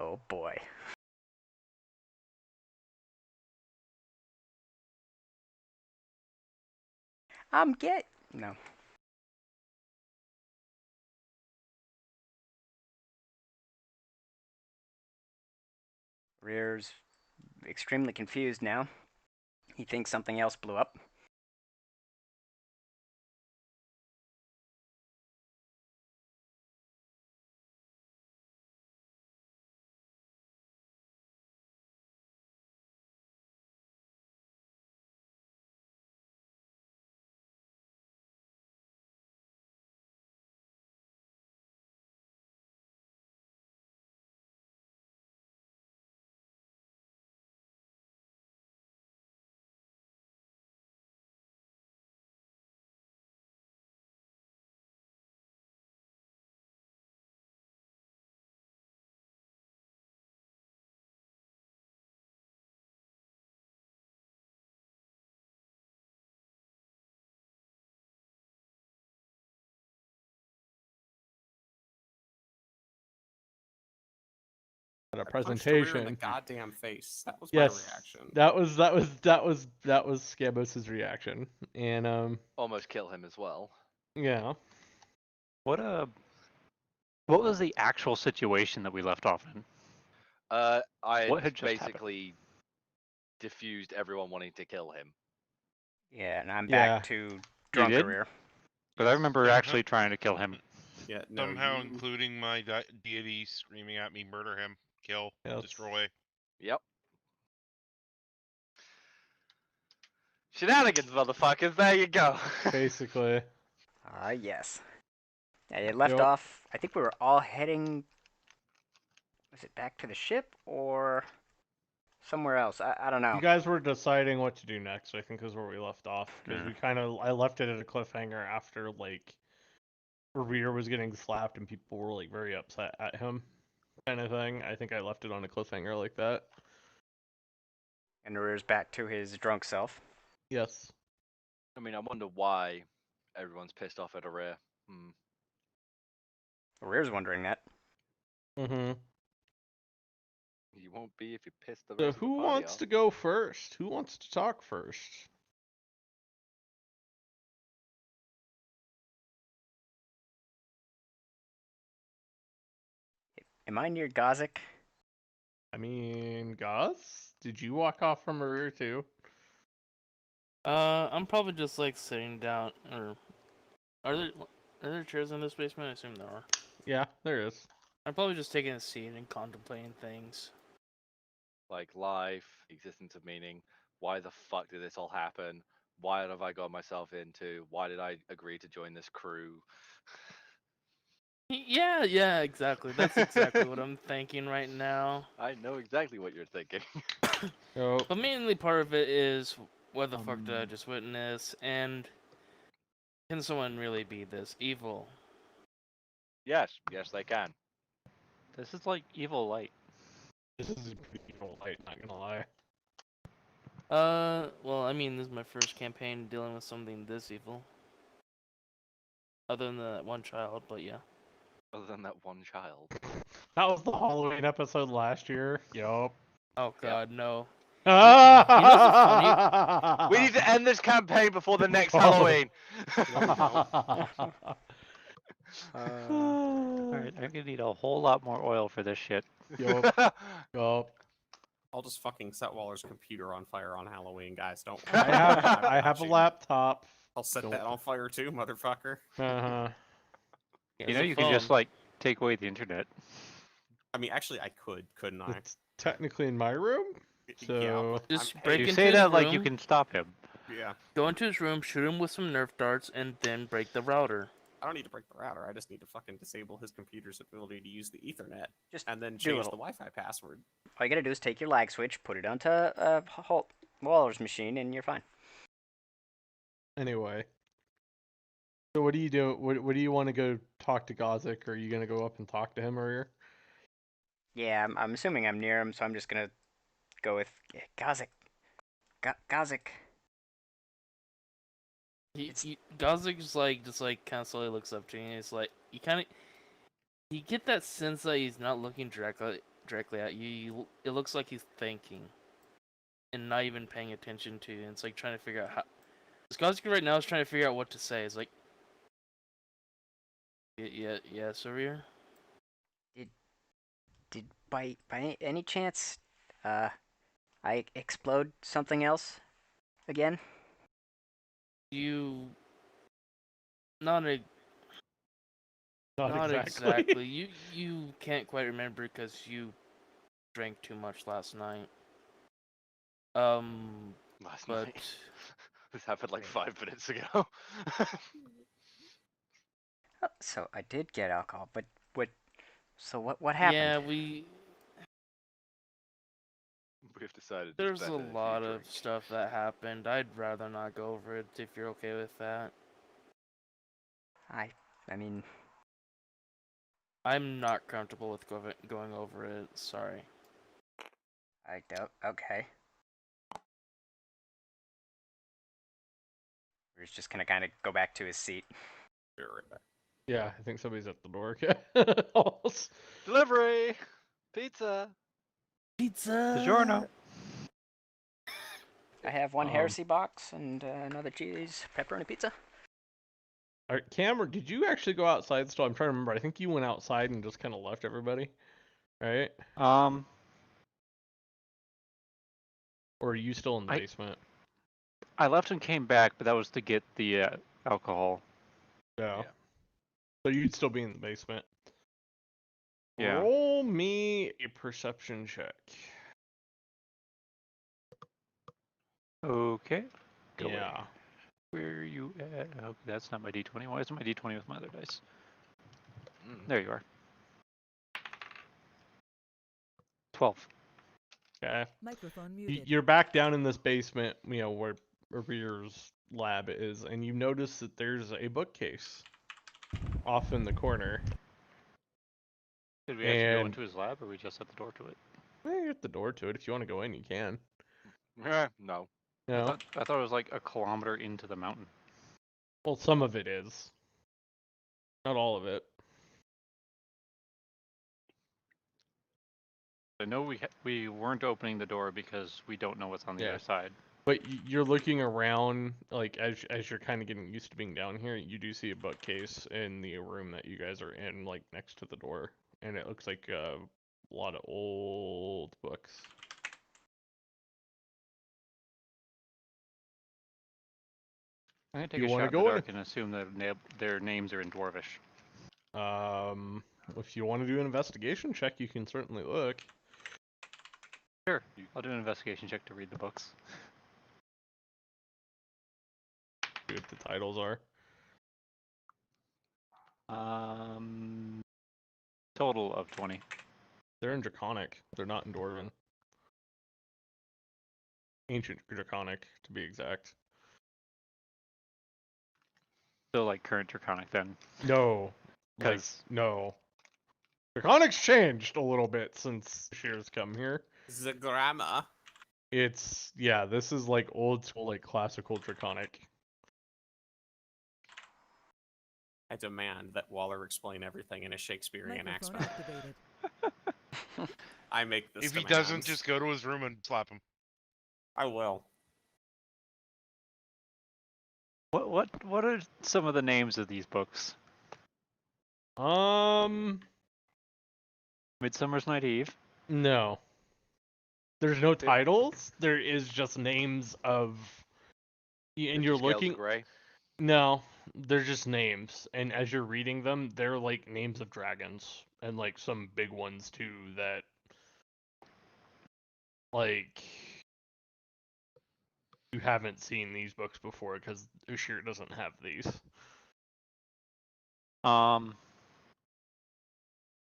Oh boy. No. Rear's extremely confused now. He thinks something else blew up. A punched the rear in the presentation. goddamn face. That was my Yes, reaction. that was Scabos' reaction, and Almost kill him as well. yeah. What was the actual situation that we left off in? I What had just basically diffused everyone wanting to kill him. Yeah, and I'm Yeah. back to did? Drunkareer. Because I remember actually trying to kill him. Yeah, no, Somehow including my deity screaming at me, murder him, kill, Yep. destroy. Yep. Shenanigans, motherfuckers. There you go. Basically. Yes. Yeah, it left Yep. off. I think we were all heading. Was it back to the ship or somewhere else? I don't know. You guys were deciding what to do next, I think is where we left off. Because I left it at a cliffhanger after, like, Rear was getting slapped and people were, like, very upset at him. Kind of thing. I think I left it on a cliffhanger like that. And Rear's back to his drunk self. Yes. I mean, I wonder why everyone's pissed off at Araya. Rear's wondering that. Mm-hmm. You won't be if you piss the So rest of the who party wants off. to go first? Who wants to talk first? Am I near Gozik? I mean, Gauze? Did you walk off from Rear too? I'm probably just like sitting down. Or are there chairs in this basement? I assume there are. Yeah, there is. I'm probably just taking a seat and contemplating things. Like life, existence of meaning. Why the fuck did this all happen? Why have I got myself into? Why did I agree to join this crew? Yeah, exactly. That's exactly what I'm thinking right now. I know exactly what you're thinking. Oh, But mainly part of it is what the fuck did I just witness, and can someone really be this evil? yes, they can. This is like Evil Light. this is a pretty evil light, not gonna lie. Well, I mean, this is my first campaign dealing with something this evil. Other than that one child, but yeah. Other than that one child. That was the Halloween episode last year. Yup. Oh god, no. We need to end this campaign before the next Halloween. Alright, I'm gonna need a whole lot more oil for this shit. Yup. Yup. I'll just fucking set Waller's computer on fire on Halloween, guys. Don't. I have a laptop. I'll set that on fire too, motherfucker. Uh-huh. You know, you can just like take away the internet. I mean, actually, I couldn't I? It's technically in my room. So Just I'm- break You into say his that like room, you can stop him. Yeah. go into his room, shoot him with some Nerf darts, and then break the router. I don't need to break the router. I just need to fucking disable his computer's ability to use the Ethernet, Just and then do a change little. the Wi-Fi password. All you gotta do is take your lag switch, put it onto Waller's machine, and you're fine. anyway. So what do you do? What do you want to go talk to Gozik, or are you gonna go up and talk to him, or? Yeah, I'm assuming I'm near him, so I'm just gonna go with Gozik. Gozik. Gozik just kind of slowly looks up to you, and it's like you get that sense that he's not looking directly directly at you. It looks like he's thinking and not even paying attention to you. And it's like trying to figure out how. Skotsky right now is trying to figure out what to say. It's like, yes, over here. Did by any chance, I explode something else again? You not a Not not exactly. exactly. You can't quite remember because you drank too much last night. Last But night. This happened like Wait. 5 minutes ago. Oh, so I did get alcohol, but what? So what happened? yeah, We've decided it's there's better a if you lot of drink. stuff that happened. I'd rather not go over it if you're okay with that. I mean, I'm not comfortable with going over it. Sorry. I don't. Okay. We're just gonna kind of go back to his seat. Be right back. Yeah, I think somebody's at the door. Okay. Almost. Delivery! Pizza! Pizza. DiGiorno. I have one heresy box and another cheese pepperoni pizza. All right, Cameron, did you actually go outside still? I'm trying to remember. I think you went outside and just kind of left everybody, right? Or are you still in the basement? I left and came back, but that was to get the alcohol. No. Yeah. So you'd still be in the basement. Yeah. Roll me a perception check. Okay. Go away. Yeah. Where are you at? Okay, that's not my d20. Why isn't my d20 with my other dice? Mm. There you are. 12. Okay. Microphone muted. You're back down in this basement, where Revere's lab is, and you notice that there's a bookcase off in the corner. Did we actually go And into his lab, or we just at the door to it? you get the door to it. If you want to go in, you can. No. No. I thought it was like a kilometer into the mountain. Well, some of it is. Not all of it. I know we weren't opening the door because we don't know what's on the other side. But you're looking around, like as you're kind of getting used to being down here, you do see a bookcase in the room that you guys are in, like next to the door, and it looks like a lot of old books. I'm gonna take You a wanna shot in the go in? dark and assume that their names are in Dwarvish. If you want to do an investigation check, you can certainly look. Sure, I'll do an investigation check to read the books. See what the titles are. Total of 20. They're in Draconic. They're not in Dwarven. Ancient Draconic, to be exact. So like current Draconic then. No. No. Draconic's changed a little bit since Shear's come here. The grammar. This is like old school, like classical Draconic. I demand that Waller explain everything in a Shakespearean Microphone accent. activated. I make this If he demand. doesn't, just go to his room and slap him. I will. What are some of the names of these books? Midsummer's Night Eve. No. There's no titles. There is just names of, and you're looking. Gray. No, they're just names, and as you're reading them, they're like names of dragons, and like some big ones too that, like, you haven't seen these books before because Ushir doesn't have these.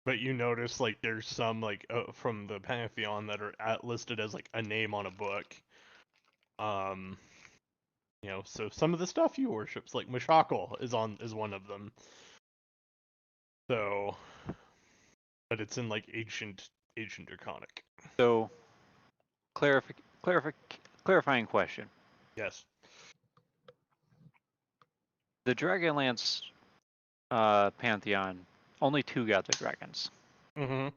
But you notice like there's some like from the Pantheon that are listed as like a name on a book. So some of the stuff you worship's like Mashakal is one of them. So, but it's in like ancient Draconic. So, clarifying question. Yes. The Dragonlance Pantheon, only 2 got the dragons. Mm-hmm.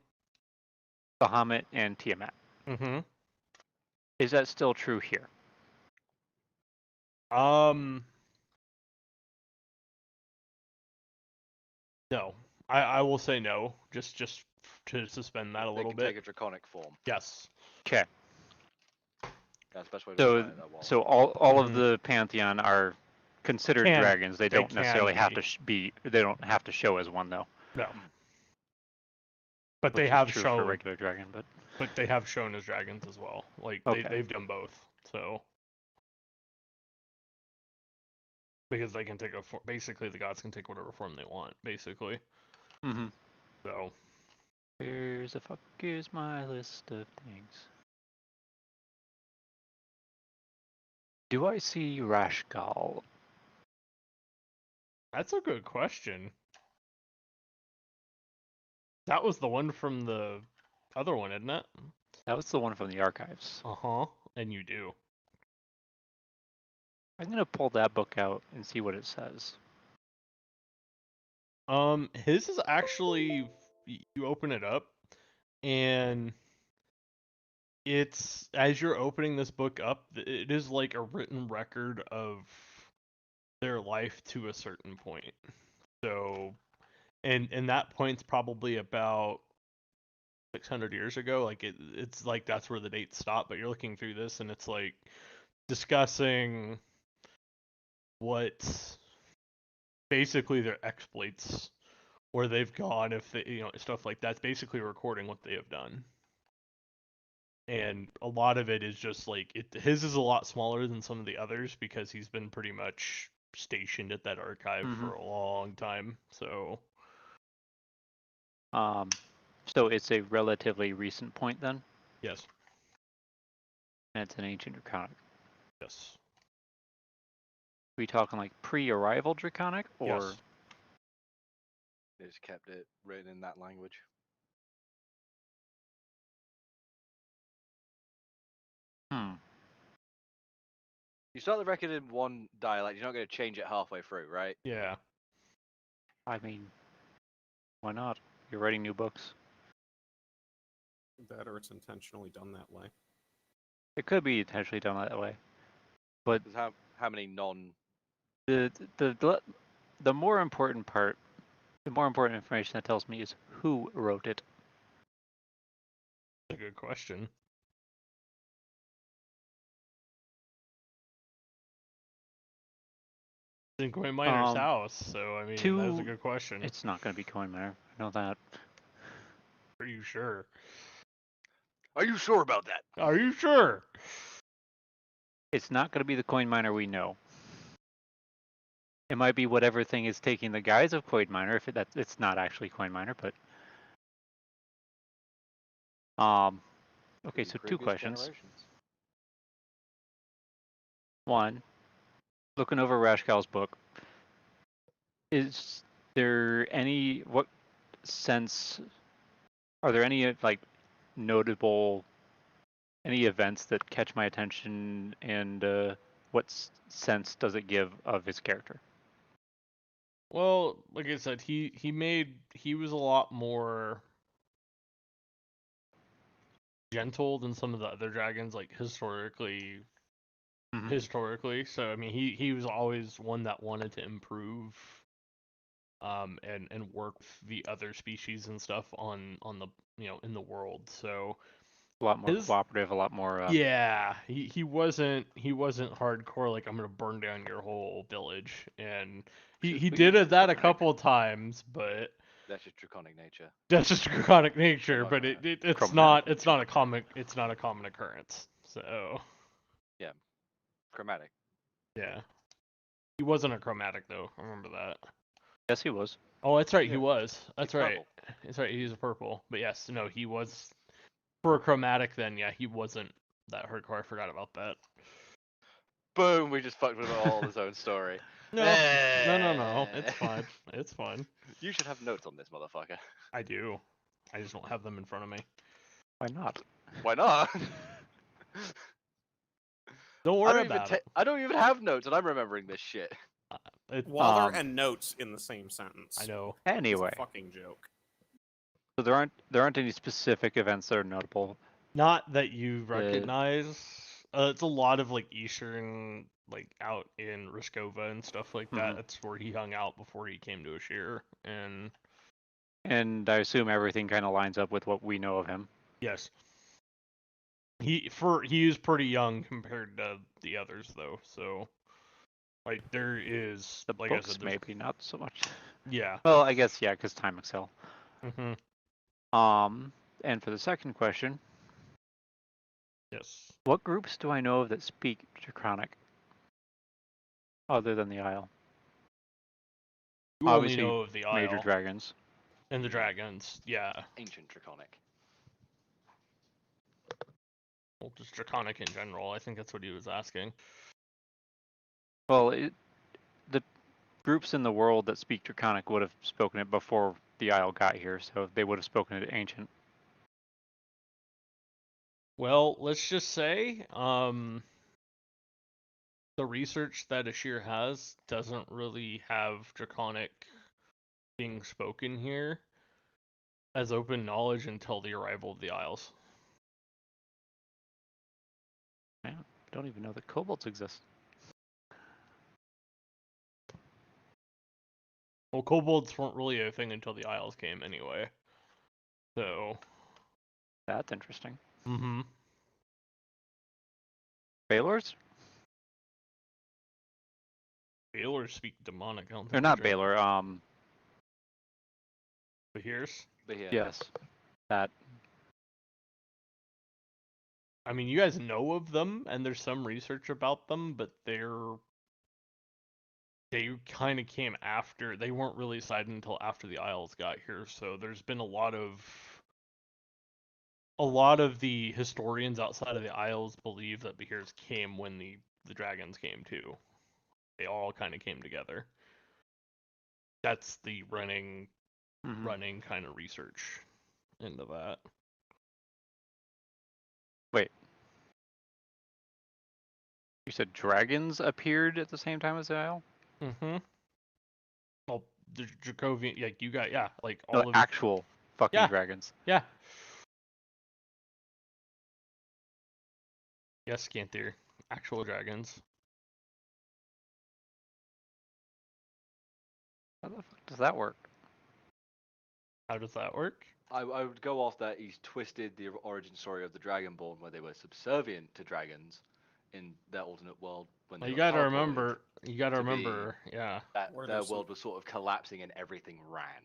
Bahamut, and Tiamat. Mm-hmm. Is that still true here? No. I will say no, just to suspend that a They little can bit. take a draconic form. Yes. Okay. That's the best way to So, explain it. That was. so all of Mhm. the Pantheon are considered Can- dragons. They don't can necessarily have be. to be. They don't have to show as one though. No. But Which they is have true for shown. regular dragon, but But they have shown as dragons as well. Like Okay. they've done both. So because they can take a form, basically the gods can take whatever form they want, basically. mm-hmm. So Where's the fuck is my list of things? Do I see Rashgal? that's a good question. That was the one from the other one, isn't it? That was the one from the archives. Uh-huh. And you do. I'm gonna pull that book out and see what it says. His is actually, you open it up and it's, as you're opening this book up, it is like a written record of their life to a certain point. So, and that point's probably about 600 years ago. Like it's like that's where the dates stop. But you're looking through this, and it's like discussing what basically their exploits, where they've gone, if they, stuff like that's basically recording what they have done. And a lot of it is just like his is a lot smaller than some of the others because he's been pretty much stationed at that archive for a long time. So So it's a relatively recent point then, yes, and it's an ancient draconic. yes, Are we talking like pre-arrival draconic or? yes. They just kept it written in that language. You start the record in one dialect, you're not going to change it halfway through, right? Yeah. I mean, why not? You're writing new books. That or it's intentionally done that way. It could be intentionally done that way, but How many non? the more important part, the more important information that tells me is who wrote it. That's a good question. In Coin Miner's house, so I mean that's a good question. It's not going to be Coin Miner. I know that. Are you sure? Are you sure about that? Are you sure? It's not going to be the Coin Miner we know. It might be whatever thing is taking the guise of Coin Miner, if it's not actually Coin Miner, but okay, so two questions. One, looking over Rashgal's book, is there any, what sense, are there any like notable, any events that catch my attention, and what sense does it give of his character? Well, like I said, he was a lot more gentle than some of the other dragons, like historically. So I mean, he was always one that wanted to improve, and work with the other species and stuff on the in the world. So A lot more cooperative, a lot more. Yeah, he wasn't hardcore like I'm gonna burn down your whole village, and he did that a couple of times, but that's just draconic nature. That's just draconic nature, but it's not a common occurrence. So yeah, chromatic. Yeah, he wasn't a chromatic though. I remember that. Yes, he was. Oh, that's right. Yeah. He was. That's right. Purple. That's right. He was a purple. But yes, no, he was for a chromatic. Then yeah, he wasn't that hardcore. I forgot about that. Boom! We just fucked with all his own story. No. It's fine. It's fine. You should have notes on this motherfucker. I do. I just don't have them in front of me. Why not? Why not? Don't worry about it. I don't even have notes, and I'm remembering this shit. Water and notes in the same sentence. I know. It's Anyway, a fucking joke. So there aren't any specific events that are notable. Not that you recognize. It's a lot of like Eastern, like out in Rishkova and stuff like that. Mhm. That's where he hung out before he came to Ashir. And And I assume everything kind of lines up with what we know of him. yes, he is pretty young compared to the others though. So like there is, The like I books said, there's maybe not so much. yeah. Well, I guess yeah, because time excel. Hmm. And for the second question, Yes. what groups do I know of that speak Draconic, other than the Isle? You only Obviously, know of the major Isle dragons. and the dragons. Yeah. Ancient Draconic. Well, just Draconic in general. I think that's what he was asking. Well, the groups in the world that speak Draconic would have spoken it before the Isle got here, so they would have spoken it ancient. Well, let's just say, the research that Ashir has doesn't really have Draconic being spoken here as open knowledge until the arrival of the Isles. I don't even know that kobolds exist. Well, kobolds weren't really a thing until the Isles came anyway. So. That's interesting. Mm-hmm. Baylors? Baylor speak demonic. I don't They're think not they're Baylor. Bahirs. But yeah. Yes, that. I mean, you guys know of them, and there's some research about them, but they kind of came after. They weren't really cited until after the Isles got here. So there's been a lot of the historians outside of the Isles believe that Behirs came when the dragons came too. They all kind of came together. That's the running kind of research into that. Wait. You said dragons appeared at the same time as the Isle? Mm-hmm. Well, the Dracovian, like you got, yeah, like No, all of actual fucking Yeah. dragons. Yeah. Yes, Scanthir. Actual dragons. How the fuck does that work? How does that work? I would go off that he's twisted the origin story of the Dragonborn, where they were subservient to dragons in their alternate world when they You got gotta teleported, remember. You gotta to be- remember. Yeah. that Where their there's some- world was sort of collapsing and everything ran.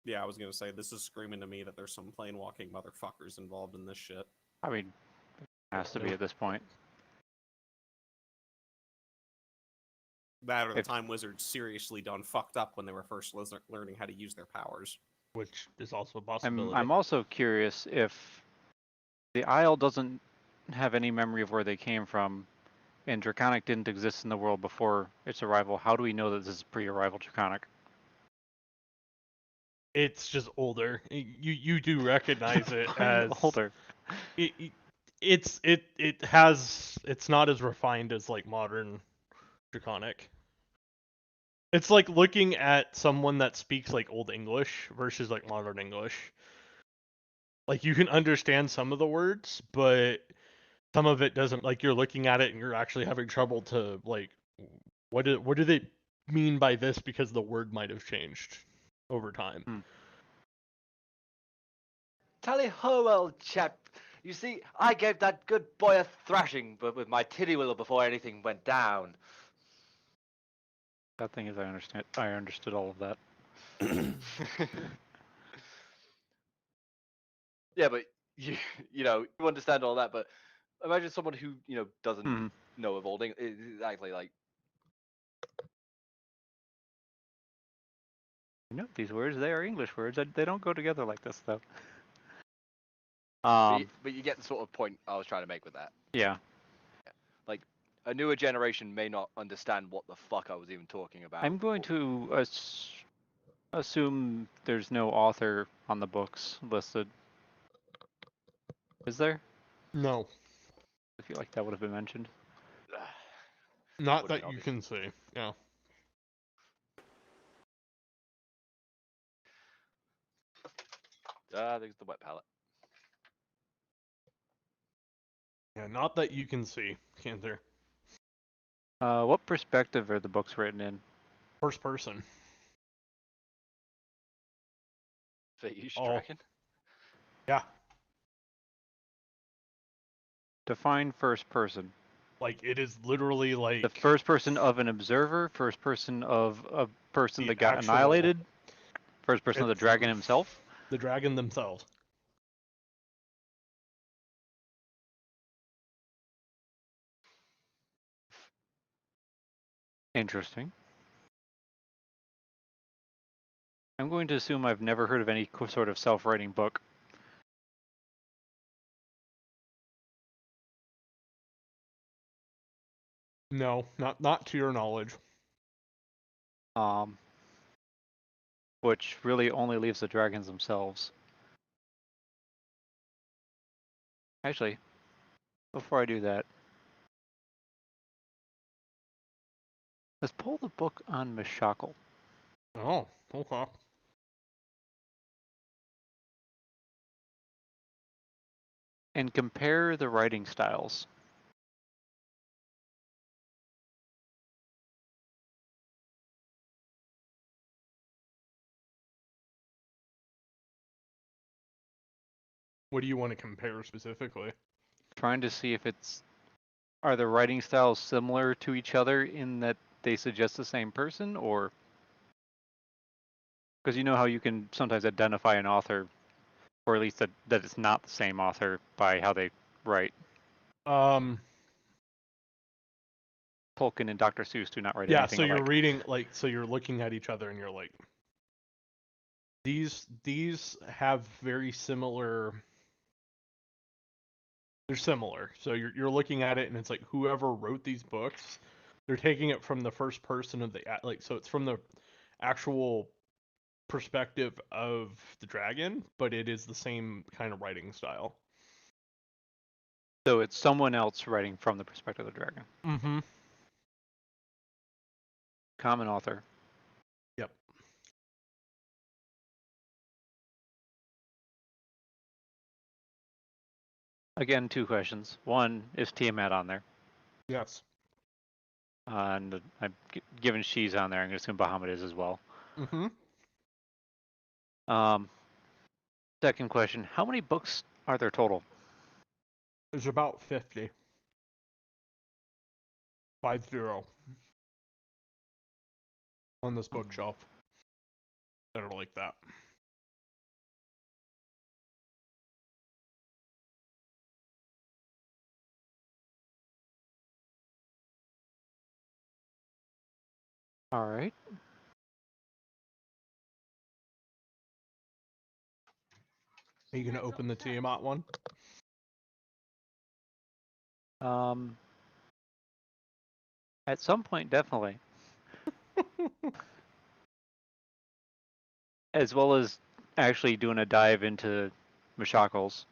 Yeah, I was gonna say this is screaming to me that there's some plane walking motherfuckers involved in this shit. I mean, it has to be at this point. That or the If- Time Wizards seriously done fucked up when they were first learning how to use their powers. Which is also a possibility. I'm also curious if the Isle doesn't have any memory of where they came from, and Draconic didn't exist in the world before its arrival. How do we know that this is pre-arrival Draconic? It's just older. You do recognize it as older. It's not as refined as like modern Draconic. It's like looking at someone that speaks like Old English versus like modern English. Like you can understand some of the words, but some of it doesn't. Like you're looking at it and you're actually having trouble to like, what do they mean by this, because the word might have changed over time. Tally ho, old chap. You see, I gave that good boy a thrashing, but with my titty willow before anything went down. That thing is, I understood all of that. Yeah, but you understand all that, but imagine someone who doesn't know of old English. Exactly, like These words, they are English words. They don't go together like this, though. but you get the sort of point I was trying to make with that. Yeah. Like a newer generation may not understand what the fuck I was even talking about. I'm going to assume there's no author on the books listed. Is there? No. I feel like that would have been mentioned. Not Wouldn't that you obvious. can see. Yeah. There's the wet palette. Yeah, not that you can see, Cancer. What perspective are the books written in? First person. Fish Oh. dragon. Yeah, Define first person. like it is literally like The first person of an observer, first person of a person The that got actual- annihilated, first person of the it's- dragon himself. the dragon themselves. Interesting. I'm going to assume I've never heard of any sort of self-writing book. No, not to your knowledge. Which really only leaves the dragons themselves. Actually, before I do that, let's pull the book on Mashakal. Oh, okay. And compare the writing styles. What do you want to compare specifically? Trying to see if are the writing styles similar to each other in that they suggest the same person, or because you know how you can sometimes identify an author, or at least that it's not the same author by how they write. Tolkien and Dr. Seuss do not write Yeah, anything so you're alike. reading so you're looking at each other and you're like, these have very similar. They're similar. So you're looking at it and it's like whoever wrote these books, they're taking it from the first person of the so it's from the actual perspective of the dragon, but it is the same kind of writing style. So it's someone else writing from the perspective of the dragon. Mm-hmm. Common author. Yep. Again, two questions. One, is Tiamat on there? Yes. And given she's on there, I'm going to assume Bahamut is as well. Mm-hmm. Second question, how many books are there total? There's about 50. 50 on this bookshelf that are like that. All right. Are you gonna open the Tiamat one? At some point, definitely. As well as actually doing a dive into Mashakals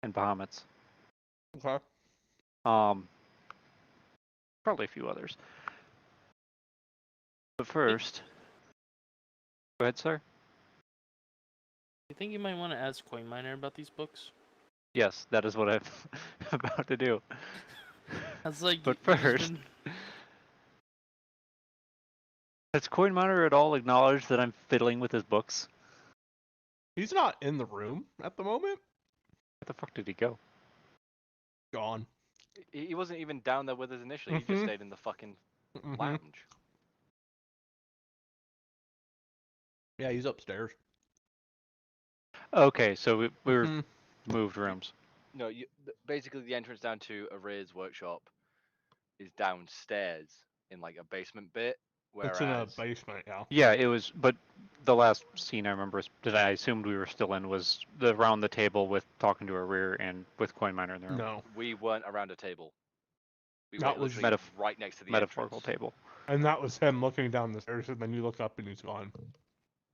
and Bahamuts. Okay. Probably a few others. But first, go ahead, sir. You think you might want to ask Coin Miner about these books? Yes, that is what I'm about to do. That's like. But you've just first, been- has Coin Miner at all acknowledged that I'm fiddling with his books? He's not in the room at the moment. Where the fuck did he go? Gone. He wasn't even down there with us initially. He just stayed in the fucking lounge. Yeah, he's upstairs. Okay, so we were moved rooms. No, basically the entrance down to Array's workshop is downstairs in like a basement bit. Whereas It's in a basement, yeah. Yeah, it was, but the last scene I remember that I assumed we were still in was around the table with talking to Arrear and with Coin Miner in the room. No. we weren't around a table. We That were was literally right next to the metaphorical entrance. table. And that was him looking down the stairs, and then you look up and he's gone.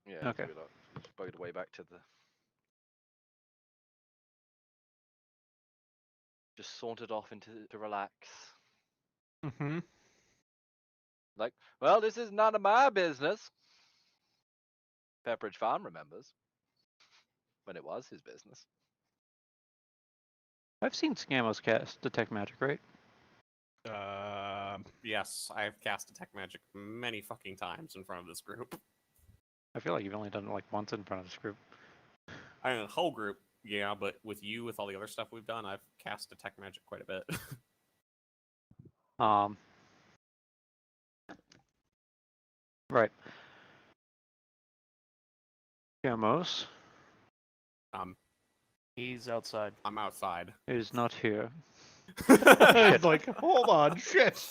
Yeah, Okay. he's buggered way back to the. Just sauntered off to relax. Mm-hmm. Like, well, this is none of my business. Pepperidge Farm remembers. when it was his business. I've seen Scamos cast Detect Magic, right? Yes, I've cast Detect Magic many fucking times in front of this group. I feel like you've only done it like once in front of this group. I mean, the whole group, yeah, but with you, with all the other stuff we've done, I've cast Detect Magic quite a bit. Right. Scamos He's outside. I'm outside. is not here. It's like, hold on, shit.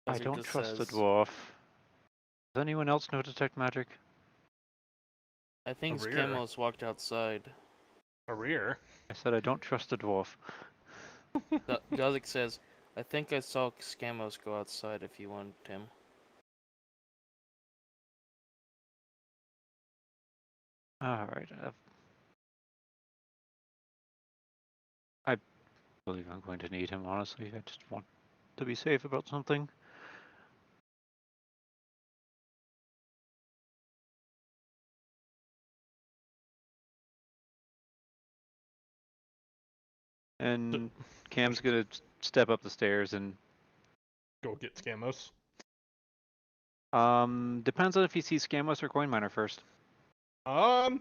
I Buzzard don't just trust the says, dwarf. Does anyone else know Detect Magic? I think rear. Scamos walked outside. A rear. I said I don't trust the dwarf. Guzik says, I think I saw Scamos go outside if you want him. Alright. I believe I'm going to need him, honestly. I just want to be safe about something. And Cam's gonna step up the stairs and Go get Scamos. depends on if he sees Scamos or Coin Miner first. I'm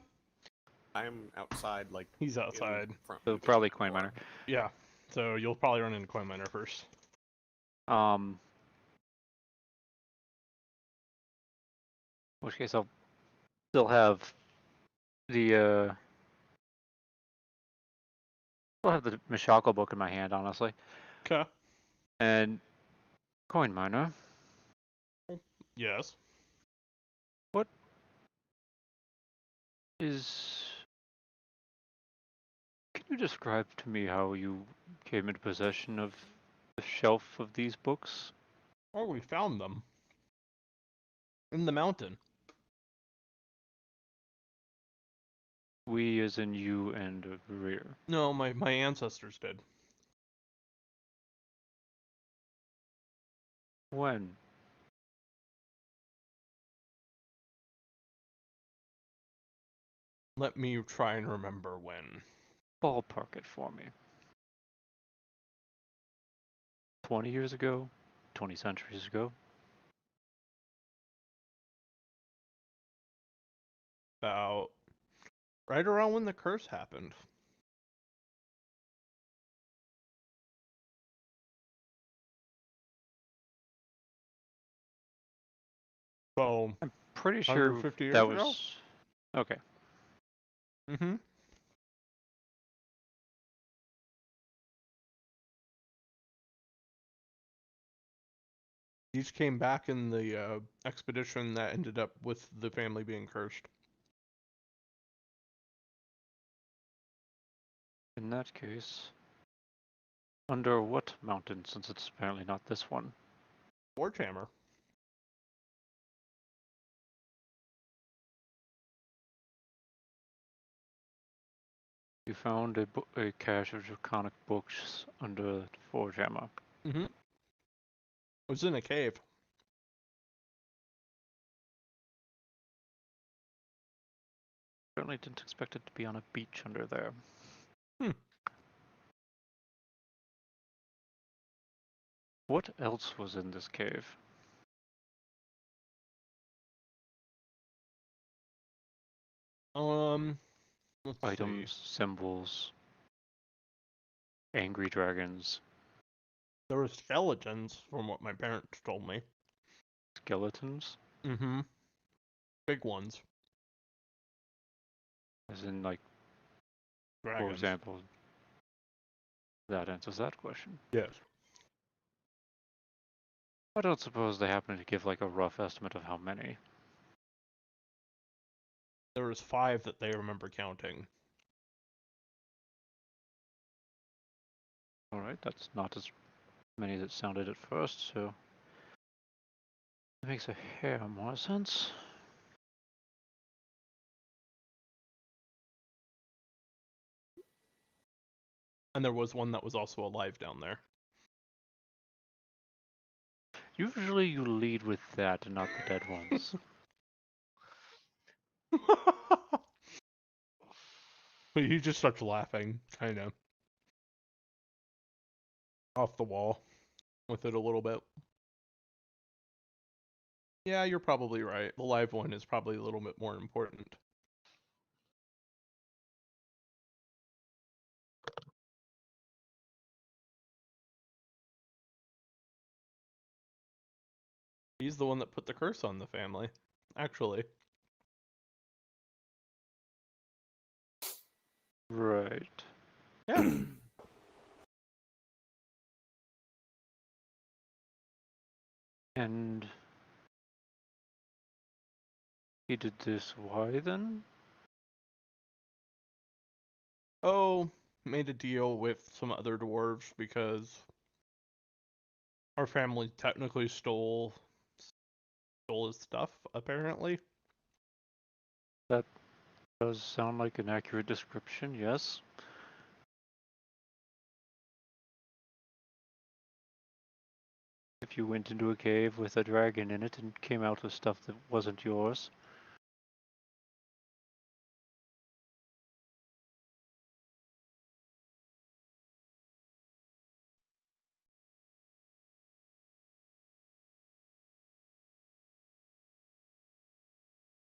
outside, like He's outside. in front So of the probably kitchen Coin door. Miner. Yeah. So you'll probably run into Coin Miner first. In which case I'll still have the Mishako book in my hand, honestly. Okay. And Coin Miner, Yes. what is... Can you describe to me how you came into possession of the shelf of these books? Oh, we found them. In the mountain. We as in you and Rear. No, my ancestors did. When? Let me try and remember when. Ballpark it for me. 20 years ago? 20 centuries ago? About right around when the curse happened. So, Pretty sure 150 years that ago? was... Okay. Mm-hmm. These came back in the expedition that ended up with the family being cursed. In that case... Under what mountain, since it's apparently not this one? Warhammer. You found a cache of draconic books under the Forge Hammer. Mm-hmm. It was in a cave. Certainly didn't expect it to be on a beach under there. Hmm. What else was in this cave? Let's Items, see. symbols, angry dragons, There were skeletons, from what my parents told me. skeletons, Mm-hmm. Big ones. as in, like, Dragons. for example, that answers that question. Yes. I don't suppose they happen to give, like, a rough estimate of how many. There was 5 that they remember counting. Alright, that's not as many as it sounded at first, so... It makes a hair more sense. And there was one that was also alive down there. Usually you lead with that and not the dead ones. But he just starts laughing, kind of off the wall with it a little bit. Yeah, you're probably right. The live one is probably a little bit more important. He's the one that put the curse on the family, actually. Right. Yeah. And he did this why then? Oh, made a deal with some other dwarves because our family technically stole his stuff, apparently. That does sound like an accurate description, yes. If you went into a cave with a dragon in it and came out with stuff that wasn't yours.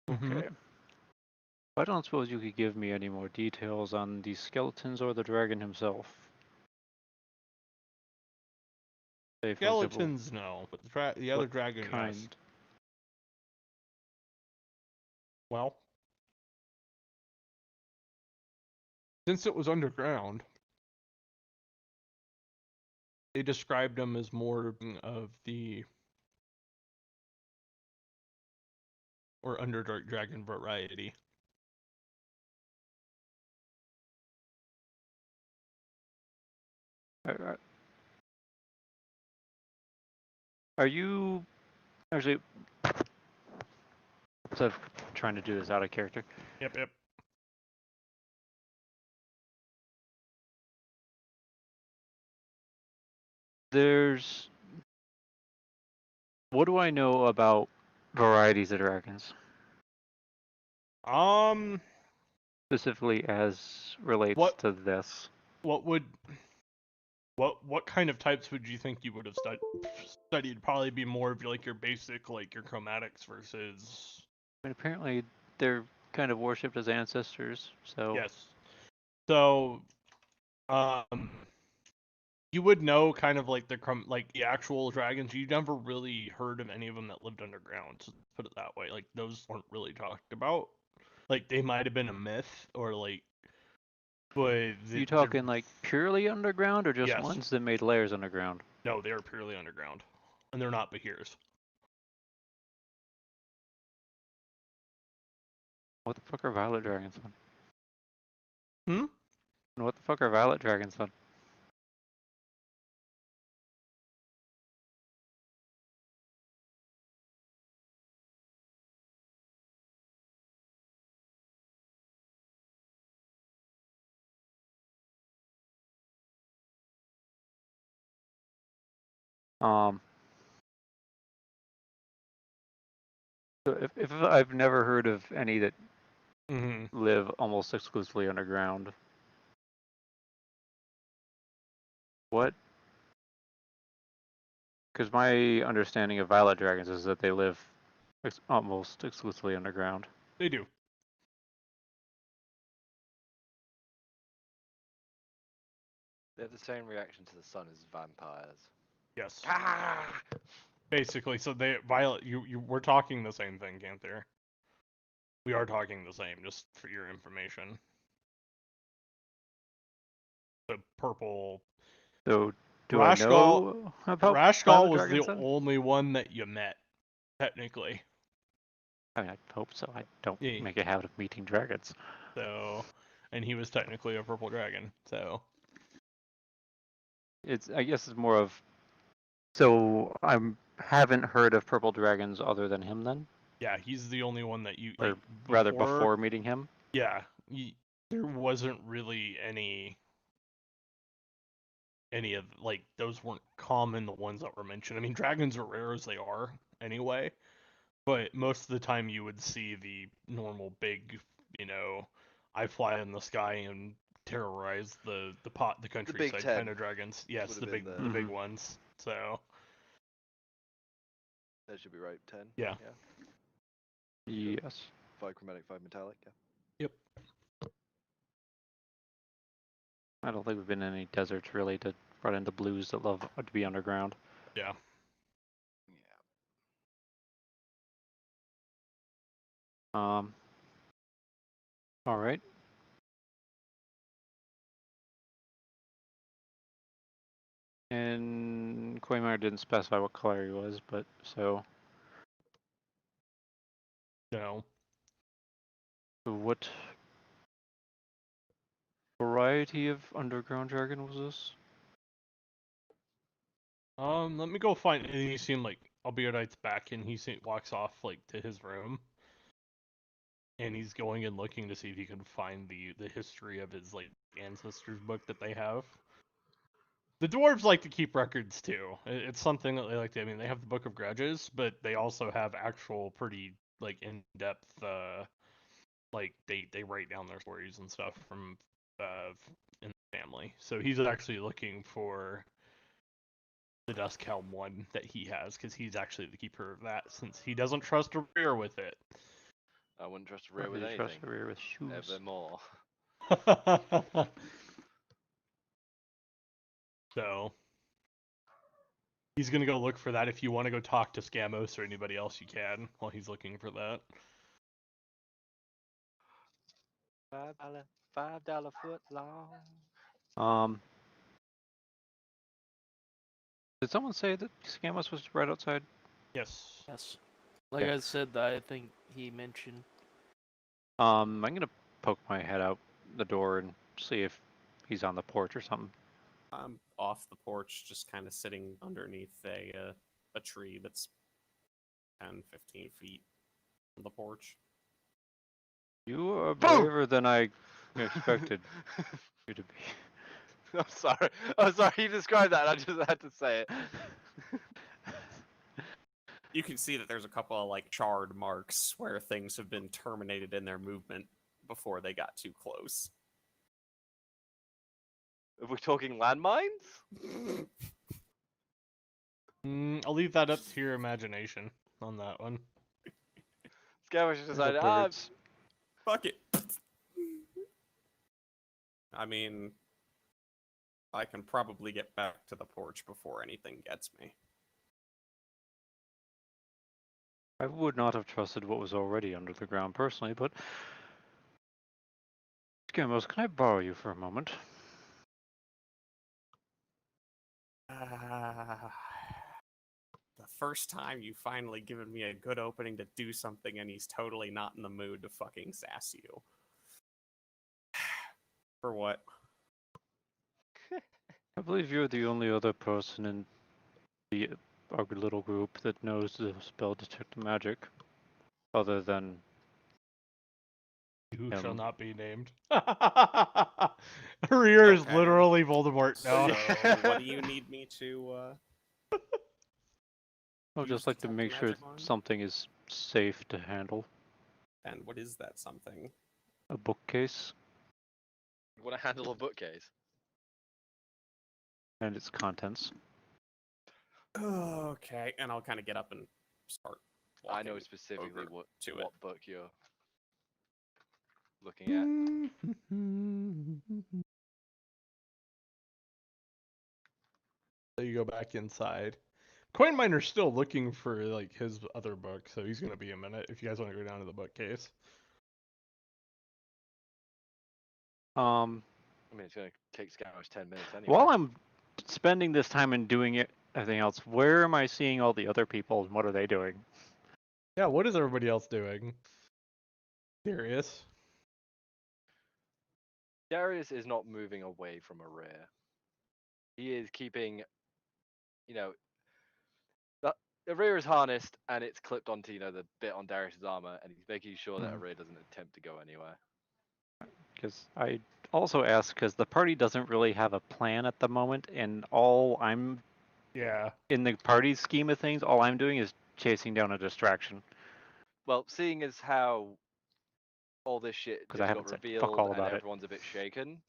Mhm. Okay. I don't suppose you could give me any more details on the skeletons or the dragon himself. Say, for example, Skeletons, no, but the other what dragon, yes. kind? Well, since it was underground, they described him as more of the or Underdark dragon variety. Are you actually, instead of trying to do this out of character, Yep. there's, what do I know about varieties of dragons? Specifically as relates to this. What kind of types would you think you would have studied? Probably be more of like your basic, like your chromatics versus. I mean, apparently they're kind of worshipped as ancestors, so. Yes. So, you would know kind of like the actual dragons. You never really heard of any of them that lived underground. So put it that way. Like those weren't really talked about. Like they might have been a myth or like. But You talking like purely underground or just Yes. ones that made layers underground? No, they are purely underground, and they're not Bahirs. What the fuck are violet dragons then? Hmm? And what the fuck are violet dragons then? So if I've never heard of any that live almost exclusively underground, what? Because my understanding of violet dragons is that they live almost exclusively underground. They do. They have the same reaction to the sun as vampires. Yes. Ah! Basically, so we're talking the same thing, Ganther. We are talking the same, just for your information. The purple. So do I know about Rashgal was dragons the then? only one that you met, technically. I mean, I hope so. I don't make a habit of meeting dragons. So, and he was technically a purple dragon. So. I guess it's more of. So I haven't heard of purple dragons other than him then. Yeah, he's the only one that you. Or rather, before meeting him. Yeah, there wasn't really any of like those weren't common, the ones that were mentioned. I mean, dragons are rare as they are anyway, but most of the time you would see the normal big, I fly in the sky and terrorize the countryside 10 kind of dragons. Yes, would the have big been the the- big Mhm. ones. So That should be right. 10. yeah. Yes. 5 chromatic, 5 metallic. Yeah. Yep. I don't think we've been in any deserts really to run into blues that love to be underground. Yeah. All right. And Koimar didn't specify what color he was, but so No. what variety of underground dragon was this? Let me go find. And you seem like Albionite's back, and walks off like to his room, and he's going and looking to see if he can find the history of his like ancestors book that they have. The dwarves like to keep records too. It's something that they like to. I mean, they have the Book of Grudges, but they also have actual pretty like in-depth. Like they write down their stories and stuff from in the family. So he's actually looking for the Dusk Helm one that he has, because he's actually the keeper of that, since he doesn't trust a rear with it. I wouldn't trust a rear Or with did you trust anything. a rear with shoes? Evermore. So he's gonna go look for that. If you want to go talk to Scamos or anybody else, you can while he's looking for that. $5 foot long. Did someone say that Scamos was right outside? Yes. Yes. Like Okay. I said, I think he mentioned. I'm gonna poke my head out the door and see if he's on the porch or something. I'm off the porch, just kind of sitting underneath a tree that's 10, 15 feet from the porch. You are Boom! braver than I expected you to be. I'm sorry. I'm sorry. You described that. I just had to say it. You can see that there's a couple of like charred marks where things have been terminated in their movement before they got too close. Are we talking landmines? I'll leave that up to your imagination on that one. Scavengers The decided, birds. Fuck it. I mean, I can probably get back to the porch before anything gets me. I would not have trusted what was already under the ground personally, but Scamos, can I borrow you for a moment? The first time you finally given me a good opening to do something and he's totally not in the mood to fucking sass you. For what? I believe you're the only other person in our little group that knows the spell detect magic, other than Who shall him. not be named. Rear is Okay. literally Voldemort now. So, what do you need me to, I would use just like to detect make sure magic on? something is safe to handle. And what is that something? A bookcase you want to handle a bookcase? and its contents. Okay, and I'll kind of get up and start I know walking specifically over what to what it. book you're looking at. So you go back inside. Coin Miner's still looking for like his other book, so he's gonna be a minute if you guys want to go down to the bookcase. I mean, it's going to take Scavengers 10 minutes anyway. While I'm spending this time and doing everything else, where am I seeing all the other people and what are they doing? Yeah, what is everybody else doing? Curious. Darius is not moving away from a rear. He is keeping, you know, the rear is harnessed and it's clipped onto, the bit on Darius's armor, and he's making sure that a rear doesn't attempt to go anywhere. Because I also asked because the party doesn't really have a plan at the moment, and all I'm Yeah. in the party scheme of things, all I'm doing is chasing down a distraction. Well, seeing as how all this shit 'Cause I just got haven't said fuck revealed all and about it. everyone's a bit shaken,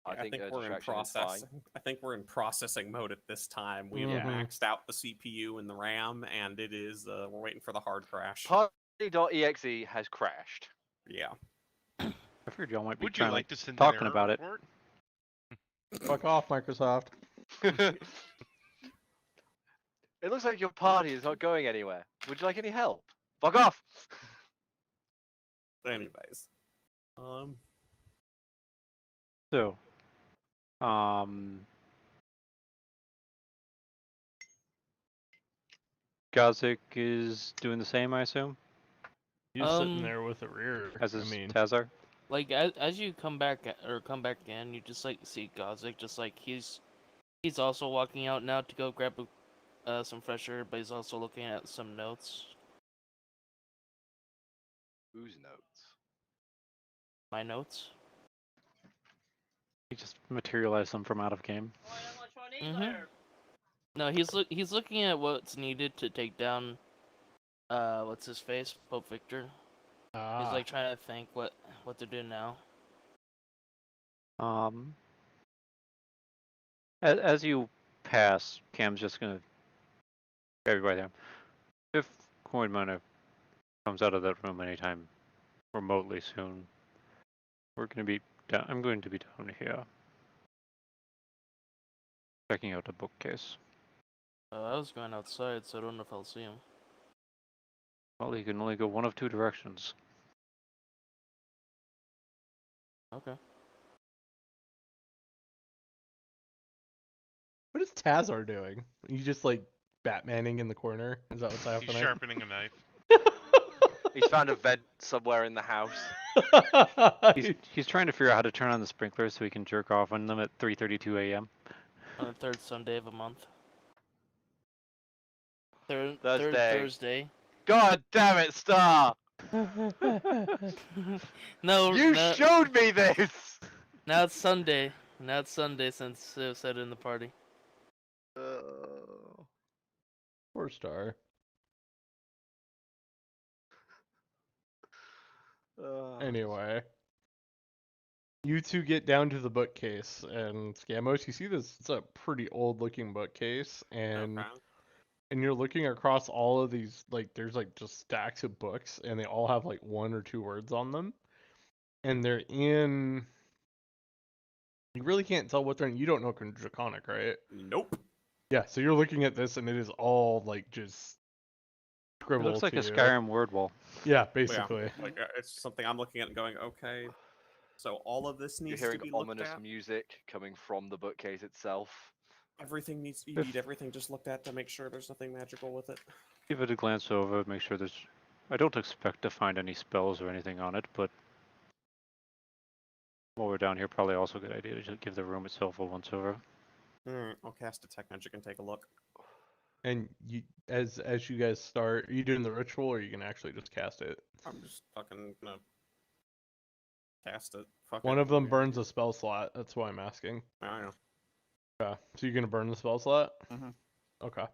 I Yeah, think a we're in distraction is fine. I think we're in processing mode at this time. We've Mhm. maxed out the CPU and the RAM, and it is we're waiting for the hard crash. Party.exe has crashed. Yeah. I figured y'all might be Would you trying like to send an talking error about it. report? Fuck off, Microsoft. It looks like your party is not going anywhere. Would you like any help? Fuck off! Anyways, So, Gazik is doing the same, I assume, He's sitting there with a rear. as I is mean, Tazar. Like as you come back in, you just like see Gozik, just like he's also walking out now to go grab some fresh air, but he's also looking at some notes. Whose notes? My notes. He just materialized them from out of game. No, he's looking at what's needed to take down what's his face, Pope Victor. He's like trying to think what to do now. As you pass, Cam's just gonna grab you by the arm. If Coin Miner comes out of that room anytime remotely soon, we're gonna be down. I'm going to be down here, checking out a bookcase. I was going outside, so I don't know if I'll see him. Well, he can only go one of two directions. Okay. what is Tazar doing? You just like Batmaning in the corner? Is that what's happening? He's sharpening a knife. He's found a vent somewhere in the house. He's trying to figure out how to turn on the sprinklers so he can jerk off on them at 3:32 a.m. On the third Sunday of a month. Third Thursday. Thursday. God damn it, Star! No, You showed me this! now it's Sunday. Now it's Sunday since it said in the party. Poor Star. Anyway, you two get down to the bookcase, and Scamos, you see this. It's a pretty old-looking bookcase, and okay. and you're looking across all of these. Like, there's like just stacks of books, and they all have like one or two words on them, and they're in. You really can't tell what they're in. You don't know Draconic, right? Nope. Yeah. So you're looking at this, and it is all like just It scribble looks like to a you. Skyrim word wall. Yeah, basically. Yeah, like it's something I'm looking at and going, okay. So all of this You're needs to hearing be looked ominous at. music coming from the bookcase itself. Everything needs. You need everything just looked at to make sure there's nothing magical with it. Give it a glance over, make sure there's. I don't expect to find any spells or anything on it, but while we're down here, probably also a good idea to just give the room itself a once over. I'll cast Detect Magic and take a look. And you, as you guys start, are you doing the ritual, or are you gonna actually just cast it? I'm just fucking gonna cast it. Fuck One it. of them burns a spell slot. That's why I'm asking. I know. Okay, so you're gonna burn the spell slot? Mhm. Okay.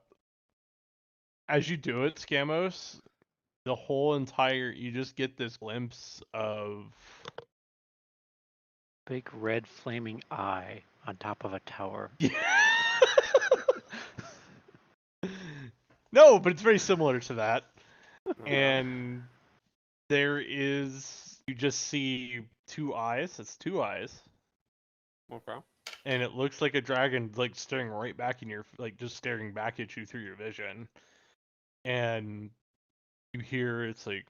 As you do it, Scamos, the whole entire you just get this glimpse of Big red flaming eye on top of a tower. no, but it's very similar to that. And there is you just see two eyes. It's two eyes. Okay. And it looks like a dragon like staring right back in your like just staring back at you through your vision. And you hear it's like,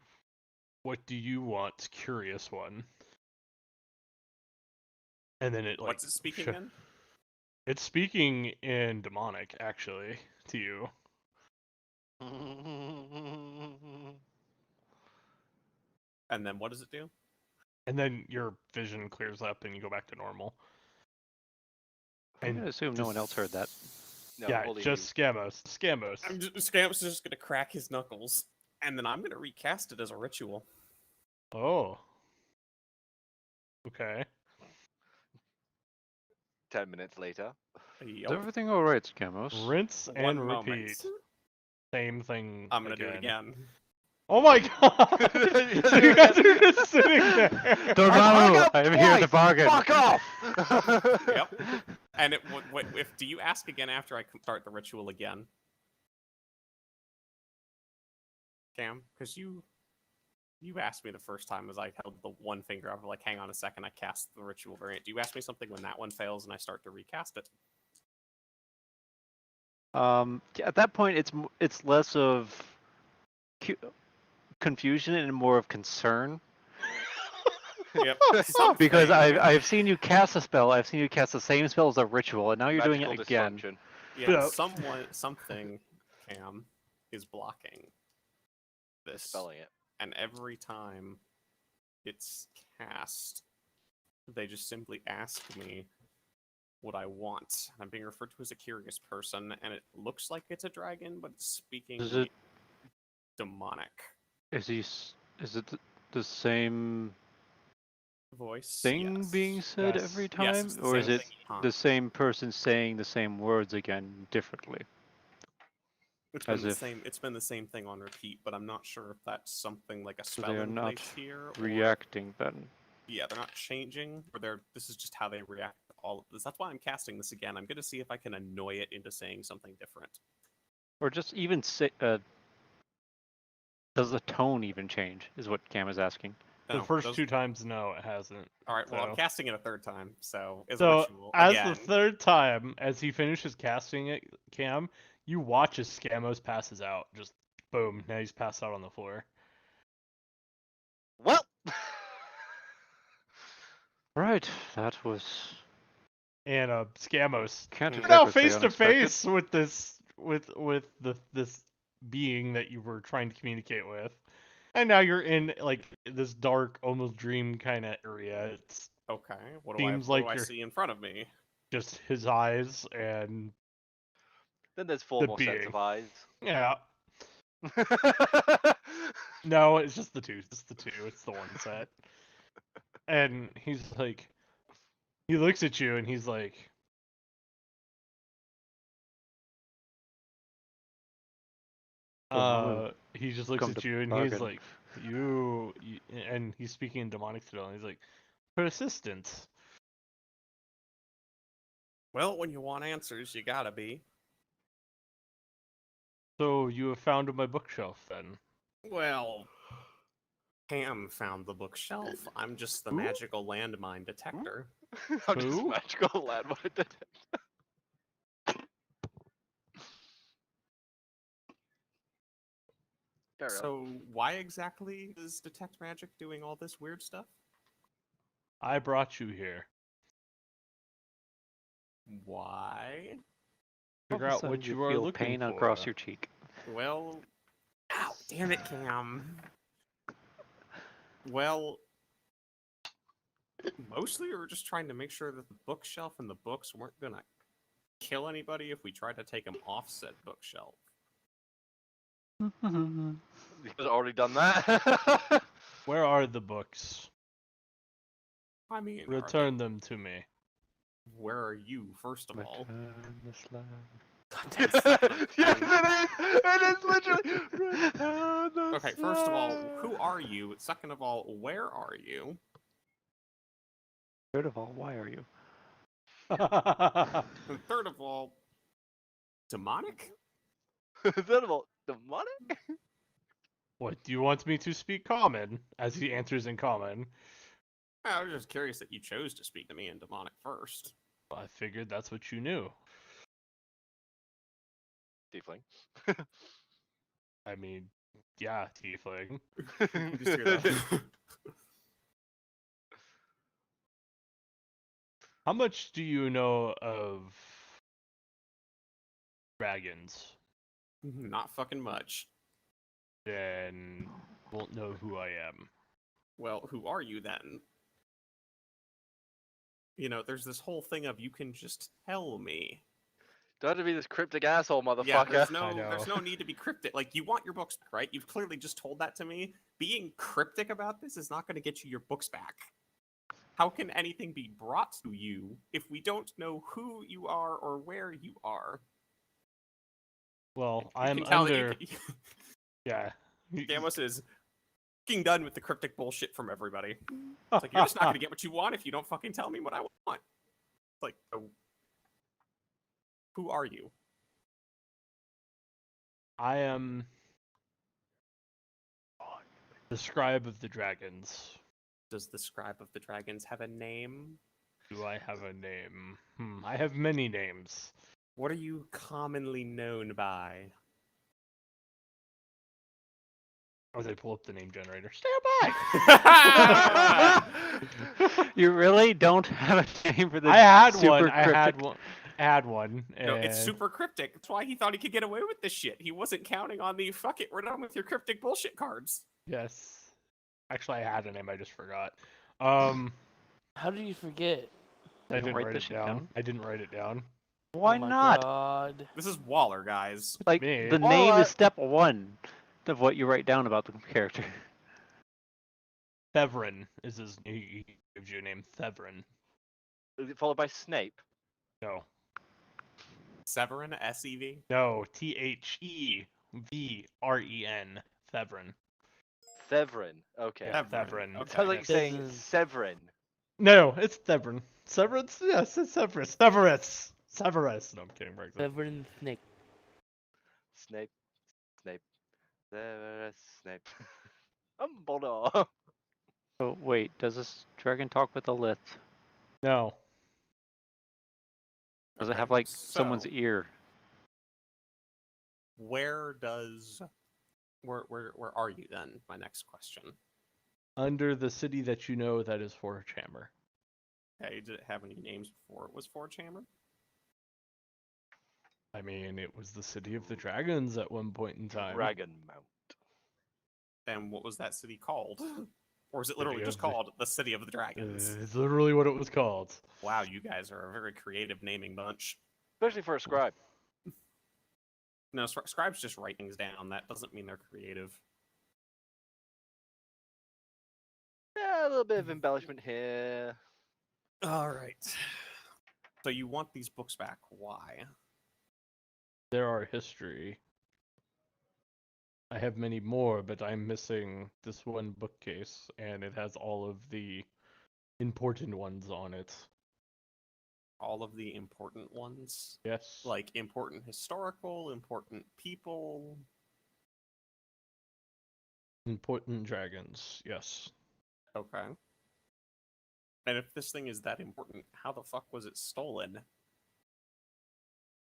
what do you want, curious one? And then it like What's it speaking in? It's speaking in demonic actually to you. And then what does it do? And then your vision clears up and you go back to normal. I'm gonna assume no one else heard that. No, yeah, only just you. Scamos. Scamos. Scamps is just gonna crack his knuckles, and then I'm gonna recast it as a ritual. Oh. Okay. 10 minutes later. Is everything alright, Scamos? Rinse and One repeat. moment. Same thing. I'm gonna do it again. Oh my god! So you guys are just sitting there. Don't I've hung know. up I'm here to twice, bargain. Fuck off! Yep. And if do you ask again after I start the ritual again, Cam? Because you asked me the first time as I held the one finger up, like, hang on a second, I cast the ritual variant. Do you ask me something when that one fails and I start to recast it? At that point, it's less of confusion and more of concern. Yep. Because I've seen you cast a spell, I've seen you cast the same spell as a ritual, and now you're doing it Magical again. dysfunction. Yeah, Yep. something, Cam, is blocking this. Spelling it. And every time it's cast, they just simply ask me what I want. I'm being referred to as a curious person, and it looks like it's a dragon, but it's speaking Is it- demonic Is it the same voice. thing Yes. being said Yes. every Yes, time, it's the or same is it thing each time. the same person saying the same words again differently? It's been as the if- same. It's been the same thing on repeat, but I'm not sure if that's something like a So spell they are in not place here. Or... reacting then. Yeah, they're not changing, or they're. This is just how they react to all of this. That's why I'm casting this again. I'm going to see if I can annoy it into saying something different. Or just even say, does the tone even change, is what Cam is asking. The No, first those- 2 times, no, it hasn't. All right, well, I'm So- casting it a third time, so as a So, ritual as again. the third time, as he finishes casting it, Cam, you watch as Scamos passes out. Just boom, now he's passed out on the floor. Well. Right, that was. And Scamos, Can't Hmm. you're now exactly say face to unexpected. face with this being that you were trying to communicate with, and now you're in like this dark, almost dream kind of area. It's Okay, what Seems do like I you're- see in front of me? just his eyes and Then there's 4 The more sets being. of eyes. yeah. No, it's just the 2. It's the 2. It's the one set. And he's like, he looks at you and he's like, Well, he just looks come at to you and he's bargain. like, you, and he's speaking in demonic still, and he's like, persistence. Well, when you want answers, you gotta be. So you have found my bookshelf then? Well, Pam found the bookshelf. I'm just the Who? magical landmine detector. I'm just Who? magical landmine detector. Carry on. So, why exactly is Detect Magic doing all this weird stuff? I brought you here. Why? All of Figure a out sudden what you you are feel looking pain for. across your cheek. Well, ow, damn it, Cam. Well, mostly we were just trying to make sure that the bookshelf and the books weren't gonna kill anybody if we tried to take them off said bookshelf. You've already done that. Where are the books? I mean, Return them to me. where are you, first of all? Return the slab. Yes, it is literally. Return the Okay, first of all, slab. who are you? Second of all, where are you? Third of all, why are you? And third of all, demonic? Third of all, demonic? What, do you want me to speak common? As he answers in common. I was just curious that you chose to speak to me in demonic first. I figured that's what you knew. Tiefling. I mean, yeah, tiefling. You just hear that. How much do you know of dragons? Not fucking much. Then won't know who I am. Well, who are you then? You know, there's this whole thing of you can just tell me. Don't have to be this cryptic asshole, motherfucker. Yeah, there's I know. no need to be cryptic. Like, you want your books back, right? You've clearly just told that to me. Being cryptic about this is not going to get you your books back. How can anything be brought to you if we don't know who you are or where you are? Well, You I'm can tell that under. you Yeah. Gamos is fucking done with the cryptic bullshit from everybody. It's like, you're just not gonna get what you want if you don't fucking tell me what I want. It's like, who are you? I am the scribe of the dragons. Does the scribe of the dragons have a name? Do I have a name? I have many names. What are you commonly known by? Or they pull up the name generator. Stand by! You really don't have a name for the I had super one. cryptic- I had one. No, it's and- super cryptic. That's why he thought he could get away with this shit. He wasn't counting on the fuck it, we're done with your cryptic bullshit cards. Yes. Actually, I had a name. I just forgot. How did you forget? I Didn't didn't write write this it shit down. down? I didn't write it down. Why Oh my not? God. This is Waller, guys. Like Me. the Well, name I- is step 1 of what you write down about the character. Theverin is his. He gives you a name. Theverin. Is it followed by Snape? No. Severin, S-E-V. No. Theveren. Theverin. Theverin. Okay. Yeah, Theverin, Theverin. okay. Sounds like saying Theverin. Severin. No, it's Theverin. Severus? Yes, it's Severus. Severus. Severus. No, I'm kidding. Brexit. Severin Snake. Snape. Snape. Severus Snape. Dumbledore. Oh wait, does this dragon talk with a lith? No. Does it Okay, have like someone's so, ear? Where are you then? My next question. Under the city that you know that is Forge Hammer. Okay, did it have any names before it was Forge Hammer? I mean, it was the city of the dragons at one point in time. Dragon Mount. And what was that city called? Or is it literally City just of the- called the City of the Dragons? It's literally what it was called. Wow, you guys are a very creative naming bunch. Especially for a scribe. No, scribes just write things down. That doesn't mean they're creative. Yeah, a little bit of embellishment here. All right. So you want these books back. Why? There are history. I have many more, but I'm missing this one bookcase, and it has all of the important ones on it. All of the important ones? Yes. Like important historical, important people. Important dragons. Yes. Okay. And if this thing is that important, how the fuck was it stolen?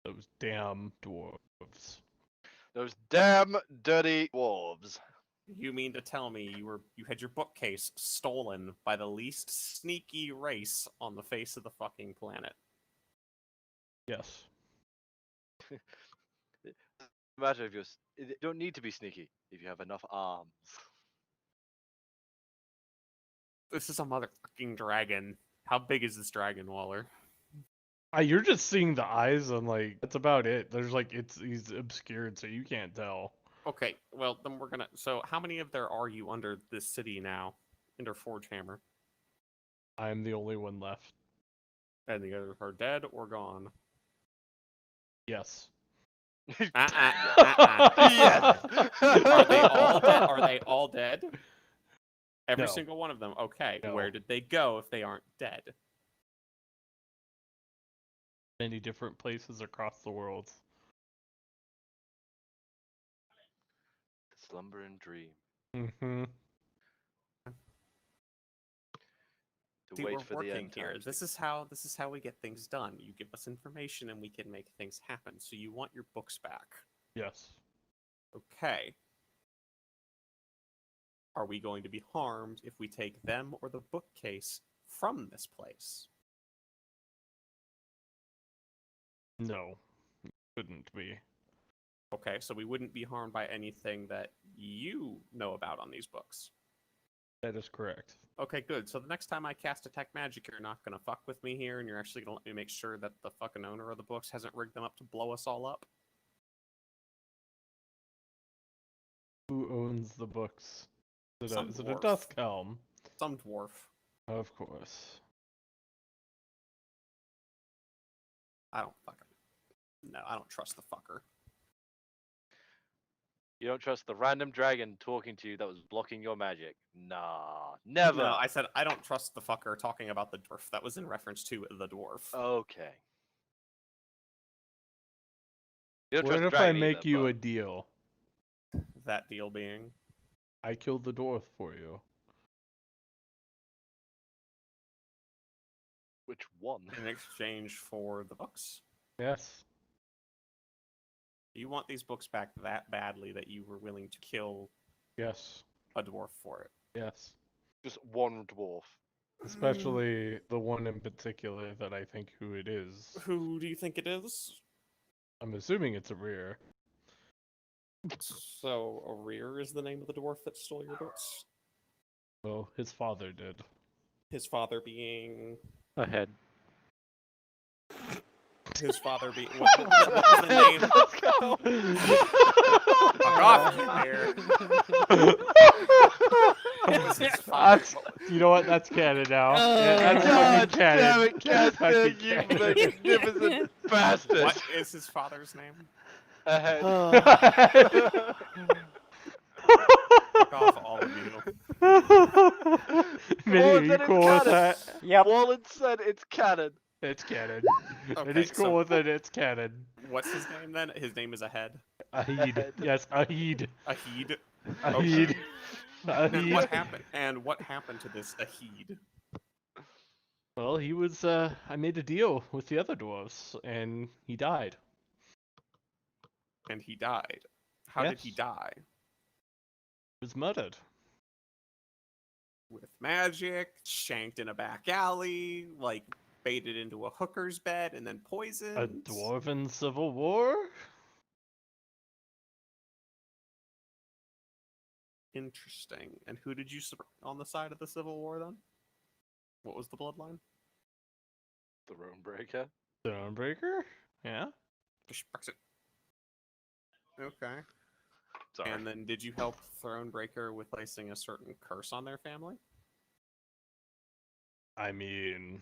Those damn dwarves. Those damn dirty wolves. You mean to tell me you had your bookcase stolen by the least sneaky race on the face of the fucking planet? Yes. Imagine if you don't need to be sneaky if you have enough arms. This is a motherfucking dragon. How big is this dragon, Waller? You're just seeing the eyes, and like that's about it. There's like he's obscured, so you can't tell. Okay, well then we're gonna. So how many of there are you under this city now, under Forge Hammer? I'm the only one left. And the others are dead or gone? Yes. Yes. Are they all dead? Are they all dead? Every No. single one of them. Okay, No. where did they go if they aren't dead? Many different places across the world. Slumber and dream. Mm-hmm. To See, wait we're for the working end here. times. This is how we get things done. You give us information and we can make things happen. So you want your books back. Yes. Okay. Are we going to be harmed if we take them or the bookcase from this place? No. Couldn't be. Okay, so we wouldn't be harmed by anything that you know about on these books. That is correct. Okay, good. So the next time I cast Detect Magic, you're not going to fuck with me here, and you're actually going to let me make sure that the fucking owner of the books hasn't rigged them up to blow us all up? Who owns the books? Is Some it a dwarf. Dusk Helm? Some dwarf. Of course. I don't fucking... No, I don't trust the fucker. You don't trust the random dragon talking to you that was blocking your magic. Nah, never. No, I said I don't trust the fucker talking about the dwarf. That was in reference to the dwarf. Okay. You don't What trust the if I dragon make either, you but... a deal? That deal being I killed the dwarf for you. Which one? in exchange for the books. Yes. You want these books back that badly that you were willing to kill Yes. a dwarf for it. Yes. Just one dwarf. Especially the one in particular that I think who it is. Who do you think it is? I'm assuming it's a rear. So, Arir is the name of the dwarf that stole your books? Well, his father did. His father being... Ahead. His father being... What was the name? Let's go! Fuck off, there. What was his father? You know what? That's canon now. That's God fucking canon. damn it, That's Casper, fucking you canon. magnificent bastard! What is his father's name? Ahead. Fuck off, all of you. Minnie, are you cool with that? Yep. Wallen said it's canon. It's canon. Okay, And he's cool so- with it, it's canon. What's his name then? His name is Ahead. Ahid. Yes, Ahid. Ahid. Ahid. And Ahid. what happened? And what happened to this Ahid? Well, he was, I made a deal with the other dwarves, and he died. And he died. How did he Yes. die? He was murdered. With magic, shanked in a back alley, like baited into a hooker's bed, and then poisoned. A dwarven civil war? Interesting. And who did you support on the side of the Civil War then? What was the bloodline? Thronebreaker. Thronebreaker? Yeah? Brexit. Okay. Sorry. And then did you help Thronebreaker with placing a certain curse on their family? I mean,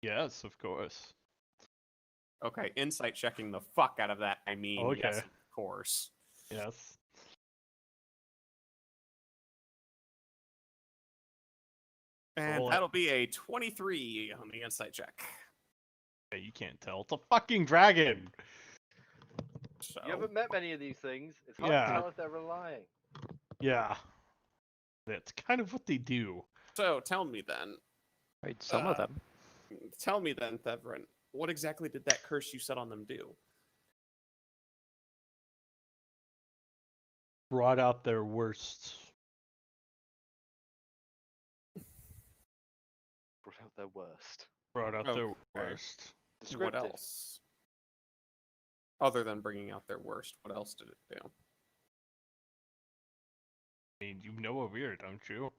yes, of course. Okay, insight checking the fuck out of that. I mean, Okay. yes, of course. Yes. And Roll it. that'll be a 23 on the insight check. Hey, you can't tell. It's a fucking dragon! So, You haven't met many of these things. It's hard Yeah. to tell if they're relying. Yeah. That's kind of what they do. so tell me then. Right, some of them. Tell me then, Thevrin, what exactly did that curse you set on them do? Brought out their worst. Brought out their worst. Brought out their Okay. worst. What Descriptive. else? Other than bringing out their worst, what else did it do? I mean, you know a weird, don't you?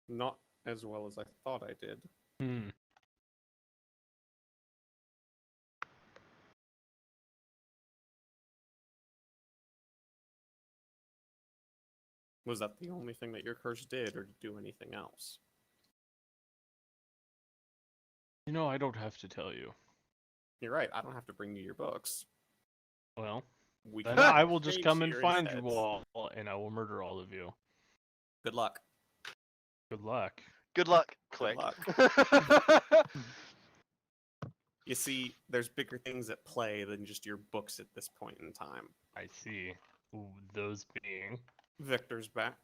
Not as well as I thought I did. Hmm. Was that the only thing that your curse did, or did it do anything else? You know, I don't have to tell you. You're right, I don't have to bring you your books. Well, We then can I will just exchange come and here find instead. you all, and I will murder all of you. Good luck. Good luck. Good luck. Good Click. luck. You see, there's bigger things at play than just your books at this point in time. I see. Ooh, those being... Victor's back.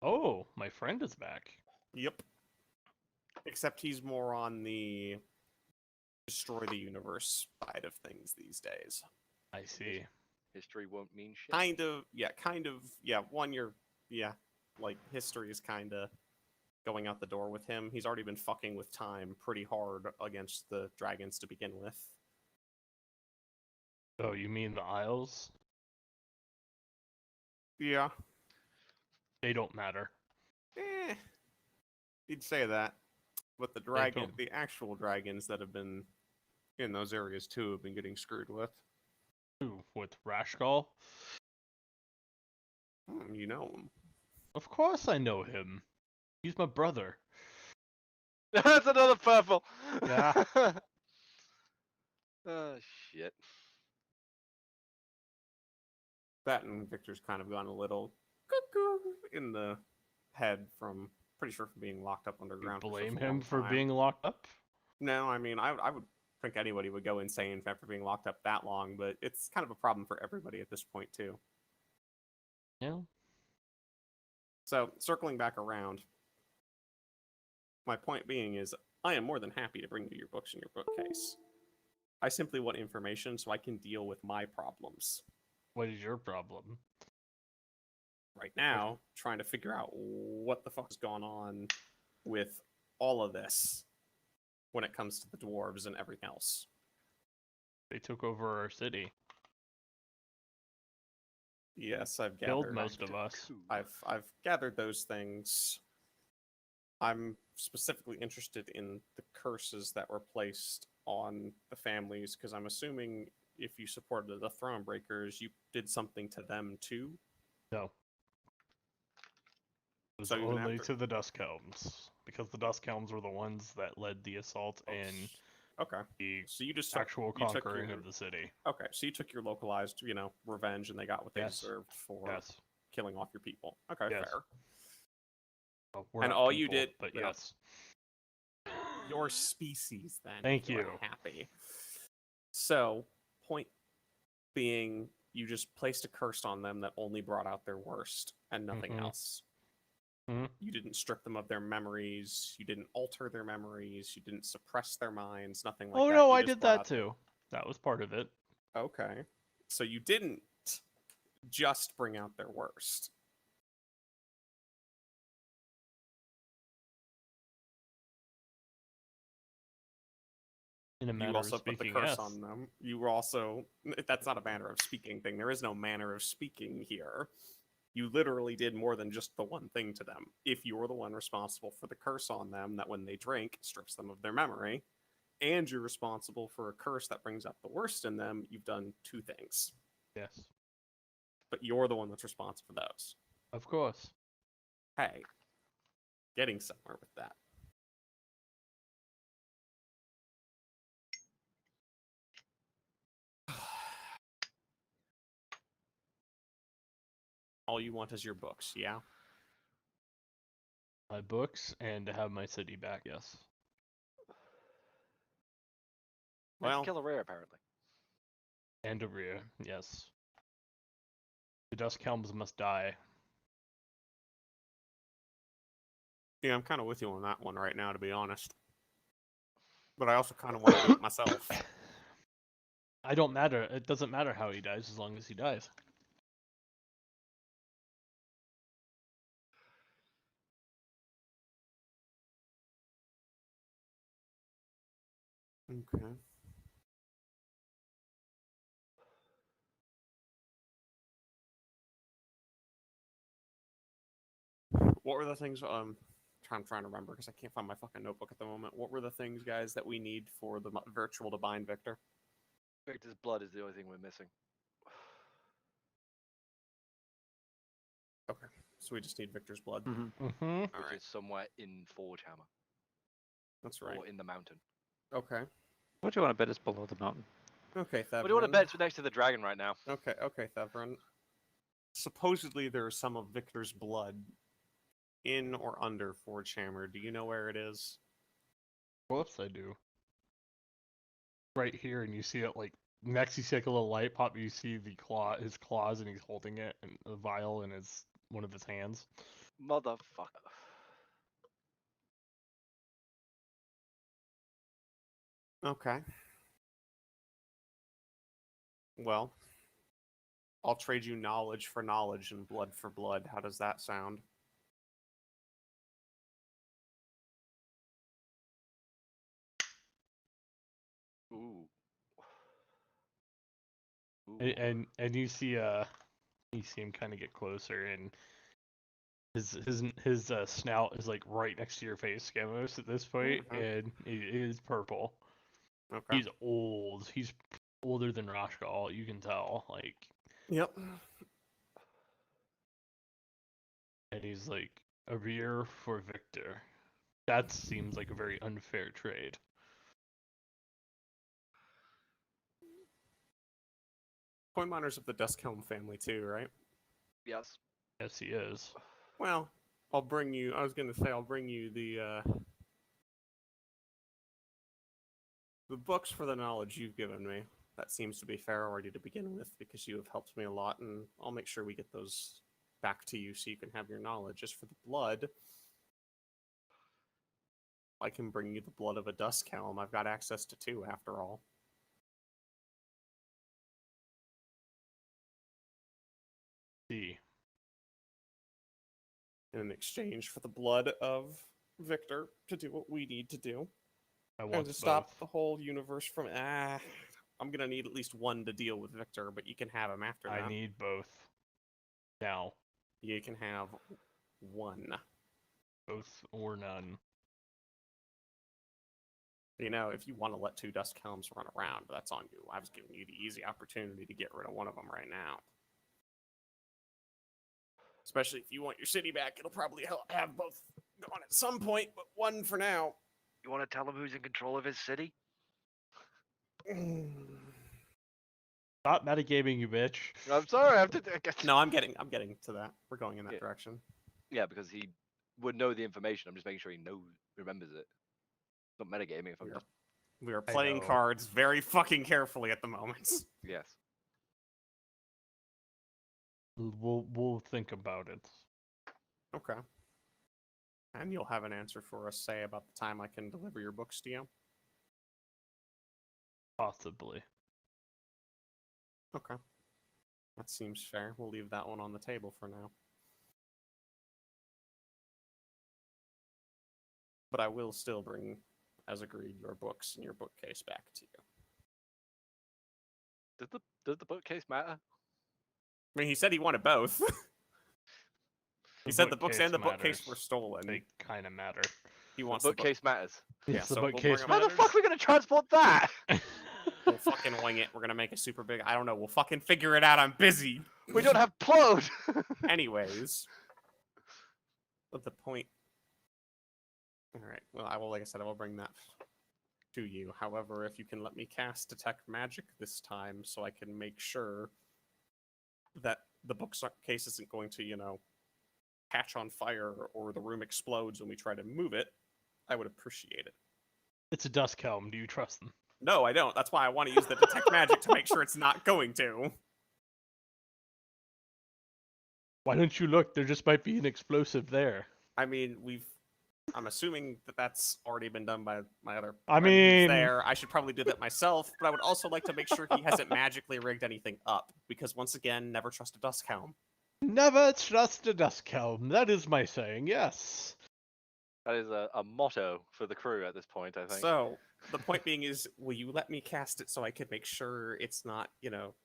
Oh, my friend is back. Yep. Except he's more on the destroy the universe side of things these days. I see. History won't mean shit. Kind of, yeah, like, history is kind of going out the door with him. He's already been fucking with time pretty hard against the dragons to begin with. Oh, you mean the Isles? Yeah. They don't matter. You'd say that. But the don't. the actual dragons that have been in those areas too have been getting screwed with. Ooh, with Rashgal? You know him. Of course I know him. He's my brother. That's another purple. Yeah. Oh shit. That and Victor's kind of gone a little cuckoo in the head from, pretty sure, from being locked up You underground. blame for such a him long for time. being locked up? No, I mean, I would think anybody would go insane after being locked up that long, but it's kind of a problem for everybody at this point, too. Yeah. So, circling back around, my point being is, I am more than happy to bring you your books in your bookcase. I simply want information so I can deal with my problems. What is your problem? Right now, trying to figure out what the fuck has gone on with all of this when it comes to the dwarves and everything else. They took over our city. Yes, I've Killed gathered. most of us. I've gathered those things. I'm specifically interested in the curses that were placed on the families, because I'm assuming if you supported the Thronebreakers, you did something to them too. No. It was So even only after- to the Duskhelms, because the Duskhelms were the ones that led the assault and Okay. the So you just actual you took conquering your- of the city. Okay, so you took your localized, revenge, and they got what they Yes. deserved for Yes. killing off your people. Okay, Yes. fair. Well, we're And not all you people, did- but well, yes. Your species, then. Thank if are you. Happy. So, point being, you just placed a curse on them that only brought out their worst and nothing Mhm. else. Mhm. You didn't strip them of their memories. You didn't alter their memories. You didn't suppress their minds. Nothing like Oh that. no, You I just did brought that out- too. That was part of it. Okay. So you didn't just bring out their worst. In a You manner of also put the speaking, curse yes. on them. You were also... That's not a manner of speaking thing. There is no manner of speaking here. You literally did more than just the one thing to them. If you were the one responsible for the curse on them that when they drink strips them of their memory, and you're responsible for a curse that brings out the worst in them, you've done two things. Yes. But you're the one that's responsible for those. Of course. Hey, getting somewhere with that. All you want is your books, yeah? My books and to have my city back, yes. Let's Well, kill a rare, apparently. And a rear, yes. The Duskhelms must die. yeah, I'm kind of with you on that one right now, to be honest. But I also kind of want to do it myself. I don't matter. It doesn't matter how he dies as long as he dies. Okay. What were the things? I'm trying to remember because I can't find my fucking notebook at the moment. What were the things, guys, that we need for the virtual to bind Victor? Victor's blood is the only thing we're missing. Okay, so we just need Victor's blood. Mm-hmm. Mm-hmm. All Which right, is somewhere in Forgehammer. that's right. Or in the mountain. Okay. What do you want to bet is below the mountain? Okay, Thevron. What do you want to bet it's next to the dragon right now? Okay, Thevron. Supposedly there is some of Victor's blood in or under Forgehammer. Do you know where it is? Of course I do. Right here, and you see it like next. You see like a little light pop. You see the his claws, and he's holding it, and a vial in one of his hands. Motherfucker. Okay. Well, I'll trade you knowledge for knowledge and blood for blood. How does that sound? Ooh. Ooh. And you see him kind of get closer, and his snout is like right next to your face, Scamos, at this point, Mhm. and it is purple. Okay. He's old. He's older than Rashgal. You can tell, like, Yep. and he's like a rear for Victor. That seems like a very unfair trade. Coin miner's of the Duskhelm family too, right? Yes. Yes, he is. Well, I'll bring you. I was gonna say I'll bring you the books for the knowledge you've given me. That seems to be fair already to begin with, because you have helped me a lot, and I'll make sure we get those back to you so you can have your knowledge. As for the blood, I can bring you the blood of a Duskhelm. I've got access to 2, after all. See. In exchange for the blood of Victor to do what we need to do. I And want to stop both. the whole universe from... I'm gonna need at least 1 to deal with Victor, but you can have him after that. I need both. Now. You can have 1. Both or none. You know, if you want to let 2 Duskhelms run around, that's on you. I was giving you the easy opportunity to get rid of one of them right now. Especially if you want your city back, it'll probably have both gone at some point, but 1 for now. You want to tell him who's in control of his city? Stop metagaming, you bitch. I'm sorry. I have to. No, I'm getting to that. We're going in that Yeah. direction. Yeah, because he would know the information. I'm just making sure he remembers it. It's not metagaming if I'm just. We are I playing know. cards very fucking carefully at the moment. Yes. We'll think about it. Okay. And you'll have an answer for us, say, about the time I can deliver your books to you? Possibly. Okay. That seems fair. We'll leave that one on the table for now. But I will still bring, as agreed, your books and your bookcase back to you. Does the bookcase matter? I mean, he said he wanted both. He said the books and the bookcase matters. were stolen. They kind of matter. He The wants the book. bookcase matters. Yeah, Yes, the so we'll bring bookcase them- How the matters. fuck are we gonna transport that? We'll fucking wing it. We're gonna make it super big. I don't know. We'll fucking figure it out. I'm busy. We don't have plode. Anyways. But the point... Alright. Well, like I said, I will bring that to you. However, if you can let me cast Detect Magic this time so I can make sure that the bookcase isn't going to, you know, catch on fire or the room explodes when we try to move it, I would appreciate it. It's a Duskhelm. Do you trust them? No, I don't. That's why I want to use the Detect Magic to make sure it's not going to. Why don't you look? There just might be an explosive there. I mean, I'm assuming that that's already been done by my other I friend who's mean- there. I should probably do that myself, but I would also like to make sure he hasn't magically rigged anything up, because once again, never trust a Duskhelm. Never trust a Duskhelm. That is my saying, yes. That is a motto for the crew at this point, I think. So, the point being is, will you let me cast it so I can make sure it's not, you know,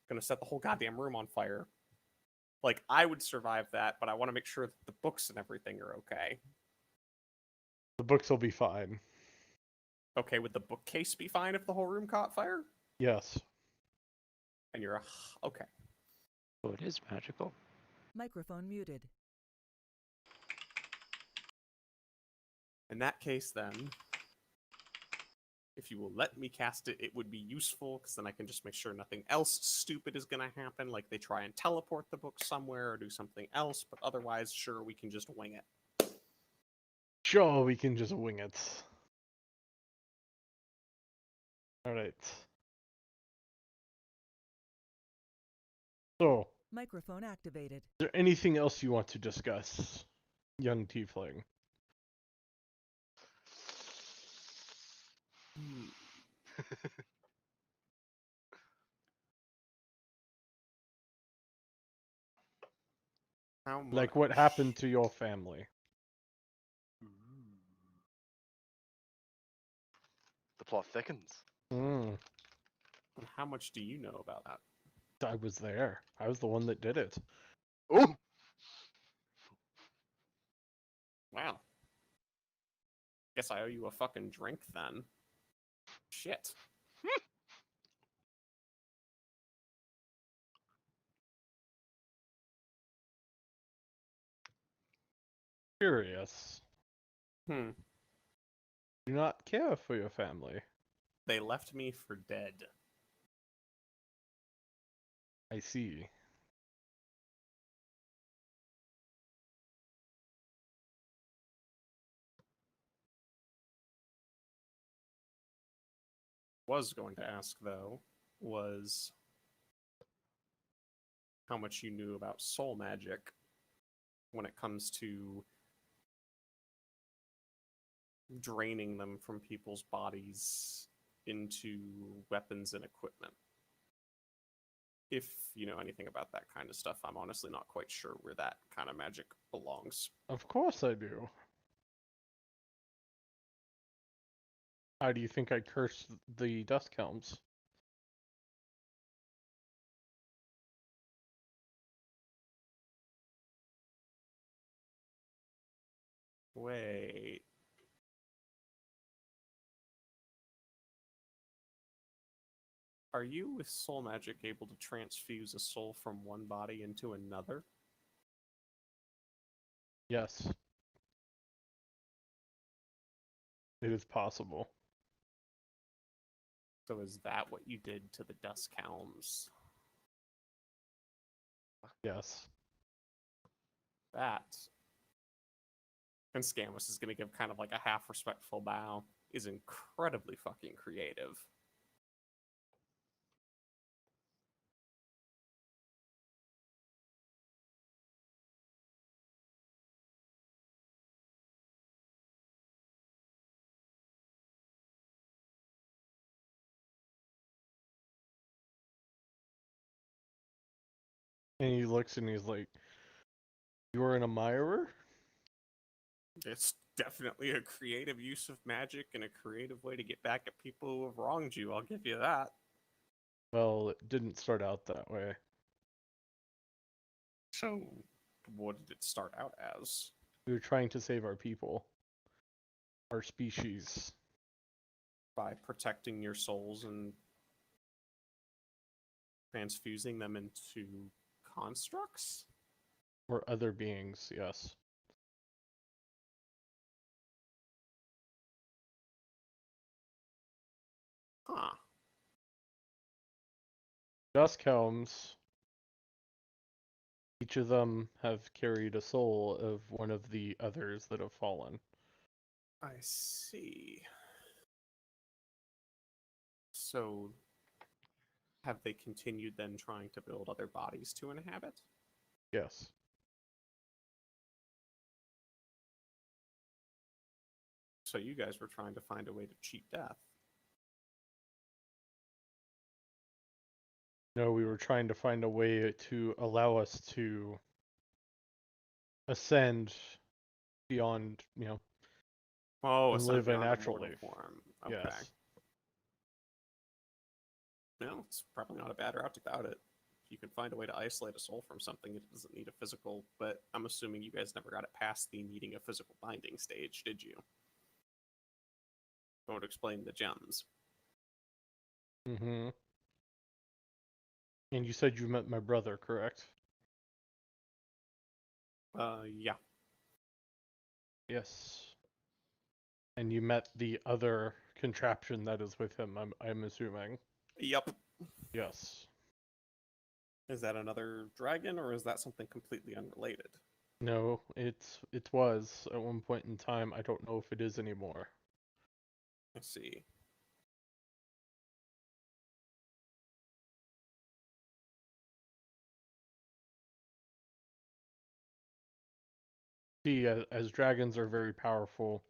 gonna set the whole goddamn room on fire? Like, I would survive that, but I want to make sure that the books and everything are okay. The books will be fine. Okay, would the bookcase be fine if the whole room caught fire? Yes. And you're okay. Oh, it is magical. Microphone muted. In that case, then, if you will let me cast it, it would be useful, because then I can just make sure nothing else stupid is going to happen, like they try and teleport the book somewhere or do something else, but otherwise, sure, we can just wing it. Sure, we can just wing it. Alright. So, Microphone activated. is there anything else you want to discuss, young tiefling? How much? Like what happened to your family? The plot thickens. Hmm. And how much do you know about that? I was there. I was the one that did it. Oh! Wow. Guess I owe you a fucking drink then. Shit. Curious. Hmm. Do not care for your family. They left me for dead. I see. Was going to ask though was how much you knew about soul magic when it comes to draining them from people's bodies into weapons and equipment. If you know anything about that kind of stuff, I'm honestly not quite sure where that kind of magic belongs. Of course I do. How do you think I cursed the Dusk Helms? Wait. Are you, with soul magic, able to transfuse a soul from one body into another? Yes. It is possible. So is that what you did to the Dusk Helms? Yes. That, and Scamus is going to give kind of like a half respectful bow, is incredibly fucking creative. And he looks and he's like, "You're an admirer?" It's definitely a creative use of magic and a creative way to get back at people who have wronged you, I'll give you that. Well, it didn't start out that way. So, what did it start out as? We were trying to save our people. Our species. By protecting your souls and transfusing them into constructs? Or other beings, yes. Huh. Dusk Helms, each of them have carried a soul of one of the others that have fallen. I see. So, have they continued then trying to build other bodies to inhabit? Yes. So you guys were trying to find a way to cheat death. No, we were trying to find a way to allow us to ascend beyond, Oh, and ascend live beyond a mortal naturally. form. Okay. Yes. No, it's probably not a bad route about it. If you can find a way to isolate a soul from something, it doesn't need a physical, but I'm assuming you guys never got it past the needing a physical binding stage, did you? That would explain the gems. Mm-hmm. And you said you met my brother, correct? Yeah. Yes. And you met the other contraption that is with him, I'm assuming. Yep. Yes. Is that another dragon, or is that something completely unrelated? No, it was at one point in time. I don't know if it is anymore. Let's see. See, as dragons are very powerful,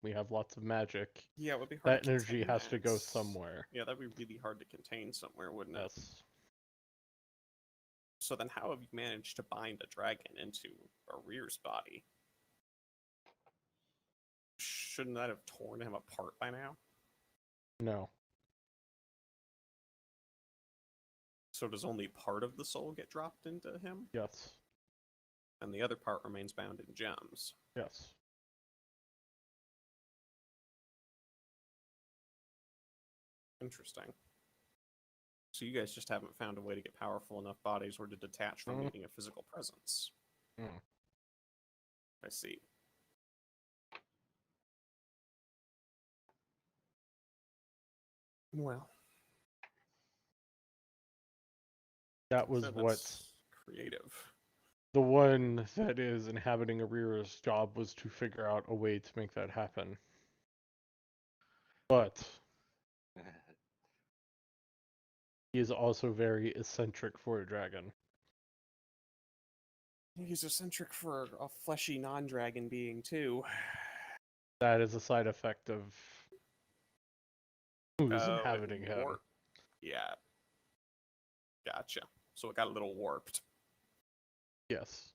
we have lots of magic. Yeah, it would be hard That to energy contain has to go that. somewhere. Yeah, that'd be really hard to contain somewhere, wouldn't it? Yes. So then how have you managed to bind a dragon into a rear's body? Shouldn't that have torn him apart by now? No. So does only part of the soul get dropped into him? Yes. And the other part remains bound in gems. Yes. Interesting. So you guys just haven't found a way to get powerful enough bodies or to detach from needing a physical presence. I see. Well, That was So what that's creative. the one that is inhabiting Arira's job was to figure out a way to make that happen. But he is also very eccentric for a dragon. He's eccentric for a fleshy non-dragon being too. That is a side effect of who's Oh, inhabiting him. warped. Yeah. Gotcha. So it got a little warped. Yes.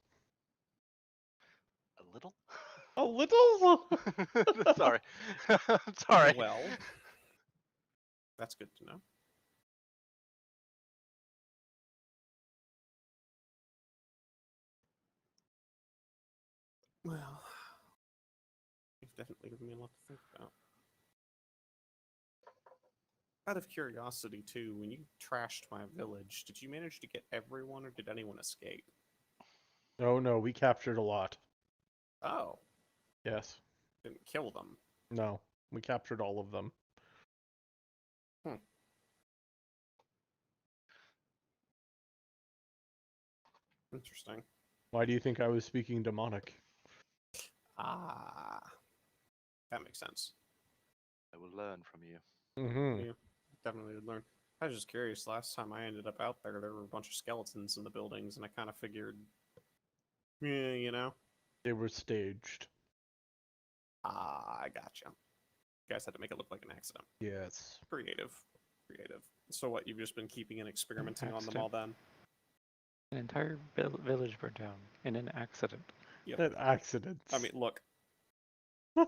A little? A little? Sorry. Sorry. Well, that's good to know. Well, you've definitely given me a lot to think about. Out of curiosity, too, when you trashed my village, did you manage to get everyone, or did anyone escape? Oh no, we captured a lot. Oh, Yes. didn't kill them. No, we captured all of them. Interesting. Why do you think I was speaking demonic? Ah, that makes sense. I will learn from you. Mm-hmm. Yeah, definitely would learn. I was just curious. Last time I ended up out there, there were a bunch of skeletons in the buildings, and I kind of figured, yeah, you know. They were staged. Ah, I gotcha. You guys had to make it look like an accident. Yes. Creative. So what, you've just been keeping and experimenting on them all then? An entire village burned down in an accident. Yep. An accident. I mean, look, the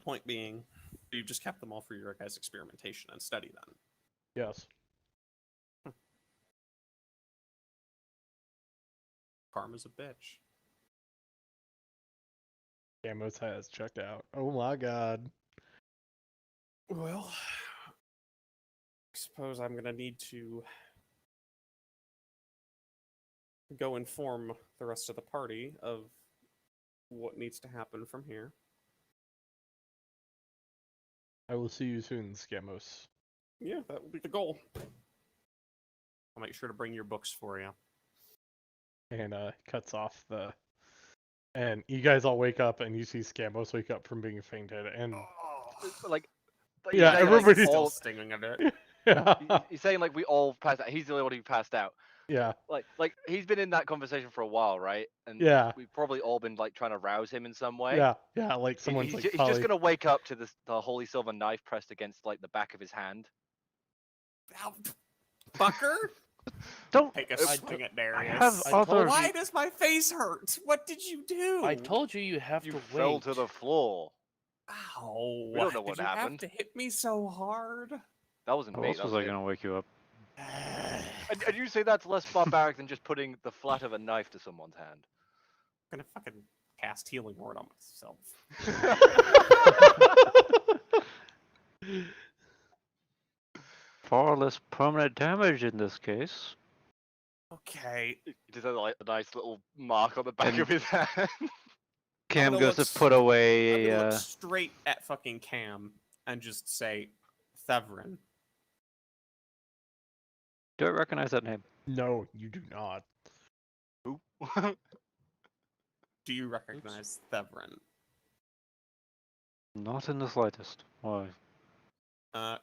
point being, you just kept them all for your guys' experimentation and study then. Yes. Karma's a bitch. Camos has checked out. Oh my god. Well, I suppose I'm gonna need to go inform the rest of the party of what needs to happen from here. I will see you soon, Scamos. Yeah, that will be the goal. I'll make sure to bring your books for you. And cuts off the. And you guys all wake up, and you see Scamos wake up from being fainted, and Like, yeah, saying, everybody's like, still all, stinging a bit. yeah, he's saying like we all passed out. He's the only one who passed out. yeah, Like he's been in that conversation for a while, right? And yeah, we've probably all been like trying to rouse him in some way. yeah. Like someone's He's, like he's probably. just gonna wake up to the holy silver knife pressed against like the back of his hand. Ow, fucker! Don't. Take a I swing at I Darius. have I other. told Why does my face hurt? What did you do? I told you you have You to fell wait. to the floor. Ow! We don't know what did you happened. have to hit me so hard? That wasn't How me. else That was was I him. gonna wake you up? And you say that's less barbaric than just putting the flat of a knife to someone's hand. I'm gonna fucking cast healing word on myself. Far less permanent damage in this case. Okay. He just had like a nice little mark on the back And- of his hand. Cam gonna goes look to put I'm away. gonna look straight at fucking Cam and just say, Theverin. Do I recognize that name? No, you do not. Who? Do you recognize Theverin? Not in the slightest. Why?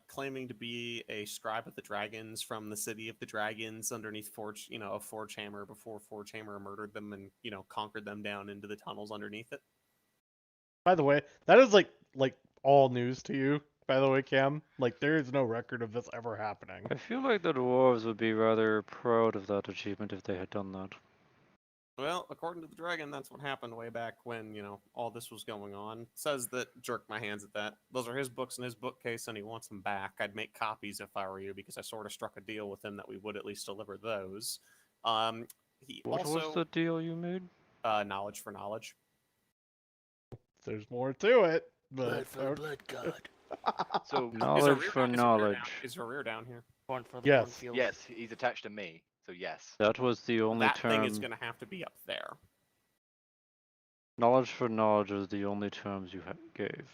Claiming to be a scribe of the dragons from the city of the dragons underneath Forge, a Forge Hammer before Forge Hammer murdered them and, conquered them down into the tunnels underneath it. By the way, that is like all news to you. By the way, Cam, like there is no record of this ever happening. I feel like the dwarves would be rather proud of that achievement if they had done that. Well, according to the dragon, that's what happened way back when, all this was going on. Says that, jerk my hands at that. Those are his books in his bookcase, and he wants them back. I'd make copies if I were you, because I sort of struck a deal with him that we would at least deliver those. He What also, was the deal you made? knowledge for knowledge. There's more to it, but Blood for the blood god. So Knowledge for knowledge. Is Rear down here? Corn for the Yes. cornfield. yes, he's attached to me. So yes. That was the only That term. thing is going to have to be up there. Knowledge for knowledge was the only terms you gave.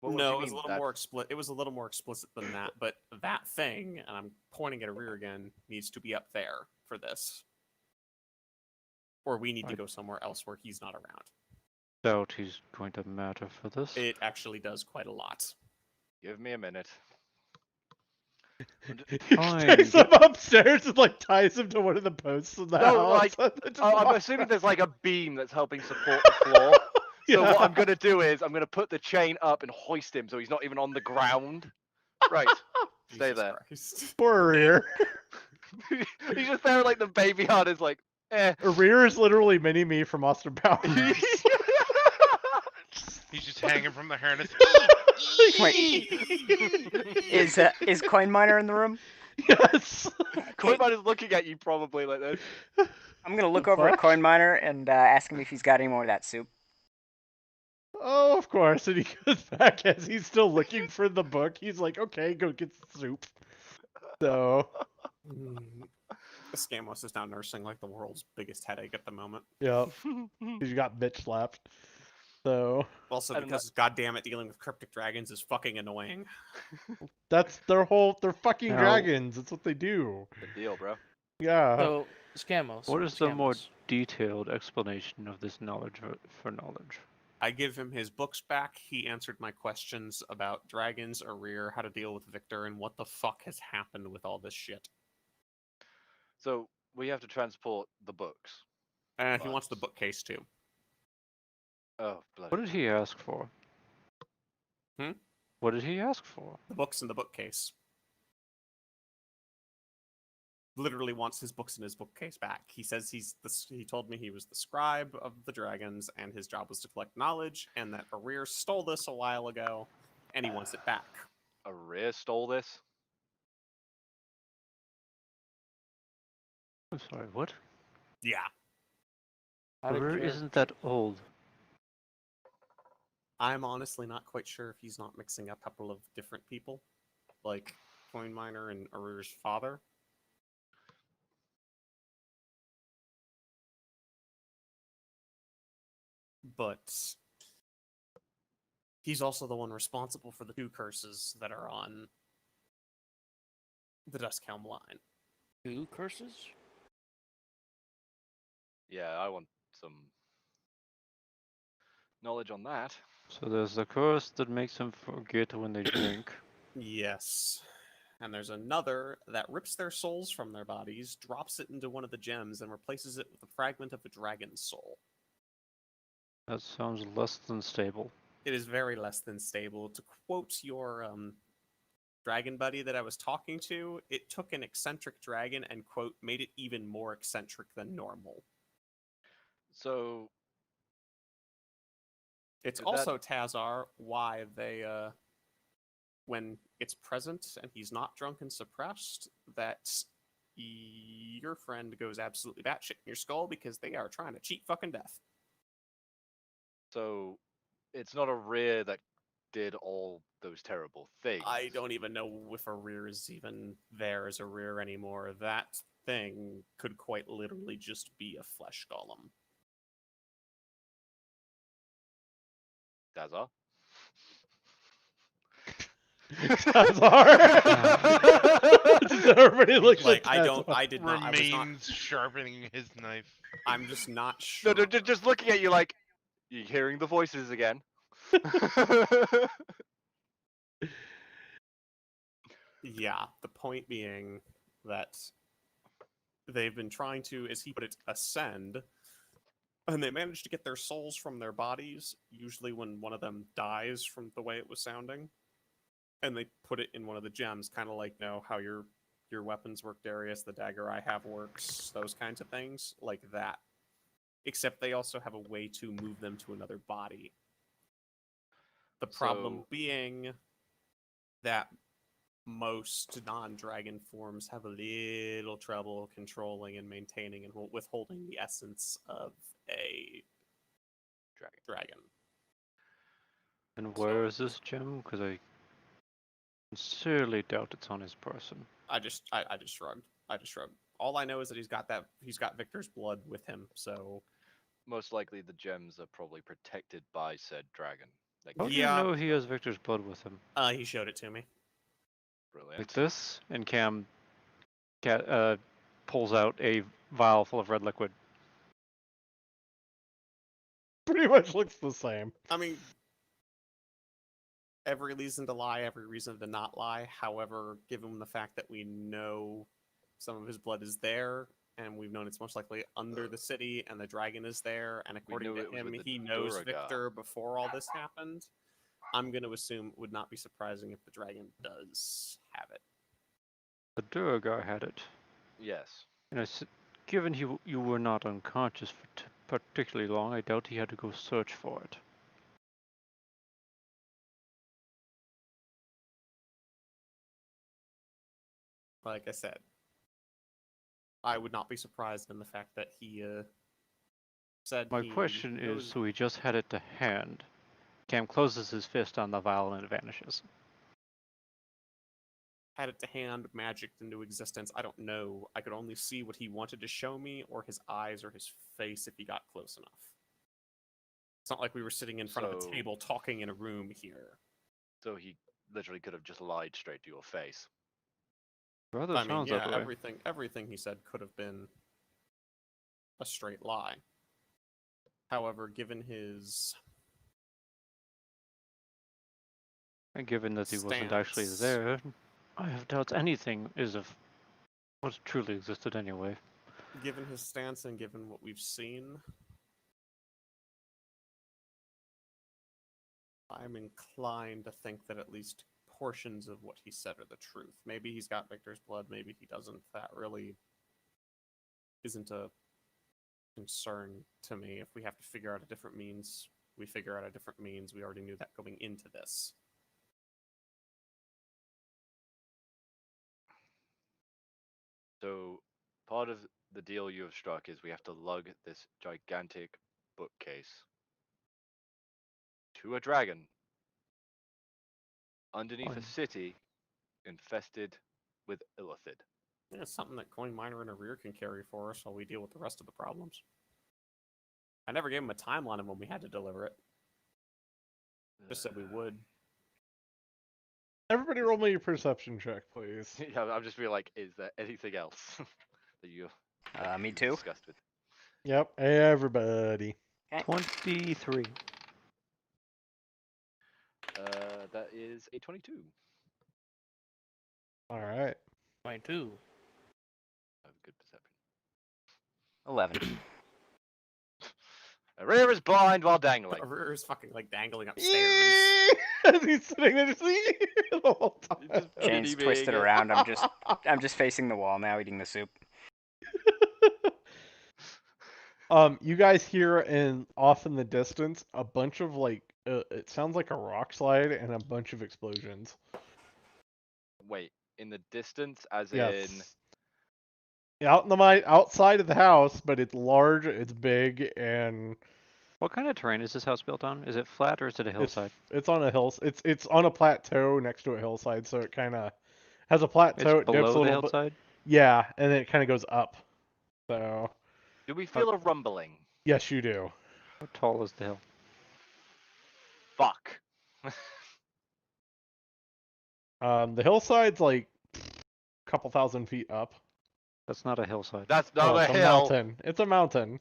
What do No, you it was a mean little that? more explicit. It was a little more explicit than that. But that thing, and I'm pointing at a rear again, needs to be up there for this, or we need to go somewhere else where he's not around. Doubt he's going to matter for this. It actually does quite a lot. Give me a minute. He takes him upstairs and like ties him to one of the posts in the No, house. like, I'm assuming there's like a beam that's helping support the floor. So what I'm gonna do is I'm gonna put the chain up and hoist him so he's not even on the ground. Right. Stay Jesus there. Christ. Poor Rear. He's just there like the baby heart is like, eh. Rear is literally mini me from Austin Powers. He's just hanging from the harness. Wait, is Coin Miner in the room? Yes. Coinbot is looking at you probably like this. I'm gonna look over at Coin Miner and ask him if he's got any more of that soup. Oh, of course. And he goes back as he's still looking for the book. He's like, okay, go get the soup. So. Scamos is now nursing like the world's biggest headache at the moment. Yeah. Because you got bitch slapped. So. Also because, goddamn it, dealing with cryptic dragons is fucking annoying. That's they're fucking dragons. That's what they do. Good deal, bro. Yeah. So, Scamos. What is the more detailed explanation of this knowledge for knowledge? I give him his books back. He answered my questions about dragons, Arir, how to deal with Victor, and what the fuck has happened with all this shit. So we have to transport the books. And he wants the bookcase too. Oh, bloody. What did he ask for? What did he ask for? The books in the bookcase. Literally wants his books in his bookcase back. He says he told me he was the scribe of the dragons and his job was to collect knowledge and that Arir stole this a while ago and he wants it back. Arir stole this? I'm sorry, what? Yeah. Arir isn't that old. I'm honestly not quite sure if he's not mixing up a couple of different people, like Coin Miner and Arir's father. But he's also the one responsible for the 2 curses that are on the Duskhelm line. 2 curses? Yeah, I want some knowledge on that. So there's the curse that makes them forget when they drink. Yes. And there's another that rips their souls from their bodies, drops it into one of the gems, and replaces it with a fragment of a dragon's soul. That sounds less than stable. It is very less than stable. To quote your dragon buddy that I was talking to, it took an eccentric dragon and, quote, made it even more eccentric than normal. So it's also Tazar why they, when it's present and he's not drunk and suppressed, that your friend goes absolutely batshit in your skull because they are trying to cheat fucking death. So it's not Arir that did all those terrible things. I don't even know if Arir is even there as Arir anymore. That thing could quite literally just be a flesh golem. Tazar? Everybody looks like at I did not. Remains sharpening his knife. I'm just not sure. No, just looking at you like, you hearing the voices again. Yeah, the point being that they've been trying to, as he put it, ascend, and they managed to get their souls from their bodies, usually when one of them dies from the way it was sounding, and they put it in one of the gems, kind of like, you know, how your weapons work, Darius, the dagger I have works, those kinds of things, like that. Except they also have a way to move them to another body. The problem being that most non-dragon forms have a little trouble controlling and maintaining and withholding the essence of a dragon. And where is this gem? Because I sincerely doubt it's on his person. I just shrugged. All I know is that he's got Victor's blood with him, so most likely the gems are probably protected by said dragon. Like, How do you Yeah. know he has Victor's blood with him? He showed it to me. brilliant. Like this? And Cam pulls out a vial full of red liquid. Pretty much looks the same. I mean, every reason to lie, every reason to not lie. However, given the fact that we know some of his blood is there, and we've known it's most likely under the city, and the dragon is there, and according knew to it was him, with the he knows Duragar. Victor before all this happened, I'm going to assume it would not be surprising if the dragon does have it. The Duragar had it. Yes. And given you were not unconscious for particularly long, I doubt he had to go search for it. Like I said, I would not be surprised in the fact that he said My he question is, knows- so he just had it to hand. Cam closes his fist on the vial and it vanishes. had it to hand, magicked into existence. I don't know. I could only see what he wanted to show me, or his eyes, or his face if he got close enough. It's not like we were sitting in front of a So- table talking in a room here. So he literally could have just lied straight to your face. Rather I mean, sounds yeah, that way. everything he said could have been a straight lie. However, given his And given that he wasn't actually stance. there, I have doubts anything is of what truly existed anyway. given his stance and given what we've seen, I'm inclined to think that at least portions of what he said are the truth. Maybe he's got Victor's blood, maybe he doesn't. That really isn't a concern to me. If we have to figure out a different means, we figure out a different means. We already knew that going into this. So part of the deal you have struck is we have to lug this gigantic bookcase to a dragon underneath a Fine. city infested with illithid. Yeah, it's something that Coin Miner and Arrear can carry for us while we deal with the rest of the problems. I never gave him a timeline of when we had to deliver it. Just said we would. Everybody roll me a perception check, please. Yeah, I'm just feeling like, is there anything else that Me you've too. discussed with? Yep, everybody. 23. That is a 22. All right. Mine too. I have good perception. 11. Arrear is blind while dangling. Arrear is fucking like dangling upstairs. As he's sitting there just the whole time. Chain's twisted around. I'm just facing the wall now, eating the soup. You guys hear off in the distance a bunch of it sounds like a rock slide and a bunch of explosions. Wait, in the distance, as Yes. in Out in the outside of the house, but it's large, it's big, and What kind of terrain is this house built on? Is it flat or is it a hillside? it's on a hill. It's on a plateau next to a hillside, so it kind of has a plateau. It's It dips below a the little bit. hillside? Yeah, and then it kind of goes up. So do we feel a rumbling? yes, you do. How tall is the hill? Fuck. The hillside's like a couple thousand feet up. That's not a hillside. That's not Oh, a it's hill. mountain. It's a mountain.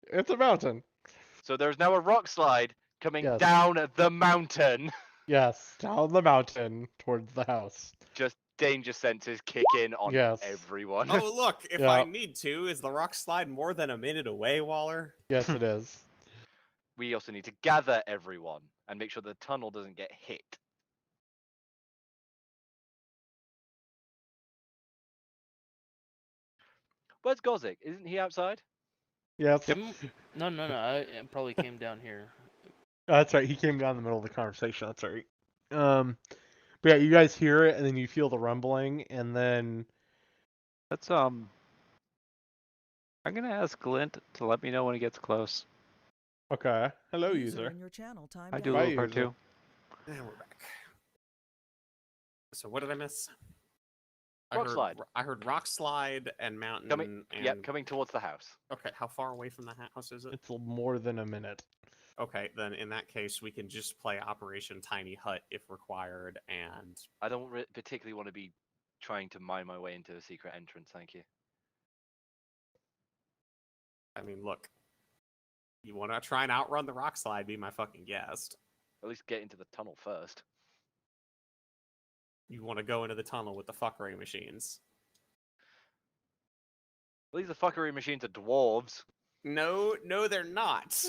It's a mountain. So there's now a rock slide coming Yes. down the mountain. Yes, down the mountain towards the house. Just danger sensors kick in on Yes. everyone. Oh, look, if Yeah. I need to, is the rock slide more than a minute away, Waller? Yes, it is. We also need to gather everyone and make sure the tunnel doesn't get hit. Where's Gozik? Isn't he outside? Yes. No, it probably came down here. That's right. He came down in the middle of the conversation. That's right. But yeah, you guys hear it, and then you feel the rumbling, and then That's I'm gonna ask Glint to let me know when he gets close. okay. Hello, User user. in your channel timed I out. do a Bye, little part user. too. And we're back. So what did I miss? Rock slide. I heard rock slide and mountain. Coming, and... yeah, coming towards the house. Okay, how far away from the house is it? It's more than a minute. Okay, then in that case, we can just play Operation Tiny Hut if required, and I don't particularly want to be trying to mine my way into a secret entrance. Thank you. I mean, look, you want to try and outrun the rock slide? Be my fucking guest. At least get into the tunnel first. You want to go into the tunnel with the fuckery machines? At least the fuckery machines are dwarves. No, they're not.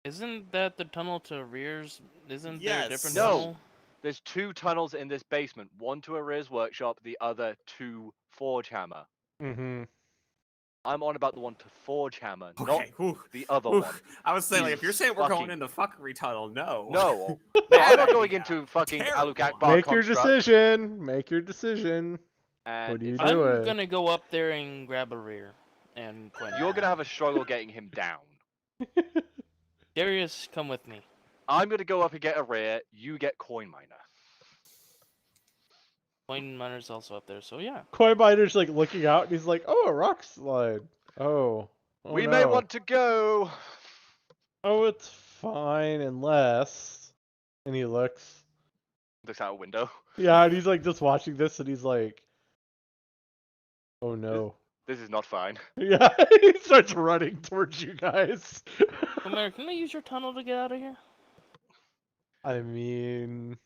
Isn't that the tunnel to rears? Isn't there a Yes. different No. tunnel? There's 2 tunnels in this basement. One to Arir's workshop, the other to Forge Hammer. Mm-hmm. I'm on about the one to Forge Hammer, not Okay. the other Ooh. one. I was saying, like, if you're saying we're going Fucking- into fuckery tunnel, no. No, Bad I'm not going idea. into fucking Terrible. Alucard Bar Make your construct, decision. Make your decision. and What do you it's- do? I'm gonna go up there and grab a rear, and Quinn. You're gonna have a struggle getting him down. Darius, come with me. I'm gonna go up and get a rear. You get Coin Miner. Coin miner's also up there, so yeah. Coin miner's like looking out, and he's like, "Oh, a rock slide. Oh, We may no. want to go. Oh, it's fine unless." And he looks. Looks out a window. Yeah, and he's like just watching this, and he's like, "Oh no." This is not fine. Yeah, he starts running towards you guys. Coin miner, can I use your tunnel to get out of here? I mean,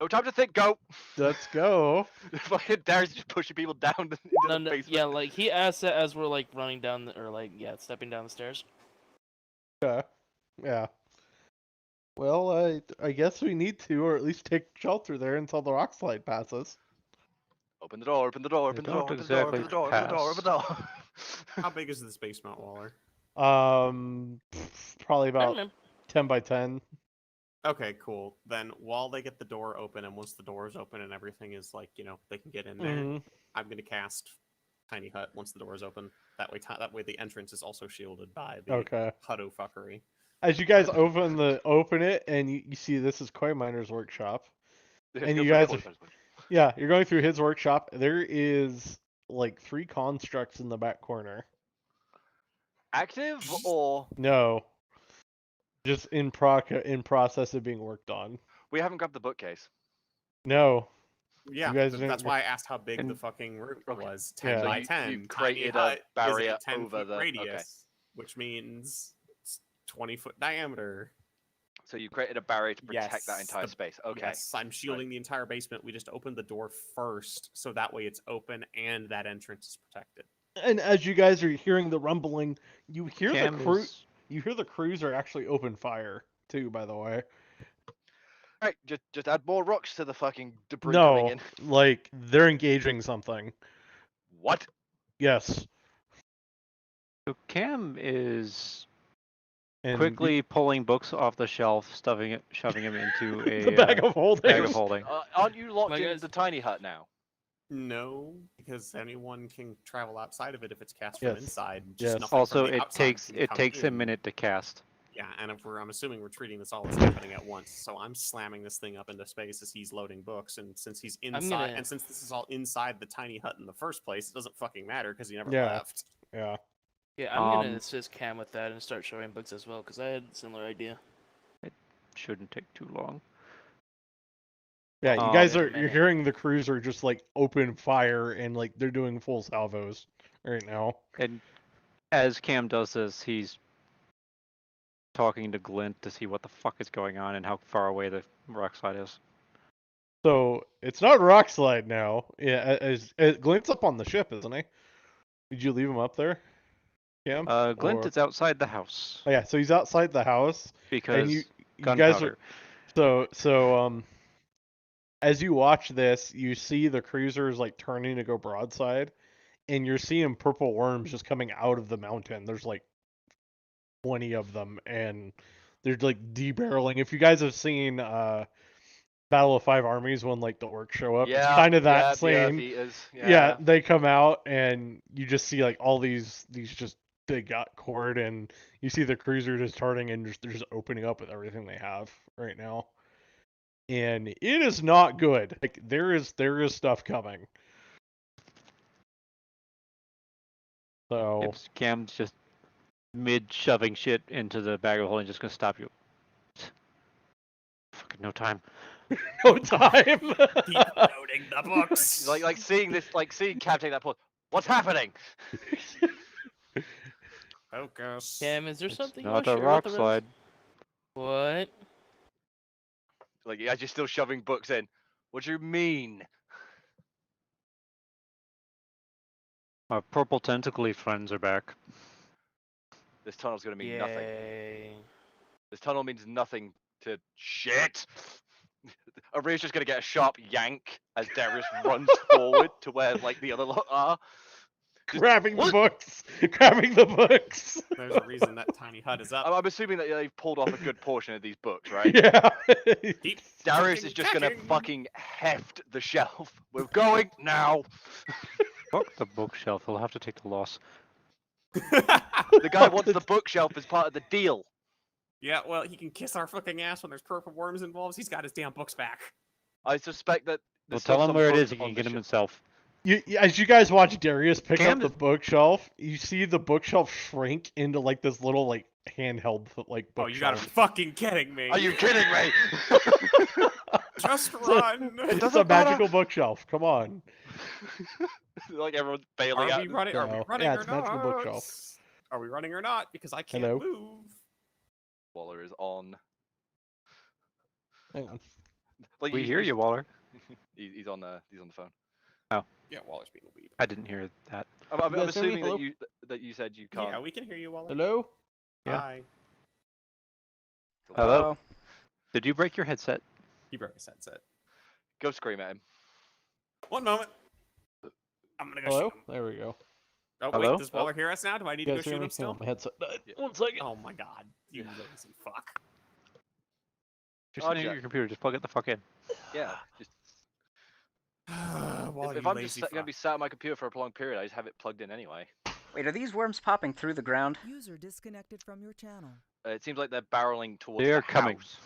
No time to think. Go. let's go. Fucking Darius just pushing people down into No, the no, basement. yeah, like he asked that as we're like running down the, or like stepping down the stairs. Yeah. Yeah. Well, I guess we need to, or at least take shelter there until the rock slide passes. Open the door. Open the door. Open the door. don't Open the door. Open the door. Open the door. Open the door. How big is this basement, Waller? Probably I about remember. 10 by 10. Okay, cool. Then while they get the door open, and once the door is open and everything is like, they can get in there, Mhm. I'm gonna cast Tiny Hut once the door is open. That way the entrance is also shielded by the Okay. Hutto fuckery. As you guys open it, and you see this is Coin Miner's workshop. And you guys Yeah, you're going through his workshop. There is like 3 constructs in the back corner. Active or No. Just in process of being worked on. we haven't grabbed the bookcase. No. Yeah, guys that's didn't- why I asked how big the And- fucking room Okay. was. 10 Yeah. So by you 10. Tiny created a Hut is barrier 10 over feet the- radius, which means it's 20-foot diameter. So you created a barrier to protect that Yes, entire the- space. Okay. Yes, I'm shielding the entire basement. We just opened the door first, so that way it's open and that entrance is protected. And as you guys are hearing the rumbling, you hear Cam is you hear the cruiser actually open fire too, by the way. Right. Just add more rocks to the fucking debris coming No, in. like they're engaging something. What? Yes. so Cam is And quickly pulling books off the shelf, shoving them into a the bag of holding. bag of holding. Aren't you locked My in guys- the tiny hut now? No, because anyone can travel outside of it if it's cast from Yes. inside. Yes. Just nothing Also, from the it outside can come takes a in. minute to cast. Yeah, and I'm assuming we're treating this all as happening at once. So I'm slamming this thing up into space as he's loading books, and since he's inside, gonna- and since this is all inside the tiny hut in the first place, it doesn't fucking matter because he never Yeah. left. Yeah. Yeah, I'm gonna Um, assist Cam with that and start showing books as well, because I had a similar idea. Shouldn't take too long. Yeah, you guys wait a you're minute. hearing the cruiser just like open fire and like they're doing full salvos right now. And as Cam does this, he's talking to Glint to see what the fuck is going on and how far away the rock slide is. So it's not rock slide now. Yeah, as Glint's up on the ship, isn't he? Did you leave him up there, Cam? Glint Or- is outside the house Oh, yeah, so he's outside the house, because and you guys gunpowder. are so as you watch this, you see the cruisers like turning to go broadside, and you're seeing purple worms just coming out of the mountain. There's like 20 of them, and they're like debarreling. If you guys have seen Battle of Five Armies when like the orcs show up, it's kind of that same. Yeah, they come out and you just see like all these just big cord, and you see the cruiser just turning and they're just opening up with everything they have right now. And it is not good. Like there is stuff coming. So Cam's just mid shoving shit into the bag of holding, just gonna stop you. Fucking no time. No time. Keep loading the books. Like seeing this, like seeing Cam take that pause. What's happening? Focus. Cam, is there It's something you not want to a share rock with the slide. What? Like as you're still shoving books in. What do you mean? Our purple tentacly friends are back. This tunnel's gonna mean nothing. Yay. This tunnel means nothing to shit. Aria's just gonna get a sharp yank as Darius runs forward to where like the other lot are. Grabbing the books. Grabbing the books. There's a reason that tiny hut is up. I'm assuming that they've pulled off a good portion of these books, right? Yeah. Keep Darius fucking is just gonna checking. fucking heft the shelf. We're going now. Fuck the bookshelf. He'll have to take the loss. The guy wants the bookshelf as part of the deal. Yeah, well, he can kiss our fucking ass when there's purple worms involved. He's got his damn books back. I suspect that. We'll there's still tell him some where it books is. He on can the get him shelf. himself. As you guys watch Darius pick Cam up the is- bookshelf, you see the bookshelf shrink into like this little like handheld like bookshelf. Oh, you gotta be fucking kidding me. Are you kidding me? Just run. It's a magical bookshelf. Come on. Like everyone's bailing Are out. we running? Are we No. running Yeah, or it's a magical not? bookshelf. Are we running or not? Because I can't Hello? move. Waller is on. Hang on. Like We hear you, Waller. He's on the phone. Yeah, Waller's being a weeb. I didn't hear that. I'm You guys hear me? assuming Hello? that you said you can't. Yeah, we can hear you, Waller. Hello? Yeah. Hi. Hello? Did you break your headset? He broke his headset. Go scream at him. 1 moment. I'm gonna go Hello? shoot him. There we go. Oh, Hello? wait, does Waller hear us now? Do I need You to go guys hear shoot me? him still? My headset died. Yeah. 1 second. Oh my god. You lazy fuck. Just Oh, near Jack. your computer. Just plug it the fuck in. Yeah. Just, Waller, if you I'm lazy just gonna fuck. be sat on my computer for a prolonged period, I just have it plugged in anyway. Wait, are these worms popping through the ground? User disconnected from your channel. It seems like they're barreling towards They're the coming. house.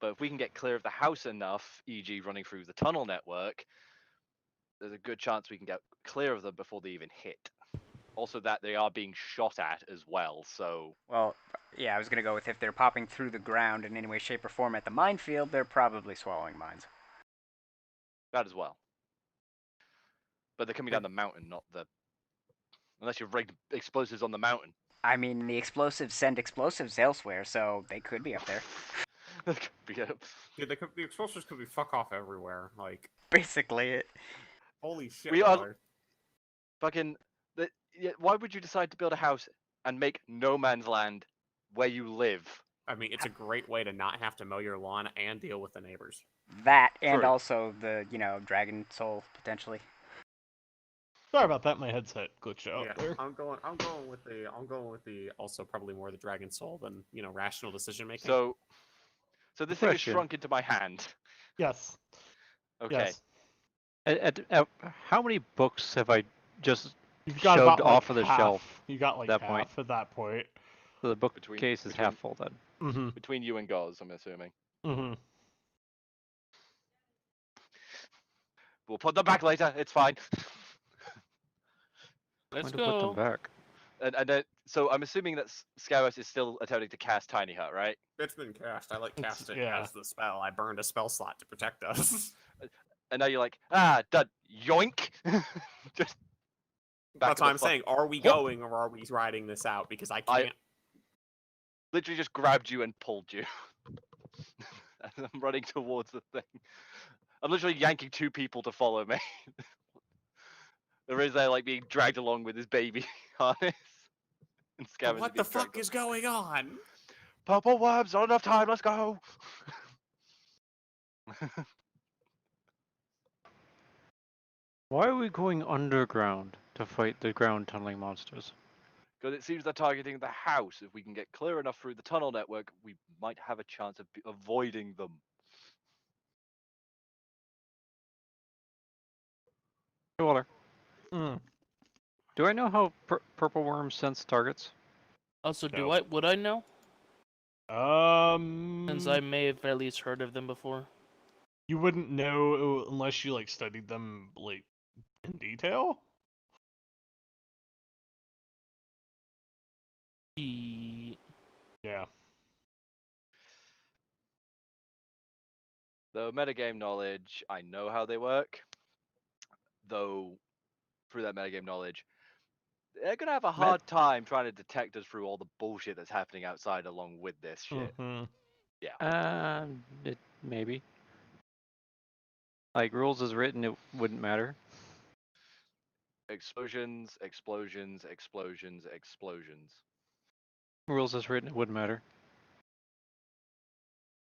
But if we can get clear of the house enough, e.g. running through the tunnel network, there's a good chance we can get clear of them before they even hit. Also that they are being shot at as well, so... Well, yeah, I was gonna go with if they're popping through the ground in any way, shape, or form at the minefield, they're probably swallowing mines. That as well. But they're coming down the mountain, not the... Unless you've rigged explosives on the mountain. I mean, the explosives send explosives elsewhere, so they could be up there. Dude, the explosives could be fuck off everywhere. Like, Basically, it. holy shit, We are- Waller. Fucking... Why would you decide to build a house and make no man's land where you live? I mean, it's a great way to not have to mow your lawn and deal with the neighbors. That, and True. also the, dragon soul, potentially. Sorry about that. My headset glitched out Yeah, there. I'm going with the also probably more the dragon soul than rational decision making. So this thing has Question. shrunk into my hand. Yes. Okay. Yes. At how many books have I just You've got shoved about like, off of the half. shelf? You got like that half point. at that point. So the bookcase is between- half full then. Mm-hmm. Between you and Goz, I'm assuming. Mm-hmm. We'll put them back later. It's fine. Let's Going to put them go. back. So I'm assuming that Skyros is still attempting to cast Tiny Hut, right? It's been cast. I It's- cast it yeah. as the spell. I burned a spell slot to protect us. And now you're like, done. Yoink. Just. back That's to what the I'm saying. Are we going or are we riding this out? Because I can't. Literally just grabbed you and pulled you. And I'm running towards the thing. I'm literally yanking 2 people to follow me. There is there like being dragged along with his baby harness. And Scavenge What being the fuck dragged is going on? Purple worms, not enough time, let's go! Why are we going underground to fight the ground tunneling monsters? Because it seems they're targeting the house. If we can get clear enough through the tunnel network, we might have a chance of avoiding them. Hey, Waller, Mm. do I know how purple worms sense targets? Also, No. would I know? Since I may have at least heard of them before. You wouldn't know unless you like studied them like in detail. Yeah. The metagame knowledge, I know how they work. Though, through that metagame knowledge, they're gonna have a hard time trying to detect us through all the bullshit that's happening outside along with this shit. Maybe. Like rules as written, it wouldn't matter. Explosions, explosions, explosions, explosions. Rules as written, it wouldn't matter.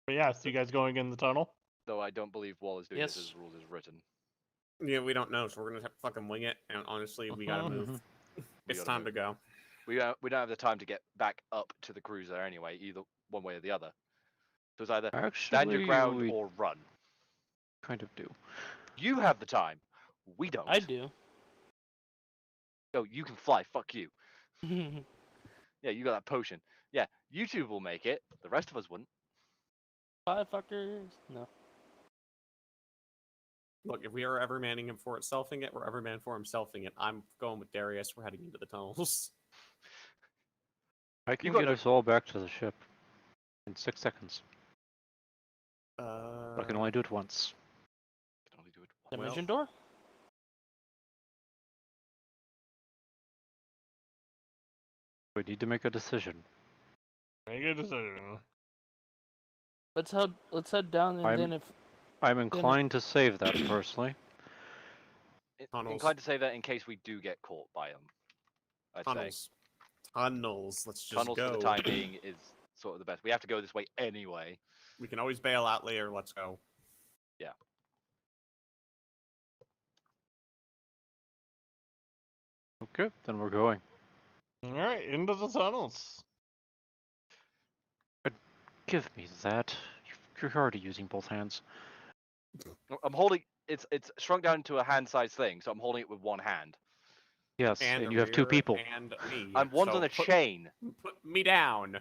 But yeah, so you guys going in the tunnel? Though I don't believe Wall is doing this as rules is written. Yeah, we don't know, so we're gonna have to fucking wing it. And honestly, we gotta move. It's time to go. We don't have the time to get back up to the cruiser anyway, either one way or the other. So it's either stand your ground or run. Kind of do. You have the time. We don't. I do. Oh, you can fly. Fuck you. Yeah, you got that potion. Yeah, you two will make it. The rest of us wouldn't. Bye, fuckers. No. Look, if we are ever manning him for itselfing it, we're ever man for himselfing it. I'm going with Darius. We're heading into the tunnels. I can get us all back to the ship in 6 seconds. I can only do it once. Can only do it once. Dimension door? We need to make a decision. Make a decision. Let's head down and then if I'm inclined to save that personally. Inclined to say that in case we do get caught by them. I'd say. Tunnels. Let's just Tunnels go. for the time being is sort of the best. We have to go this way anyway. We can always bail out later. Let's go. Yeah. Okay, then we're going. All right, into the tunnels. Give me that. You're already using both hands. I'm holding. It's shrunk down to a hand-sized thing, so I'm holding it with one hand. Yes, and you have 2 people. And me. And one's on a chain. Put me down.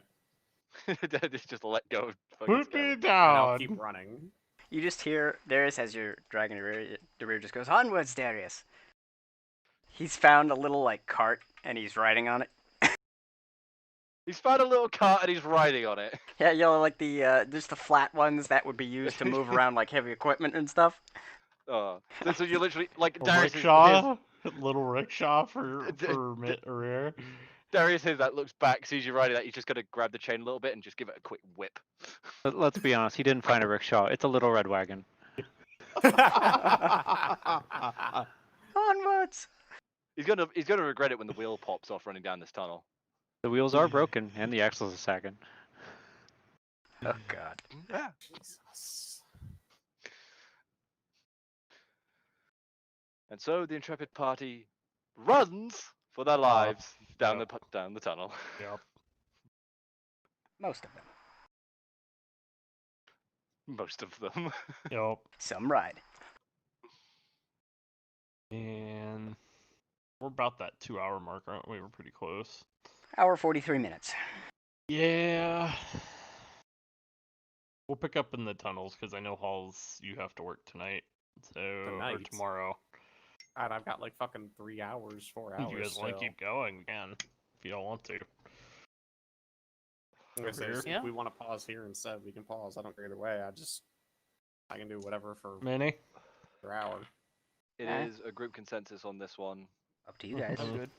It's just let go. Put me And down. I'll keep running. You just hear Darius as you're dragging the rear just goes, onwards, Darius. He's found a little, like, cart, and he's riding on it. He's found a little cart and he's riding on it. Yeah, you know, like just the flat ones that would be used to move around, like, heavy equipment and stuff. So you're literally, like, A Darius rickshaw? Little rickshaw for rear. Darius is that, looks back, sees you riding that, he's just going to grab the chain a little bit and just give it a quick whip. Let's be honest, he didn't find a rickshaw. It's a little red wagon. Onwards! He's gonna regret it when the wheel pops off running down this tunnel. The wheels are broken, and the axles are sagging. Oh, God. Yeah. Jesus. And so the intrepid party runs for their lives down the tunnel. Yep. Most of them. Most of them. Yep. Some ride. And we're about that 2-hour mark, aren't we? We're pretty close. Hour 43 minutes. Yeah. We'll pick up in the tunnels because I know Halls, you have to work tonight. So or tomorrow. God, I've got like fucking 3 hours, 4 hours. You guys want to keep going, we can. If you don't want to. If we want to pause here instead, we can pause. I don't care either way. I can do whatever for Mini? per hour. It is a group consensus on this one. Up to you guys. I'm good.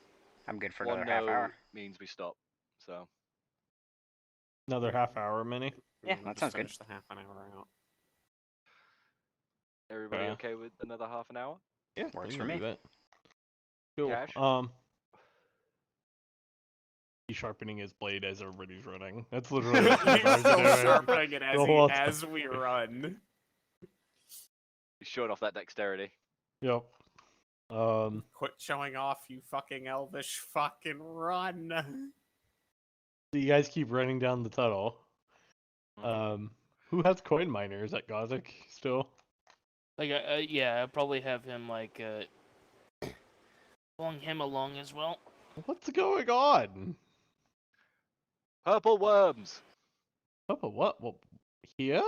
I'm good for One another half hour. means we stop. So Another half hour, Mini? Yeah, that sounds good. Finish the half an hour out. everybody okay with another half an hour? Yeah, Works we for can me. do that. Cool. Cash? He's sharpening his blade as everybody's running. That's literally what He's he's so doing. sharpening it The whole time. as we run. He's showing off that dexterity. Yep. Quit showing off, you fucking elvish fucking run. So you guys keep running down the tunnel. Who has coin miner? Is that Gozik still? Like, yeah, I probably have him like pulling him along as well. What's going on? Purple worms. Papa, what? Well, here?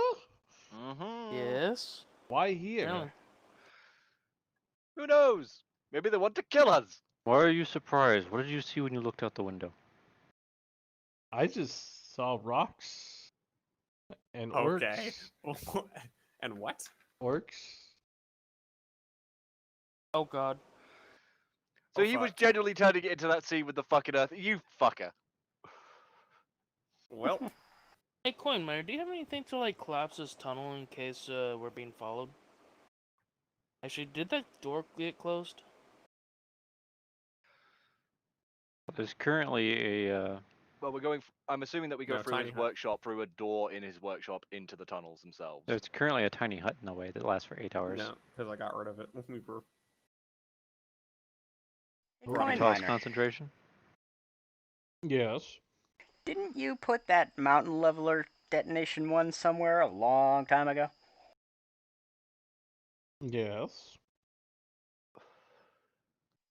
Yes. Why here? Yeah. Who knows? Maybe they want to kill us. Why are you surprised? What did you see when you looked out the window? I just saw rocks and orcs. Okay. And what? Orcs. Oh god. So Oh, he was fuck. genuinely trying to get into that scene with the fucking Earth. You fucker. Well, Hey, Coin Miner, do you have anything to like collapse this tunnel in case we're being followed? Actually, did that door get closed? There's currently a Well, we're going. I'm assuming that we go No, through tiny his hut. workshop, through a door in his workshop into the tunnels themselves. there's currently a tiny hut in the way that lasts for 8 hours. no, because I got rid of it when we were Hey, Running Coin Toss Miner, concentration. Yes. didn't you put that mountain leveler detonation one somewhere a long time ago? Yes.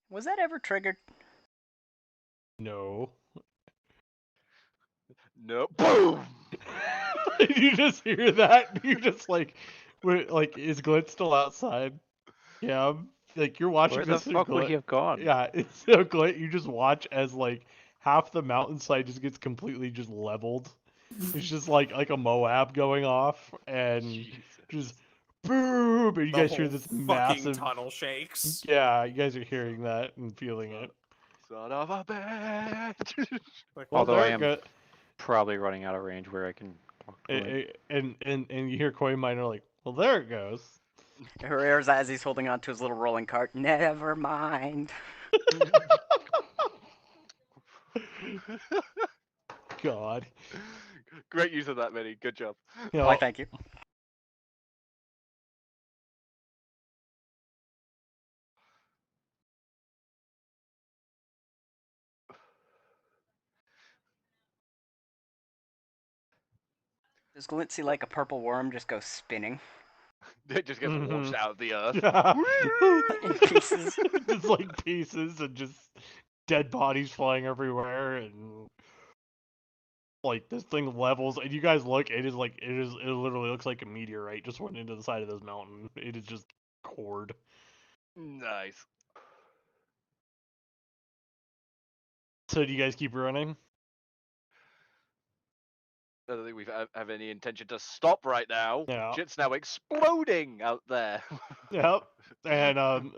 Was that ever triggered? No. No. Boom. You just hear that? You just like is Glint still outside? Yeah. Like you're watching Where the this and fuck would Glint. he have gone? Yeah, it's so Glint. You just watch as like half the mountainside just gets completely just leveled. It's just like a Moab going off, and Jesus. just boom, and you the guys whole hear this fucking massive. tunnel shakes. Yeah, you guys are hearing that and feeling it. Son of a bitch. Like, Well, Although I there am it probably running out of range where I can talk to it. and you hear Coin Miner like, well, there it goes. Herrera's as he's holding onto his little rolling cart. Never mind. God. Great use of that, Minnie. Good job. You Why, know, thank you. Does Glint see like a purple worm just go spinning It just gets launched out of the earth. yeah. in pieces? Just like pieces and just dead bodies flying everywhere, and like this thing levels, and you guys look, it literally looks like a meteorite just went into the side of this mountain. It is just cored. Nice. So do you guys keep running? I don't think we have any intention to stop right now. Yeah. Shit's now exploding out there. Yep. And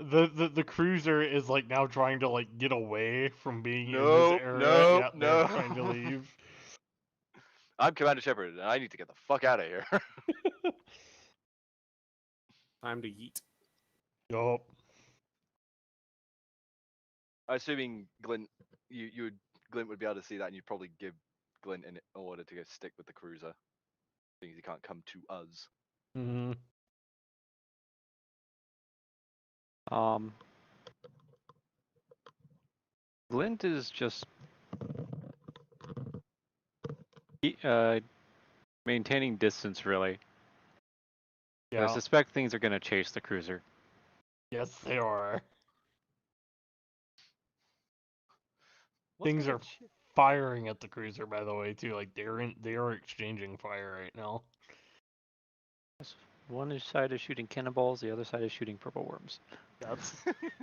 the cruiser is like now trying to like get away from being in this No, area. no, Yeah, they're no. trying to leave. I'm Commander Shepard, and I need to get the fuck out of here. time to yeet. Yup. Assuming Glint, Glint would be able to see that, and you'd probably give Glint an order to go stick with the cruiser, seeing he can't come to us. Mm-hmm. Glint is just maintaining distance, really. So I Yeah. suspect things are going to chase the cruiser. Yes, they are. What's Things gonna are firing at the cruiser, by the way, too. Like they are exchanging fire right now. One side is shooting cannonballs, the other side is shooting purple worms. That's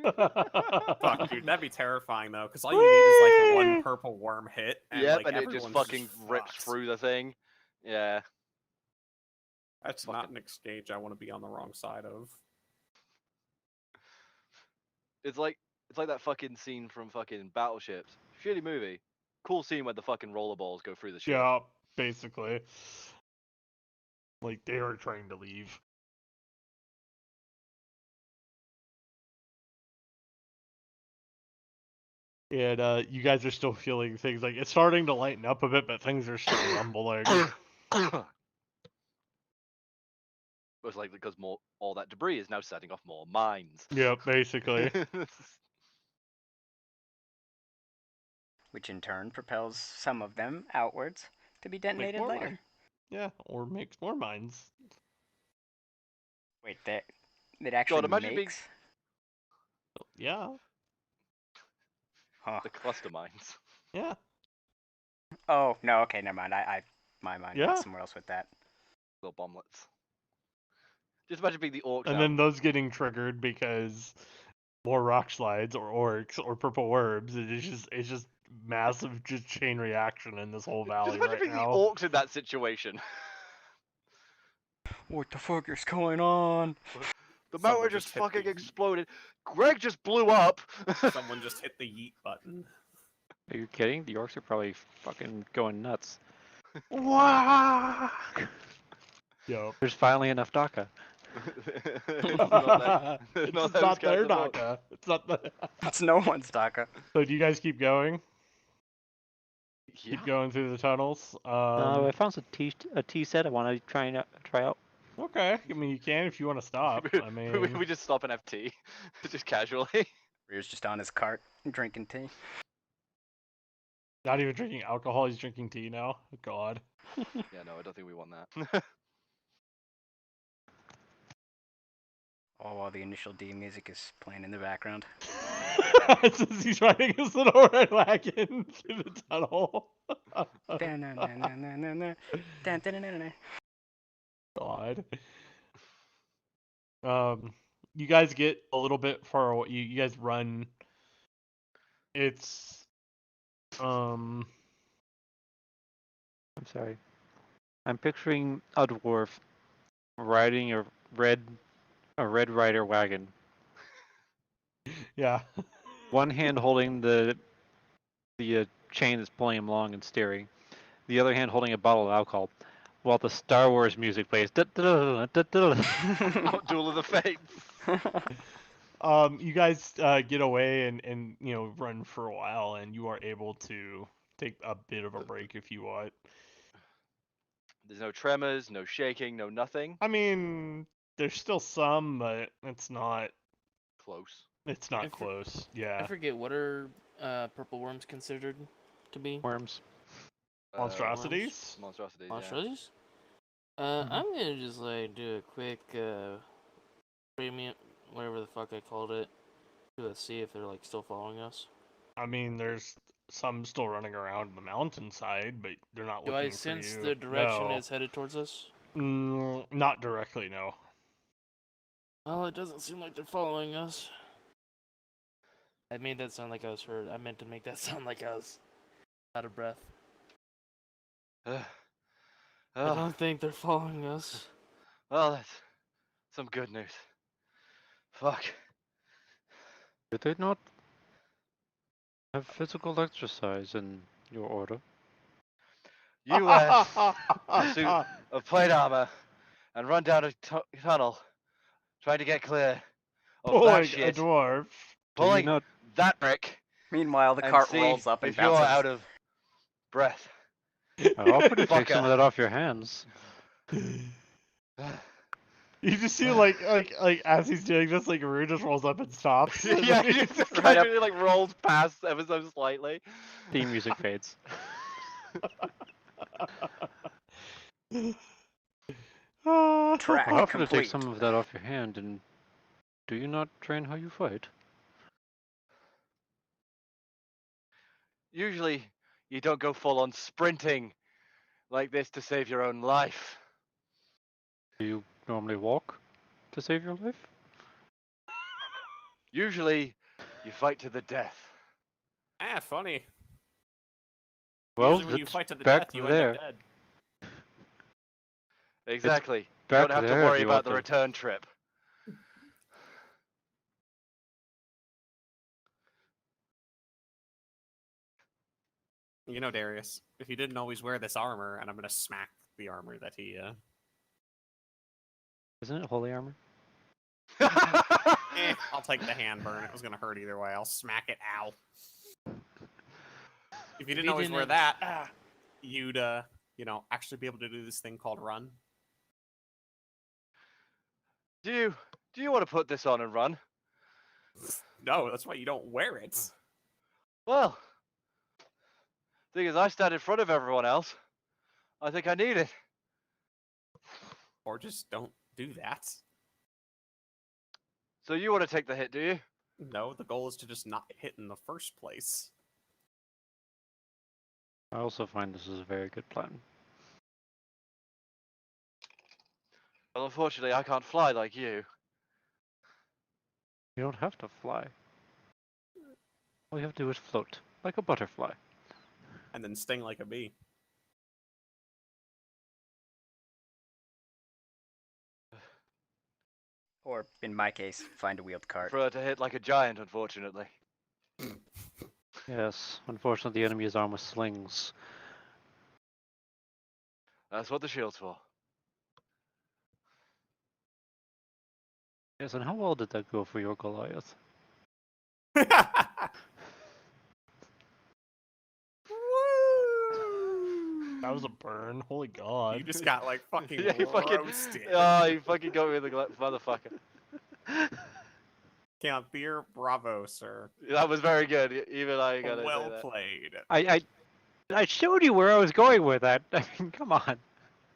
Fuck, dude, that'd be terrifying though, because all you need is like one purple worm hit, and Yep, like and it just everyone's fucking rips fucked. through the thing. Yeah. That's not an exchange I want to be on the wrong side of. It's like that fucking scene from fucking Battleships. Shitty movie. Cool scene where the fucking rollerballs go through the ship. yeah, basically. Like they are trying to leave. And you guys are still feeling things like it's starting to lighten up a bit, but things are still rumbling. It's like because all that debris is now setting off more mines. Yep, basically. Which in turn propels some of them outwards to be detonated more later. mines. Yeah, or makes more mines. Wait, that actually imagine being- makes? Yeah, Huh. The cluster mines. yeah, Oh no, okay, never mind. My mind Yeah. went somewhere else with that. Little bomblets. Just imagine being the orcs and out. then those getting triggered because more rock slides or orcs or purple worms. It's just massive just chain reaction in this whole valley Just imagine right being now. the orcs in that situation. What the fuck is going on? The Someone mountain just just hit the fucking yeet. exploded. Greg just blew up. Someone just hit the yeet button. Are you kidding? The orcs are probably fucking going nuts. Wow. Yep. There's finally enough DACA. It's not just those not guys their at all. DACA. It's not the. It's no one's DACA. So do you guys keep going? Yeah. Keep going through the tunnels. I found a tea set I want to try out. Okay. I mean, you can if you want to stop. I mean, we just stop and have tea, just casually. Rear's just on his cart drinking tea. not even drinking alcohol. He's drinking tea now. God. Yeah, no, I don't think we want that. All while the initial D music is playing in the background. It's as he's riding his little red wagon through the tunnel. God. You guys get a little bit far away. You guys run. It's I'm sorry. I'm picturing a dwarf riding a red rider wagon. yeah. One hand holding the chain that's pulling him along and steering. The other hand holding a bottle of alcohol, while the Star Wars music plays. Duel of the Fates. You guys get away and run for a while, and you are able to take a bit of a break if you want. There's no tremors, no shaking, no nothing. I mean, there's still some, but it's not Close. It's not close. Yeah. I forget, what are purple worms considered to be? Worms. Monstrosities? Monstrosities. Monstrosities? Yeah. I'm gonna just like do a quick premium, whatever the fuck I called it, to see if they're like still following us. I mean, there's some still running around the mountainside, but they're not Do looking I for sense you. the direction No. it's headed towards us? Not directly, no. Well, it doesn't seem like they're following us. I made that sound like I was hurt. I meant to make that sound like I was out of breath. I don't think they're following us. Well, that's some good news. Fuck. Did they not have physical exercise in your order? You wear a suit of plate armor and run down a tunnel trying to get clear of that shit. A dwarf. Pulling not... that brick. Meanwhile, the and cart see rolls up and if you're bounces. out of breath. I offered to take some of that off your hands. You just see like as he's doing this, like Rue just rolls up and stops. Yeah, he just casually like rolls past ever so slightly. Theme music fades. Track I offer to complete. take some of that off your hand, and do you not train how you fight? Usually, you don't go full on sprinting like this to save your own life. Do you normally walk to save your life? Usually, you fight to the death. Ah, funny. Well, Usually when you it's fight to the back death, you there. end up dead. Exactly. You back don't have to there if worry you about want the to- return trip. You know, Darius, if you didn't always wear this armor, and I'm gonna smack the armor that he Isn't it holy armor? I'll take the hand burn. It was gonna hurt either way. I'll smack it. Ow. If you didn't always wear that, you'd actually be able to do this thing called run. Do you want to put this on and run? No, that's why you don't wear it. Well, thing is, I stand in front of everyone else. I think I need it. Or just don't do that. So you want to take the hit, do you? No, the goal is to just not hit in the first place. I also find this is a very good plan. Well, unfortunately, I can't fly like you. You don't have to fly. All you have to do is float. like a butterfly. And then sting like a bee. Or, in my case, find a wheeled cart. Prefer to hit like a giant, unfortunately. Yes, unfortunately the enemy is armed with slings. That's what the shield's for. Yes, and how well did that go for your Goliath? That was a burn. Holy god. You just got like fucking Yeah, you fucking. roasted. Oh, you fucking got me with the motherfucker. Count Beer, bravo, sir. That was very good. Even I gotta say Well that. played. I showed you where I was going with that. I mean, come on.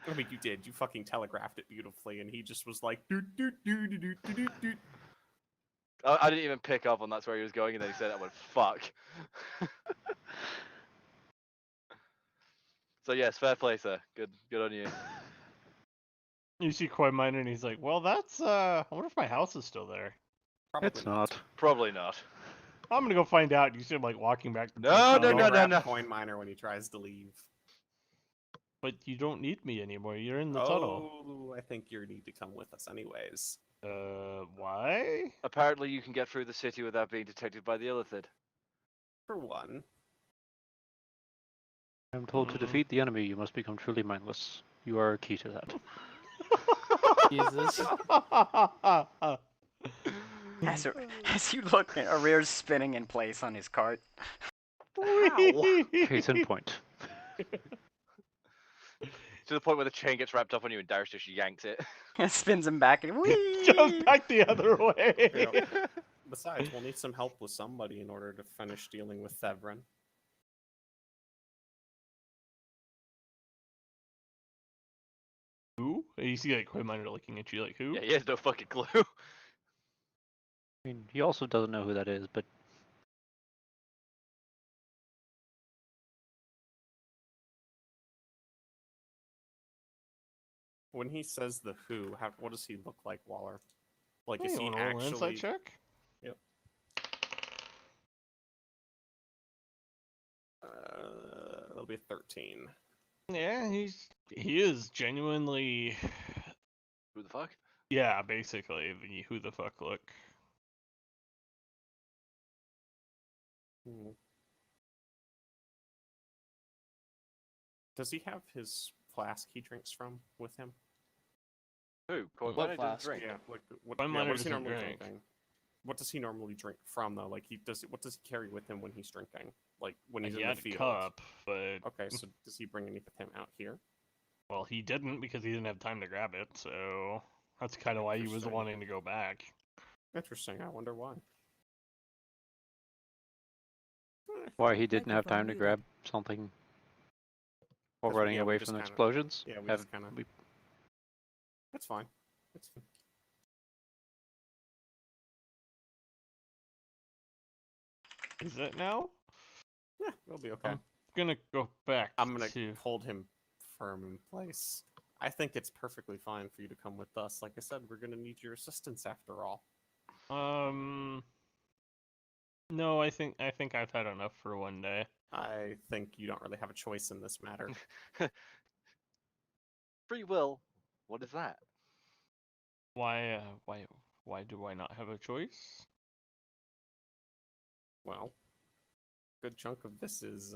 I mean, you did. You fucking telegraphed it beautifully, and he just was like, doot, doot, doot, doot, doot, doot, doot. I didn't even pick up on that's where he was going, and then he said that. I went, fuck. So yes, fair play, sir. Good on you. You see Koi Miner and he's like, well, that's, I wonder if my house is still there. Probably It's not. Probably not. I'm gonna go find out. You see him, like, walking back to No, the no, Don't no, grab no. Coin Miner when he tries to leave. But you don't need me anymore. You're in the tunnel. Oh, I think you need to come with us anyways. Why? Apparently, you can get through the city without being detected by the Illithid. For one. I'm told to defeat the enemy, you must become truly mindless. You are key to that. Jesus. As you look, Arrear's spinning in place on his cart. Case in point. To the point where the chain gets wrapped up on you and Darius just yanks it. Spins him back and whee! Jumps back the other way. Yep. Besides, we'll need some help with somebody in order to finish dealing with Thevrin. Who? You see, like, Koi Miner looking at you like, who? Yeah, he has no fucking clue. I mean, he also doesn't know who that is, but When he says the who, what does he look like, Waller? Like, Hey, is he wanna roll an actually... insight check? Yep. It'll be 13. Yeah, he is genuinely. Who the fuck? Yeah, basically the who the fuck look. Does he have his flask he drinks from with him? Who? What Why don't flask? drink? Yeah, like what Miner does he doesn't normally drink. drinking? What does he normally drink from though? Like what does he carry with him when he's drinking? Like when he's He in the had a field. cup, but Okay, so does he bring anything with him out here? well, he didn't because he didn't have time to grab it. So that's kind of why he was Interesting. wanting to go back. Interesting. I wonder why. why he didn't have Microphone time to muted. grab something while That's- running yeah, we away just from the kinda- explosions? Yeah, we Have just kind of. we- That's fine. That's fine. Is it now? Yeah, it'll be okay. I'm gonna go back. I'm gonna to... hold him firm in place. I think it's perfectly fine for you to come with us. Like I said, we're gonna need your assistance after all. No, I think I've had enough for one day. I think you don't really have a choice in this matter. Free will. What is that? Why do I not have a choice? Well, a good chunk of this is,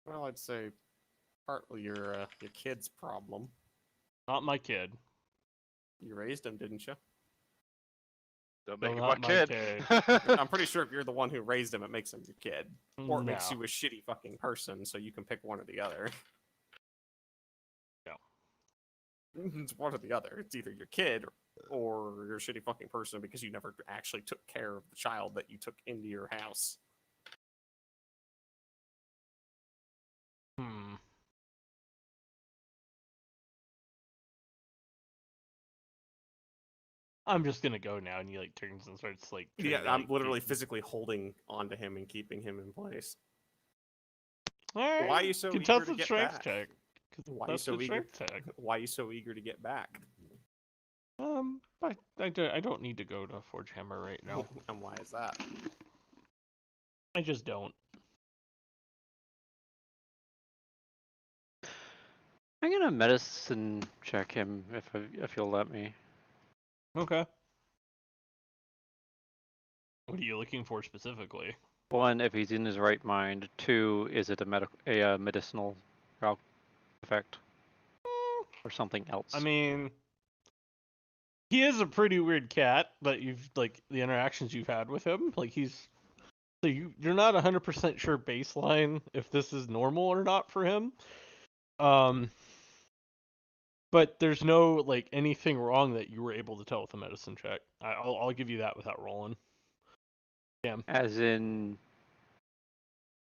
well, I'd say partly your kid's problem. Not my kid. You raised him, didn't you? Don't No, make him not my my kid. I'm pretty sure if you're the one who raised him, it makes him your kid. Or it makes No. you a shitty fucking person, so you can pick one or the other. No. It's one or the other. It's either your kid or you're a shitty fucking person because you never actually took care of the child that you took into your house. I'm just gonna go now, and he like turns and starts like. Yeah, trying to, I'm like, literally get- physically holding onto him and keeping him in place. Alright, Why are you so eager contested to get strength back? check. Why are you so Contested eager? strength check. Why are you so eager to get back? I don't need to go to Forge Hammer right now. And why is that? I just don't. I'm gonna medicine check him if you'll let me. Okay. What are you looking for specifically? 1, if he's in his right mind. 2, is it a medicinal effect or something else? I mean, he is a pretty weird cat, but you've like the interactions you've had with him, like he's so you're not 100% sure baseline if this is normal or not for him. But there's no like anything wrong that you were able to tell with a medicine check. I'll give you that without rolling. Damn. As in,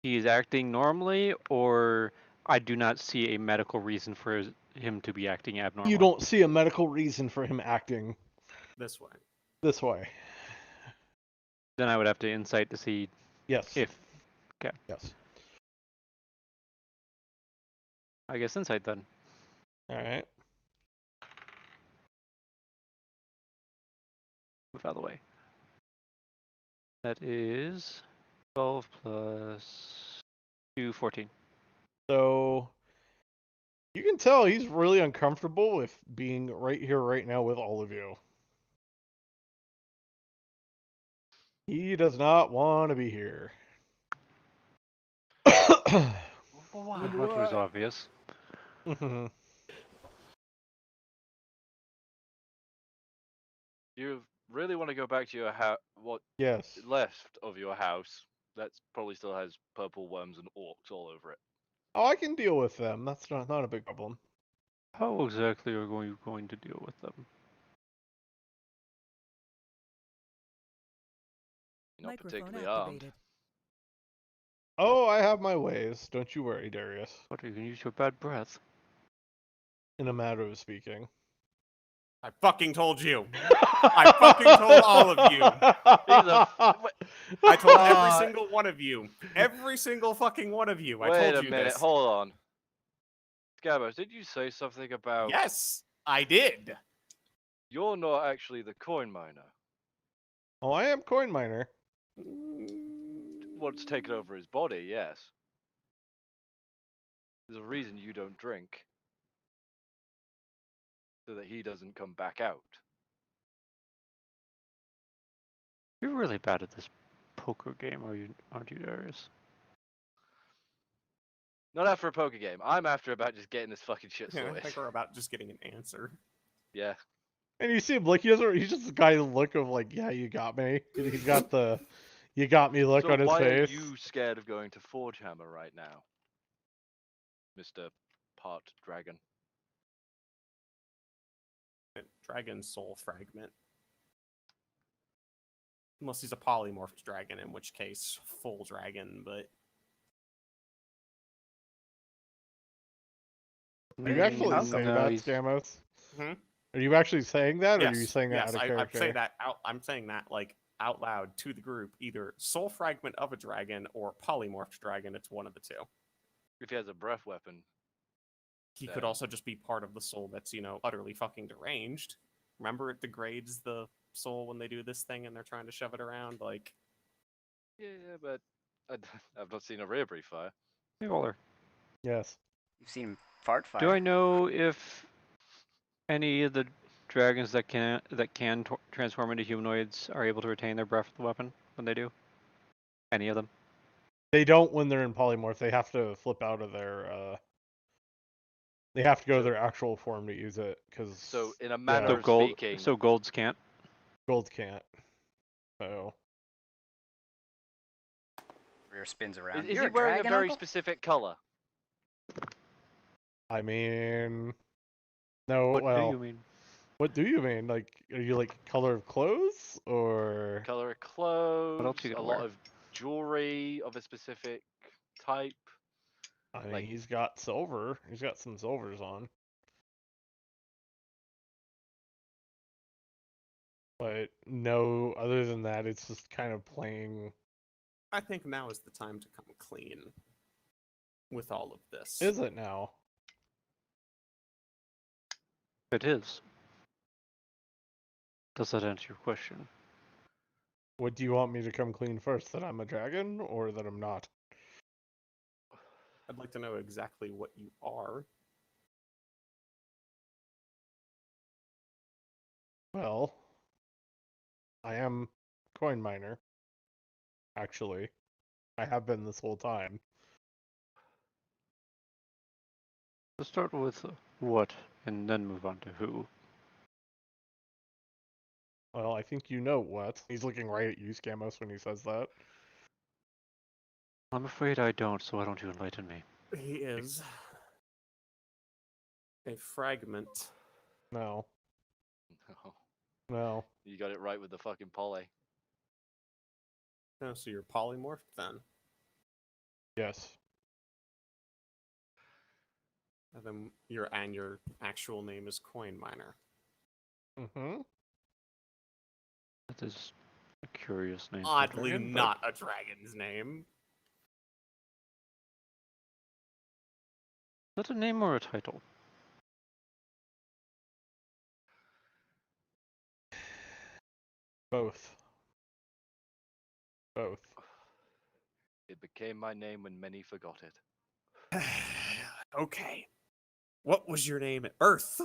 he's acting normally, or I do not see a medical reason for him to be acting abnormally. You don't see a medical reason for him acting This way. this way. Then I would have to insight to see Yes. if. Okay. Yes. I guess insight then. All right. Move out of the way. That is 12 plus 2, 14. So you can tell he's really uncomfortable with being right here, right now with all of you. He does not want to be here. Wow, that was obvious. You really want to go back to your house? What Yes. left of your house? That probably still has purple worms and orcs all over it. Oh, I can deal with them. That's not a big problem. How exactly are you going to deal with them? You're not Microphone particularly armed. activated. Oh, I have my ways. Don't you worry, Darius. What, are you going to use your bad breath? In a matter of speaking. I fucking told you. I fucking told all of you. I told every single one of you. Every single fucking one of you. I told Wait a you minute, this. hold on. Scabos, did you say something about Yes, I did. you're not actually the coin miner? Oh, I am coin miner. What's taken over his body, yes. There's a reason you don't drink. So that he doesn't come back out. You're really bad at this poker game, aren't you, Darius? Not after a poker game. I'm after about just getting this fucking shit Yeah, I sorted. think we're about just getting an answer. Yeah. And you see him look, he's just the guy look of like, yeah, you got me. He's got the you got me look So on his why face. are you scared of going to Forge Hammer right now, Mr. Part Dragon? Dragon soul fragment. Unless he's a polymorphed dragon, in which case, full dragon, but... Are you actually saying that, Stamos? Are you actually saying that, or are you saying that out of character? I'm saying that like out loud to the group. Either soul fragment of a dragon or polymorphed dragon. It's one of the two. If he has a breath weapon, he could also just be part of the soul that's utterly fucking deranged. Remember, it degrades the soul when they do this thing and they're trying to shove it around. Like, yeah, but I've not seen a rear brief fire. Hey, Waller. Yes. You've seen him fart fire. Do I know if any of the dragons that can transform into humanoids are able to retain their breath weapon when they do? Any of them? They don't when they're in polymorph. They have to flip out of their. They have to go to their actual form to use it, because. So in a manner of speaking. So golds can't. Golds can't. So. Rear spins around. Is he wearing a very specific color? I mean, no. What well, do you mean? What do you mean? Like, are you like color of clothes or? Color of clothes. What else you a gonna lot wear? of jewelry of a specific type. I mean, like, he's got silver. He's got some silvers on. But no, other than that, it's just kind of playing. I think now is the time to come clean with all of this. Is it now? It is. Does that answer your question? What do you want me to come clean first? That I'm a dragon or that I'm not? I'd like to know exactly what you are. Well, I am coin miner. Actually, I have been this whole time. Let's start with what, and then move on to who. Well, I think you know what. He's looking right at you, Scamos, when he says that. I'm afraid I don't, so why don't you enlighten me? He is a fragment. No, No, no. you got it right with the fucking poly. Oh, so you're polymorphed then. Yes. And then your actual name is Coin Miner. Mm-hmm. That is a curious name. for a Oddly dragon, but not a dragon's name. is that a name or a title? Both. Both. It became my name when many forgot it. Okay. What was your name at birth?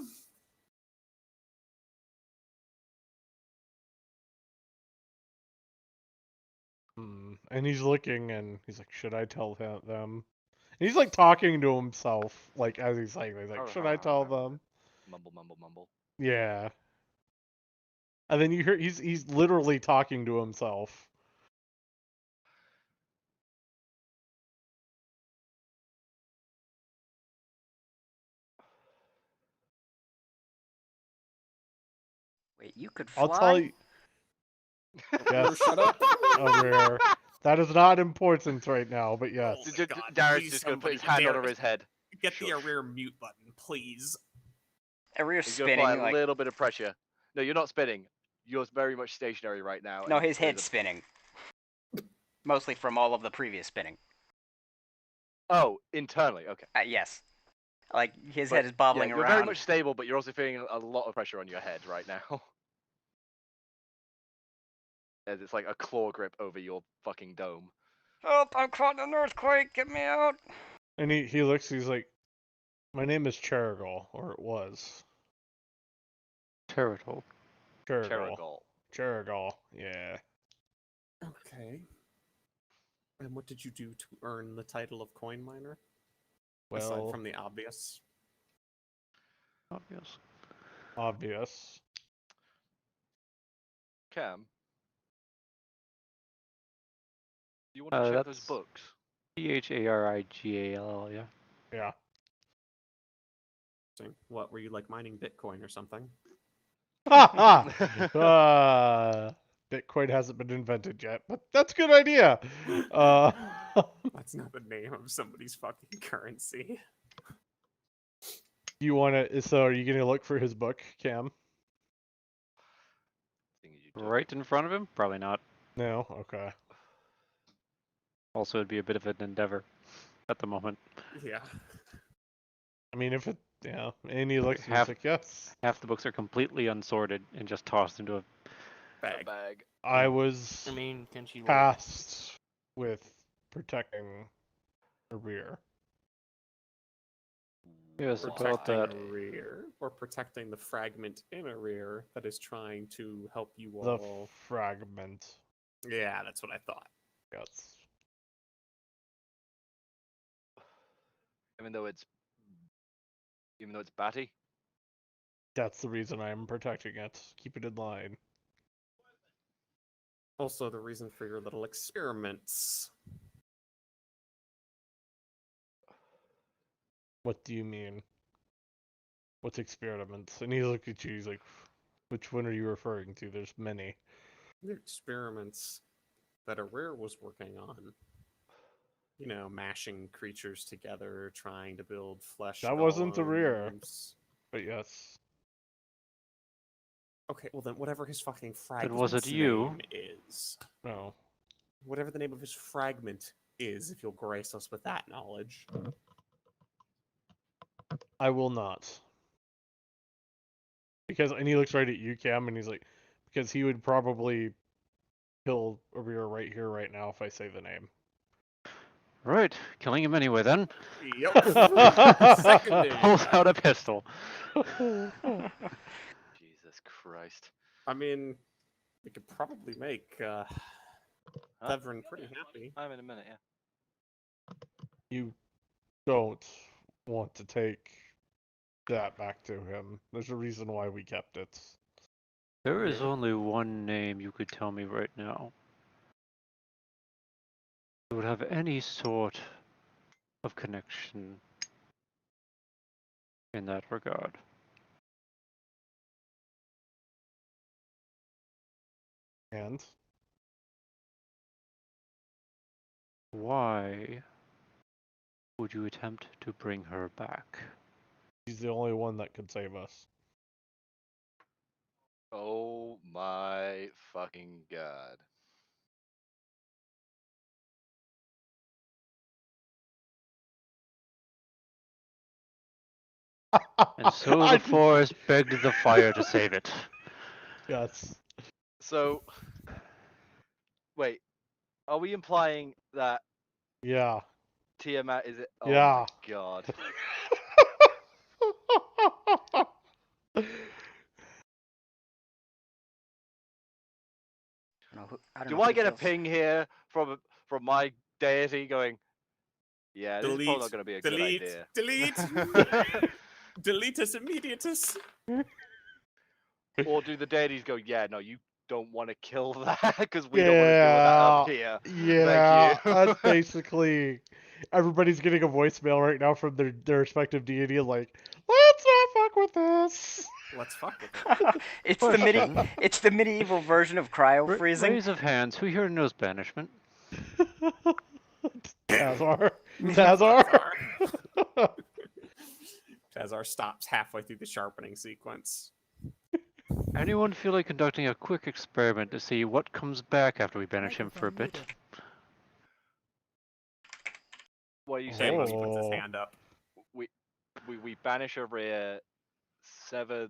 And he's looking, and he's like, "Should I tell them?" And he's like talking to himself, like as he's saying, he's like, "Should I tell them?" Mumble, mumble, mumble. Yeah. And then you hear he's literally talking to himself. Wait, you could I'll tell fly? you. Yes. Shut up. Rare. That is not important right now, but yes. Oh my God, Darius please just gonna put somebody- his hand Darius, over his head. Get the Shush. rear mute button, please. Aria's He's gonna apply spinning a like little bit of pressure. No, you're not spinning. You're very much stationary right now. no, and his there's head's spinning. Mostly from all of the previous spinning. Oh, internally, okay. Yes. Like his But, head is bobbling yeah, you're around. very much stable, but you're also feeling a lot of pressure on your head right now. As it's like a claw grip over your fucking dome. Help! I'm caught in an earthquake. Get me out. And he looks, he's like, "My name is Cherigal, or it was." Territal. Cherigal. Cherigal, yeah. Okay. And what did you do to earn the title of Coin Miner? Aside Well, from the obvious. Obvious. obvious. Cam, do you want to check those That's books? Pharigal, yeah. Yeah. What, were you like mining Bitcoin or something? Ha ha! Bitcoin hasn't been invented yet, but that's a good idea. That's not the name of somebody's fucking currency. You want to? So, are you gonna look for his book, Cam? Right in front of him? Probably not. No. Okay. Also, it'd be a bit of an endeavor at the moment. Yeah. I mean, if it, yeah, and he looks, and he's Half- like, "Yes." Half the books are completely unsorted and just tossed into a Bag. I was I mean, can she? tasked with protecting the rear. Yes, about Protecting that. a rear, or protecting the fragment in a rear that is trying to help you The all. fragment. Yeah, that's what I thought. Yes. Even though it's batty. That's the reason I'm protecting it. Keep it in line. Also, the reason for your little experiments. What do you mean? What's experiments? And he looked at you, he's like, "Which one are you referring to? There's many." The experiments that a rare was working on. You know, mashing creatures together, trying to build flesh. That wasn't the rear. golems. But yes. Okay, well then, whatever his fucking fragment was it you? name is. No. Whatever the name of his fragment is, if you'll grace us with that knowledge. I will not. And he looks right at you, Cam, and he's like, because he would probably kill Arrear right here, right now, if I say the name. Right, killing him anyway then. Yep. Seconded. Pulls out a pistol. Jesus Christ. I mean, we could probably make Severin pretty happy. I'm in a minute, yeah. You don't want to take that back to him. There's a reason why we kept it. There is Yeah. only one name you could tell me right now that would have any sort of connection in that regard. And Why would you attempt to bring her back? he's the only one that could save us. Oh my fucking god. And so the forest begged the fire to save it. Yes. So, wait, are we implying that Yeah. Tiamat is it? Oh Yeah. my god. Do I get a ping here from my deity going, yeah, this is probably not going to be a good idea. Delete. Deletus immediatus. Or do the deities go, yeah, no, you don't want to kill that because we don't want to deal with that up here. Yeah, Thank you. that's basically everybody's getting a voicemail right now from their respective deity like, let's not fuck with this. Let's fuck with it. It's the medieval version of cryo freezing. Raise of hands. Who here knows banishment? Tazar. Tazar stops halfway through the sharpening sequence. Anyone feel like conducting a quick experiment to see what comes back after we banish him for a bit? What are you Samus saying? puts his hand up. We banish a rear, sever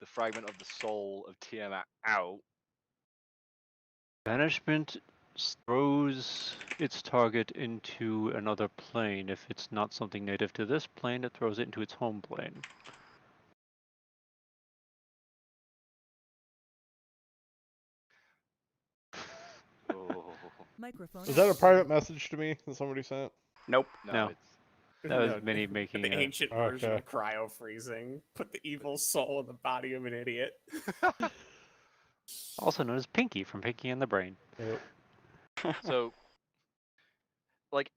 the fragment of the soul of Tiamat out. Banishment throws its target into another plane. If it's not something native to this plane, it throws it into its home plane. Oh. Microphone. Is that a private message to me that somebody sent? Nope. No. It's That was Minnie making the a... ancient version Okay. of cryo freezing. Put the evil soul in the body of an idiot. also known as Pinky from Pinky and the Brain. Yep. so, like,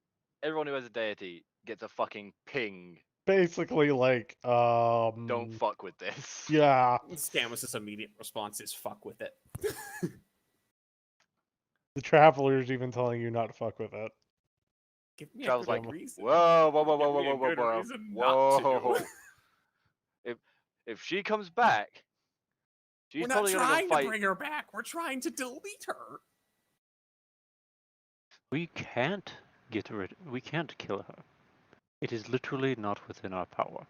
everyone who has a deity gets a fucking ping. Basically, like, Don't fuck with this. Yeah. Scamus's immediate response is fuck with it. The Traveler's even telling you not to fuck with it. Give me Travel's a good like, reason. whoa, Give me a good reason not to. If she comes back, she's We're not probably gonna go trying fight. to bring her back. We're trying to delete her. We can't we can't kill her. It is literally not within our power.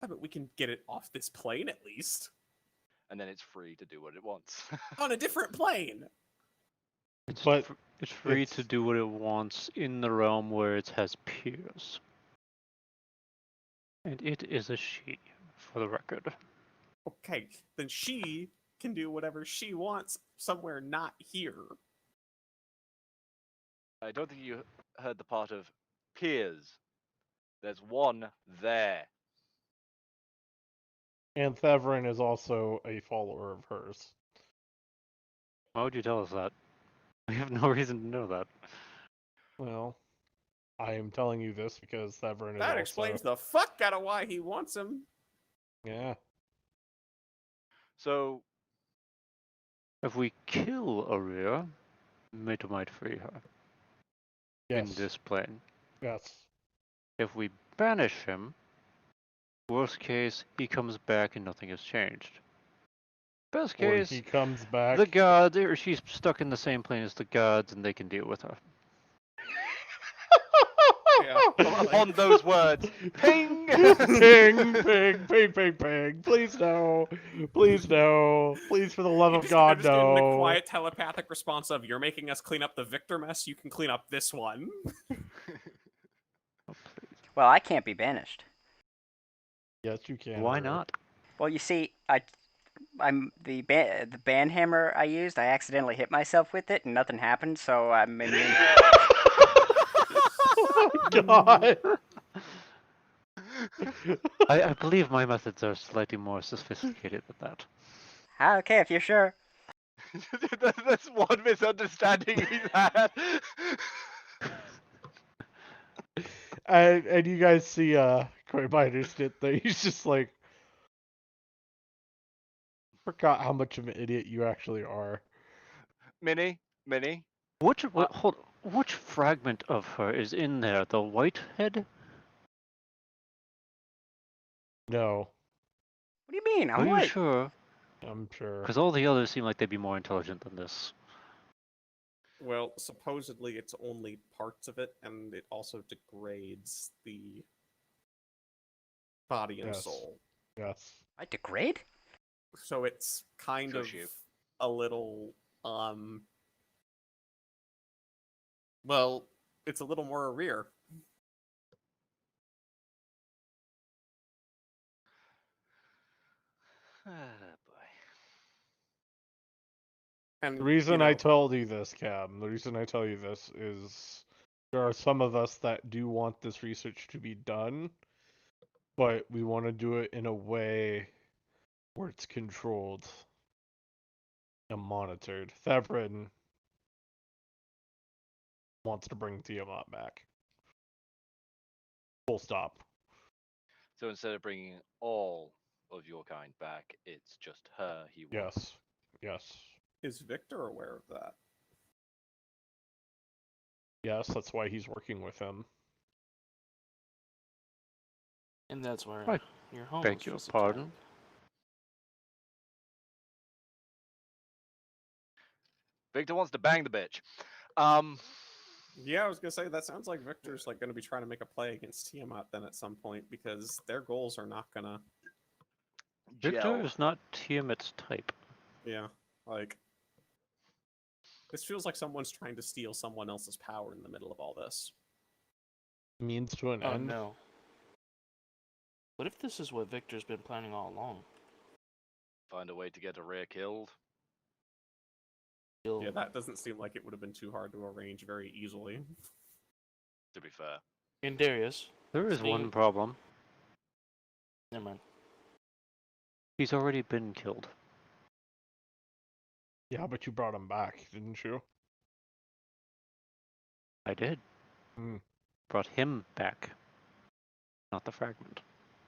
Yeah, but we can get it off this plane at least. And then it's free to do what it wants. On a different plane. It's But it's free to it's- do what it wants in the realm where it has peers. And it is a she, for the record. Okay, then she can do whatever she wants somewhere not here. I don't think you heard the part of peers. There's one there. And Theverin is also a follower of hers. Why would you tell us that? We have no reason to know that. Well, I am telling you this because Theverin is That also... explains the fuck out of why he wants him. Yeah. So, If we kill Aria, Meta might free her Yes. in this plane. Yes. If we banish him, worst case, he comes back and nothing has changed. Best Or case, he comes back. the gods, or she's stuck in the same plane as the gods and they can deal with her. Upon those words, ping! Ping, ping, ping, ping, ping. Please no. Please no. Please, for the love of God, just in the no. quiet telepathic response of, you're making us clean up the Victor mess, you can clean up this one. Well, I can't be banished. Yes, you can. Why River. not? Well, you see, I'm the ban hammer I used. I accidentally hit myself with it, and nothing happened. So I'm immune. Oh my God. I believe my methods are slightly more sophisticated than that. Okay, if you're sure. That's one misunderstanding he's had. And you guys see Coinbinder shit that he's just like, forgot how much of an idiot you actually are. Minnie. Which fragment of her is in there? The white head? No, What do you mean? Are I'm you white. sure? I'm sure. Because all the others seem like they'd be more intelligent than this. Well, supposedly it's only parts of it, and it also degrades the body and Yes. soul. Yes. I degrade? So it's kind of Shush you. a little, well, it's a little more a rear. Ah, boy. And The reason you know, I told you this, Cam, the reason I tell you this is there are some of us that do want this research to be done, but we want to do it in a way where it's controlled and monitored. Thevrin wants to bring Tiamat back. Full stop. So instead of bringing all of your kind back, it's just her he wants. Yes. Yes. is Victor aware of that? Yes, that's why he's working with him. And that's where Right. your home Beg your was pardon? attacked. Victor wants to bang the bitch. Yeah, I was gonna say that sounds like Victor's like gonna be trying to make a play against Tiamat then at some point, because their goals are not gonna. Victor gel. is not Tiamat's type. Yeah, like this feels like someone's trying to steal someone else's power in the middle of all this. Means to an Oh end. no. What if this is what Victor's been planning all along? Find a way to get a rare killed. He'll- Yeah, that doesn't seem like it would have been too hard to arrange very easily. To be fair. And Darius. There is Seeing- one problem. Never mind. He's already been killed. Yeah, but you brought him back, didn't you? I did. Hmm. Brought him back. Not the fragment,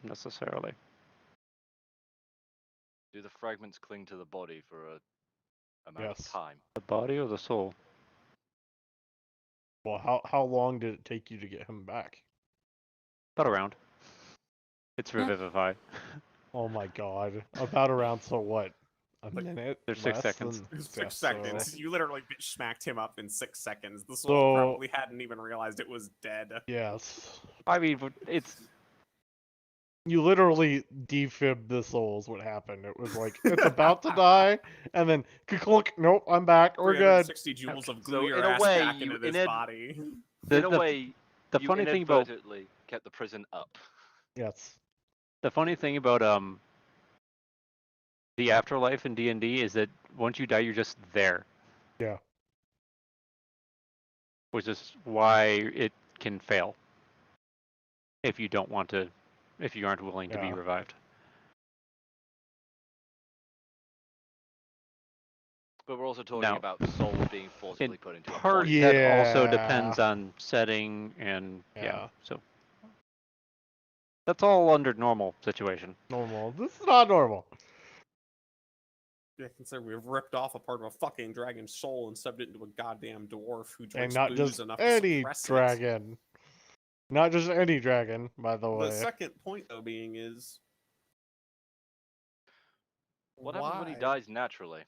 necessarily. Do the fragments cling to the body for a amount of Yes. time? The body or the soul? Well, how long did it take you to get him back? About a round. It's revivify. Oh my God. About around, so what? A Like, minute? there's 6 Less seconds. than- It was yeah, 6 seconds. so- You literally bitch smacked him up in 6 seconds. The So- soul probably hadn't even realized it was dead. Yes. I mean, it's You literally defibbed the soul is what happened. It was like, it's about to die, and then, clunk, nope, I'm back, we're good. 360 joules of So glue your in a ass way, back you into this body. in a way, the you funny thing about inadvertently kept the prison up. Yes. the funny thing about the afterlife in D&D is that once you die, you're just there. Yeah. Which is why it can fail if you don't want to, if you aren't willing to be Yeah. revived. But we're also talking No. about souls being forcibly put into a Part body. that also Yeah. depends on setting and Yeah. so that's all under normal situation. Normal. This is not normal. Yeah, consider we've ripped off a part of a fucking dragon's soul and subbed it into a goddamn dwarf who And drinks not booze just enough any to suppress dragon. Not just any dragon, by the it. way. The second point, though, being is What happens when he why? dies naturally?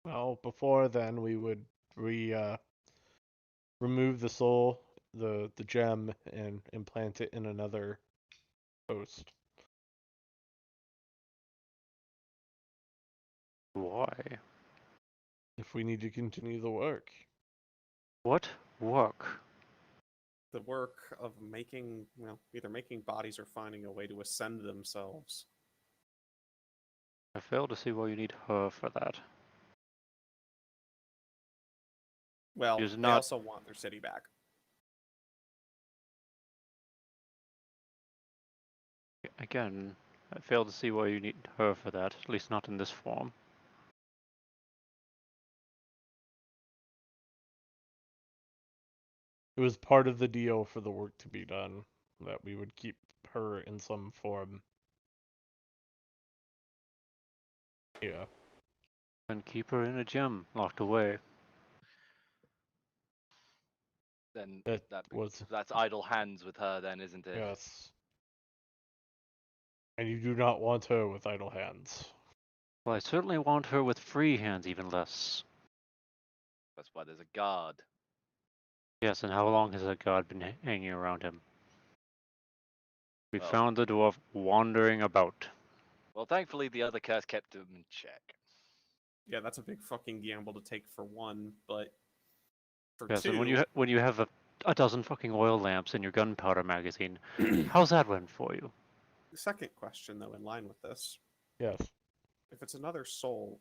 Well, before then, we would remove the soul, the gem, and implant it in another host. Why? If we need to continue the work. What work? The work of making, well, either making bodies or finding a way to ascend themselves. I fail to see why you need her for that. Well, She is they not. also want their city back. Again, I fail to see why you need her for that, at least not in this form. It was part of the deal for the work to be done, that we would keep her in some form. Yeah. And keep her in a gem, locked away. Then That that was, that's idle hands with her, then, isn't it? yes. And you do not want her with idle hands. Well, I certainly want her with free hands, even less. That's why there's a guard. Yes, and how long has that god been hanging around him? We Well, found the dwarf wandering about. well, thankfully the other curse kept him in check. Yeah, that's a big fucking gamble to take for one, but for Yes, and two, when you have a dozen fucking oil lamps in your gunpowder magazine, how's that went for you? the second question, though, in line with this, Yes. if it's another soul,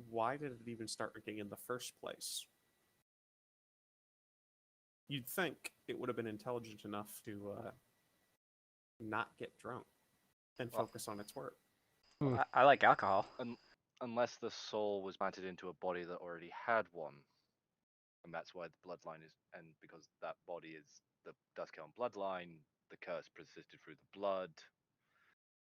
why did it even start drinking in the first place? You'd think it would have been intelligent enough to not get drunk and Well, focus on its work. I like alcohol. Unless the soul was planted into a body that already had one. And that's why the bloodline is, and because that body is the Duskhelm bloodline, the curse persisted through the blood.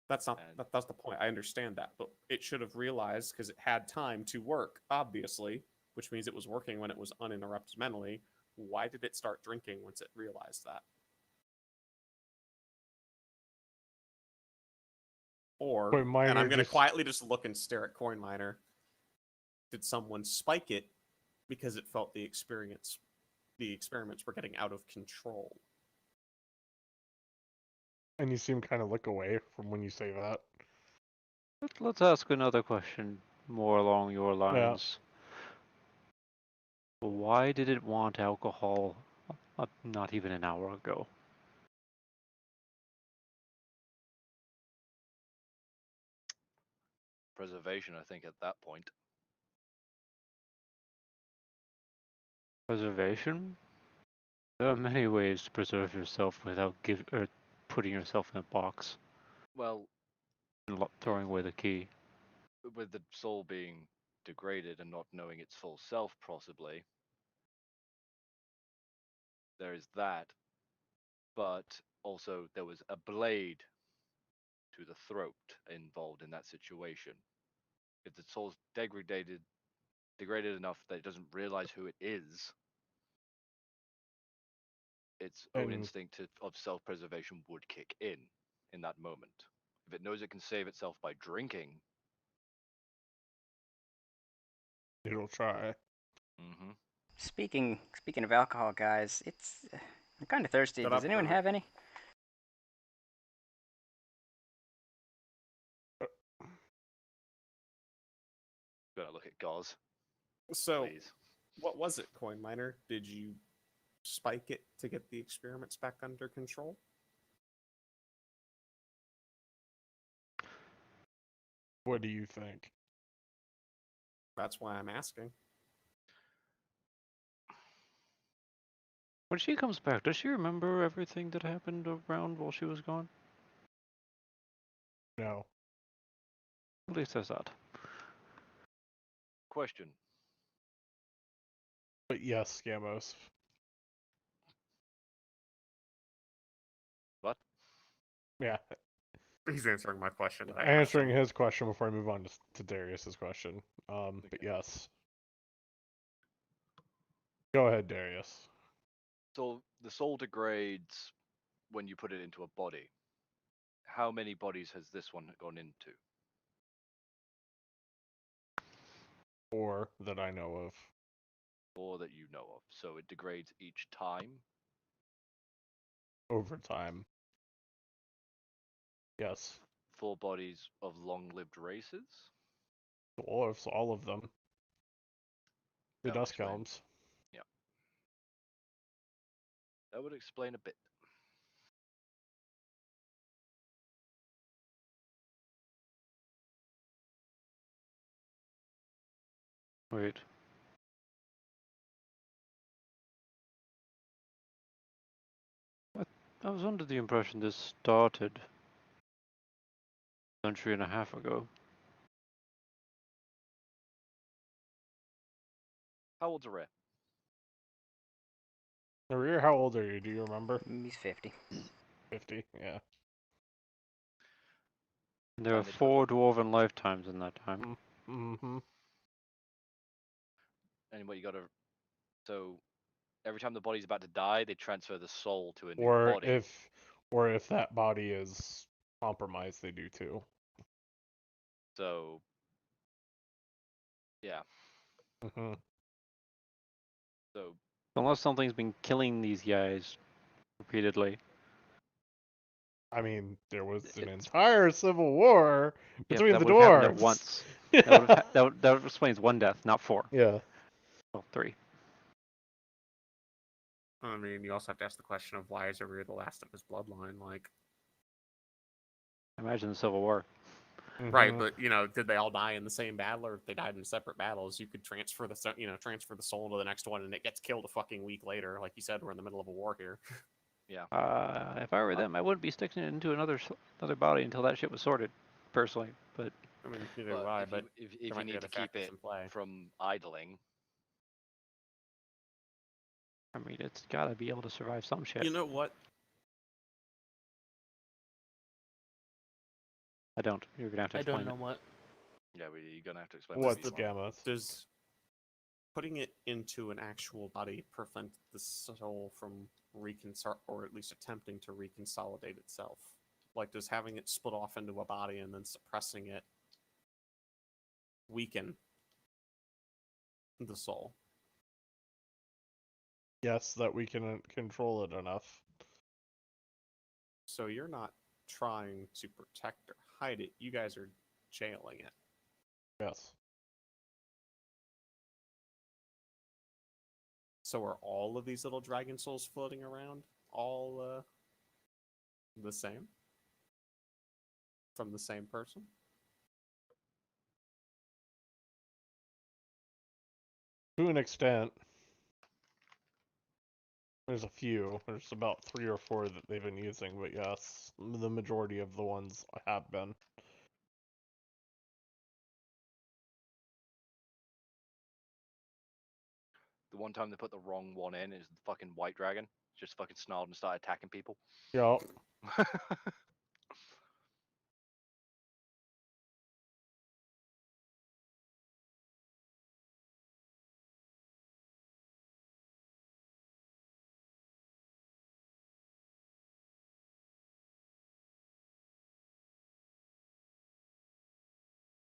That's not And that's the point. I understand that, but it should have realized because it had time to work, obviously, which means it was working when it was uninterrupted mentally. Why did it start drinking once it realized that? Or, Coin miner and I'm going to just- quietly just look and stare at Coin Miner. Did someone spike it because it felt the experiments were getting out of control? And you seem kind of look away from when you say that. Let's ask another question more along your lines. Why did it want alcohol not even an hour ago? preservation, I think, at that point. Preservation? There are many ways to preserve yourself without putting yourself in a box Well, and throwing away the key. with the soul being degraded and not knowing its full self, possibly, there is that. But also, there was a blade to the throat involved in that situation. If the soul's degraded enough that it doesn't realize who it is, its own And instinct of self-preservation would kick in that moment. If it knows it can save itself by drinking, it'll try. mm-hmm. Speaking of alcohol, guys, I'm kind of thirsty. Shut Does up, anyone Robert. have any? Gotta look at Gauze, So, please. what was it, Coin Miner? Did you spike it to get the experiments back under control? What do you think? That's why I'm asking. When she comes back, does she remember everything that happened around while she was gone? No. At least there's that. Question. But yes, Scamos. What? Yeah. He's answering my question. That I asked Answering him. his question before I move on to Darius's question. But Okay. yes. Go ahead, Darius. So the soul degrades when you put it into a body. How many bodies has this one gone into? 4 that I know of. or that you know of. So it degrades each time. Over time. Yes. For bodies of long-lived races. Dwarves, all of them. The That would Dusk explain. Helms. Yeah. That would explain a bit. Wait. I was under the impression this started a century and a half ago. How old's a rare? Maria, how old are you? Do you remember? He's 50. 50, yeah. And there are And they put 4 dwarven lifetimes in that time. Mm-hmm. And what you gotta. So every time the body's about to die, they transfer the soul to a new Or body. if that body is compromised, they do too. So. Yeah. Mm-hmm. So. Unless something's been killing these guys repeatedly. I mean, there was an It's, entire civil war yeah, between that the would have happened at dwarves. once. That explains 1 death, not 4. Yeah. Well, 3. I mean, you also have to ask the question of why is Arya the last of his bloodline? Like, Imagine the Civil War. right, Mhm. but did they all die in the same battle, or if they died in separate battles? You could transfer the soul to the next one, and it gets killed a fucking week later. Like you said, we're in the middle of a war here. Yeah. If I were them, I wouldn't be sticking it into another body until that shit was sorted, personally. But I mean, neither But do I. if But you if there you might be need other to keep factors it in play. from idling, I mean, it's gotta be able to survive some shit. You know what? I don't. You're gonna have to I explain don't know it. what. yeah, you're gonna have to explain What's what you want. Gammas? Does putting it into an actual body prevent the soul from or at least attempting to reconsolidate itself? Like, does having it split off into a body and then suppressing it weaken the soul? Yes, that we can control it enough. So you're not trying to protect or hide it. You guys are jailing it. Yes. So are all of these little dragon souls floating around all the same? From the same person? To an extent. There's a few. There's about 3 or 4 that they've been using, but yes, the majority of the ones have been. The one time they put the wrong one in is the fucking white dragon. Just fucking snarled and started attacking people. Yup.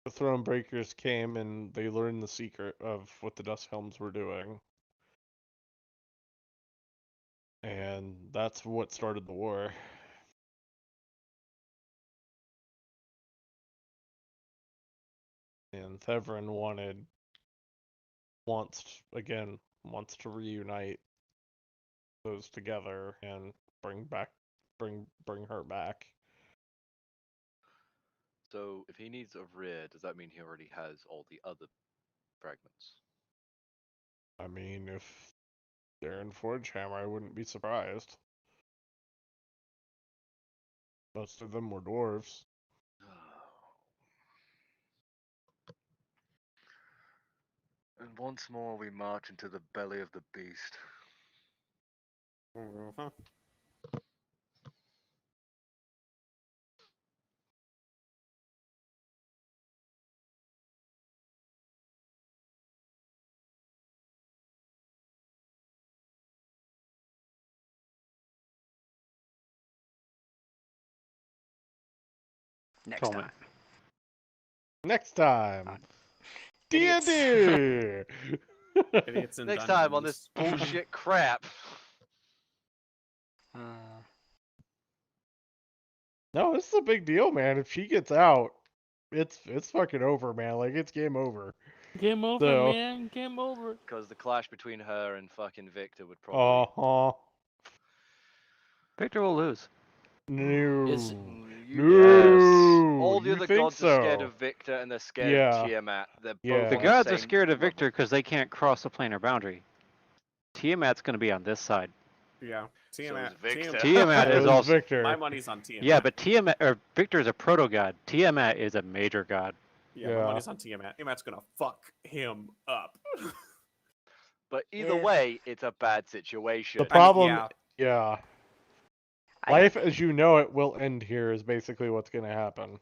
The Thronebreakers came and they learned the secret of what the Dusk Helms were doing. And that's what started the war. And Theverin wants to reunite those together and bring her back. So if he needs a rear, does that mean he already has all the other fragments? I mean, if they're in Forgehammer, I wouldn't be surprised. Most of them were dwarves. And once more we march into the belly of the beast. Uh-huh. Next time. Next time, Idiots. D&D. Idiots in Next time on this dungeons. bullshit crap. No, this is a big deal, man. If she gets out, it's fucking over, man. Like it's game over. Game over, So- man. Game over. Because the clash between her and fucking Victor would probably. Victor will lose. No. Is it- No. All the You other think gods so? are scared of Victor and they're scared Yeah. of Tiamat. They're Yeah. both The on gods are same scared of level. Victor because they can't cross the planar boundary. Tiamat's going to be on this side. Yeah. Tiamat. Victor. Tiamat It is was also Victor. My money's on Tiamat. yeah, but Tiamat or Victor is a proto god. Tiamat is a major god. Yeah, Yeah. my money's on Tiamat. Tiamat's gonna fuck him up. But either If- way, it's a bad situation. The problem, yeah. yeah. I- Life as you know it will end here is basically what's gonna happen.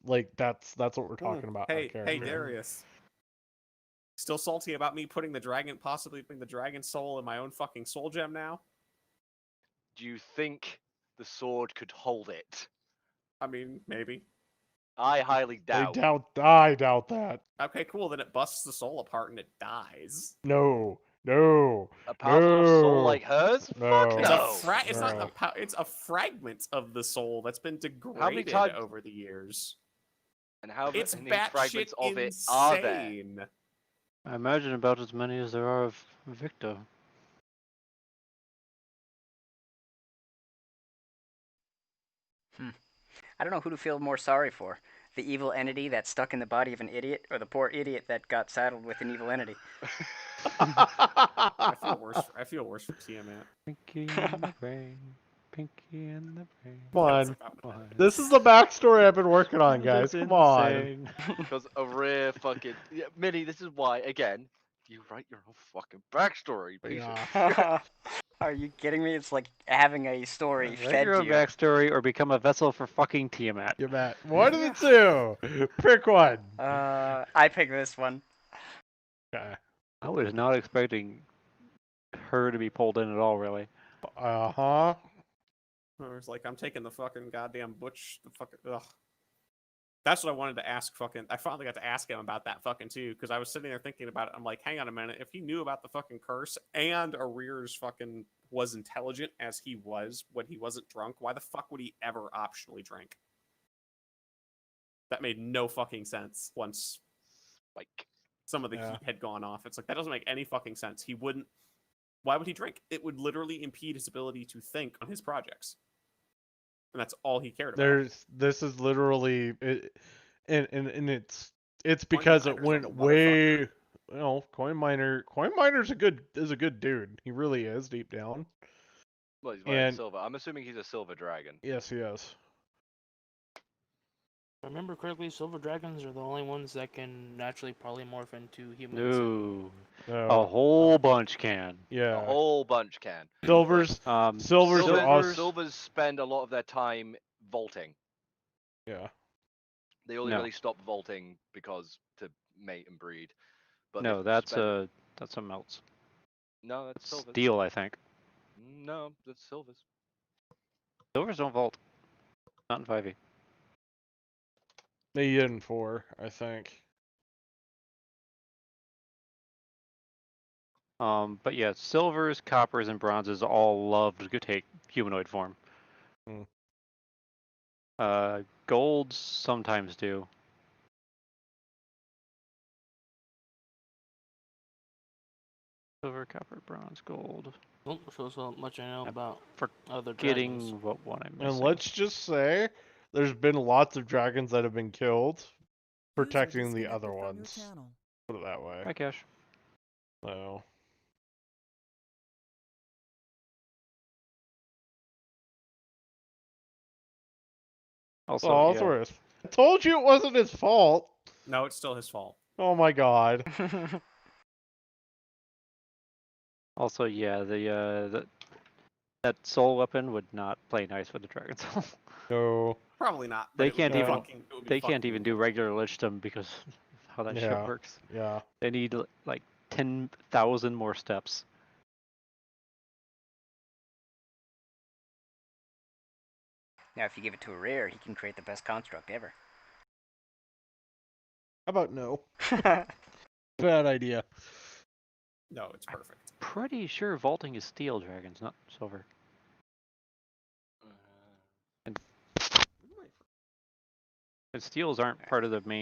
Like that's what we're talking about. Hey, on hey, character. Darius. Still salty about me possibly putting the dragon soul in my own fucking soul gem now? Do you think the sword could hold it? I mean, maybe. I highly doubt. I doubt that. Okay, cool. Then it busts the soul apart and it dies. No. A powerful enough soul like hers? No. Fuck It's no. it's not No. it's a fragment of the soul that's been degraded times- over the years. And how It's many batshit fragments of it insane. are there? I imagine about as many as there are of Victor. I don't know who to feel more sorry for. The evil entity that's stuck in the body of an idiot, or the poor idiot that got saddled with an evil entity. I feel worse for Tiamat. Pinky in the brain. Pinky in the brain. Come on. That's about what it This is. is the backstory I've been working on, guys. That's Come on. insane. Because a rare fucking Minnie, this is why again you write your own fucking backstory. Piece of Yeah. Are you kidding me? It's like having a story Write fed your to own you. backstory or become a vessel for fucking Tiamat. You bet. One of the two. Pick one. I pick this one. Okay. I was not expecting her to be pulled in at all, really. Uh-huh. I was like, I'm taking the fucking goddamn Butch. The fucking ugh. That's what I wanted to ask. I finally got to ask him about that fucking too, because I was sitting there thinking about it. I'm like, hang on a minute. If he knew about the fucking curse and Arrears fucking was intelligent as he was when he wasn't drunk, why the fuck would he ever optionally drink? That made no fucking sense once like some of the heat had gone off. It's like, that doesn't make any fucking sense. He wouldn't. Why would he drink? It would literally impede his ability to think on his projects. And that's all he cared about. This is literally it, and it's Coin because it Miner's went like a way. motherfucker. Well, Coin Miner's a good dude. He really is deep down. well, he's wearing And- silver. I'm assuming he's a silver dragon. Yes, he is. If I remember correctly, silver dragons are the only ones that can naturally polymorph into humans. No. No. A whole bunch can. Yeah. A whole bunch can. Silvers. Silvers are us. Silvers spend a lot of their time vaulting. Yeah. They only No. really stop vaulting because to mate and breed. But No, they spend- that's something else. No, that's silvers. Steel, I think. No, that's silvers. Silvers don't vault. Not in 5e. They did in 4, I think. But yeah, silvers, coppers, and bronzes all love to take humanoid form. Hmm. Golds sometimes do. Silver, copper, bronze, gold. Oh, so much I know I'm about other Getting dragons. what one I'm And missing. let's just say there's been lots of dragons that have been killed protecting the other ones. Put it that way. Hi, Cash. So. Also, Oh, yeah. Ellsworth. I told you it wasn't his fault. No, it's still his fault. Oh my god. Also, yeah, that soul weapon would not play nice with the dragon soul. No. Probably not. They but it would can't be even- fucking- it would be They can't fucking even do regular lichdom because of how that shit Yeah. works. Yeah. They need like 10,000 more steps. Now, if you give it to a rare, he can create the best construct ever. How about no? Bad idea. No, it's perfect. Pretty sure vaulting is steel dragons, not silver. And steels aren't part of the main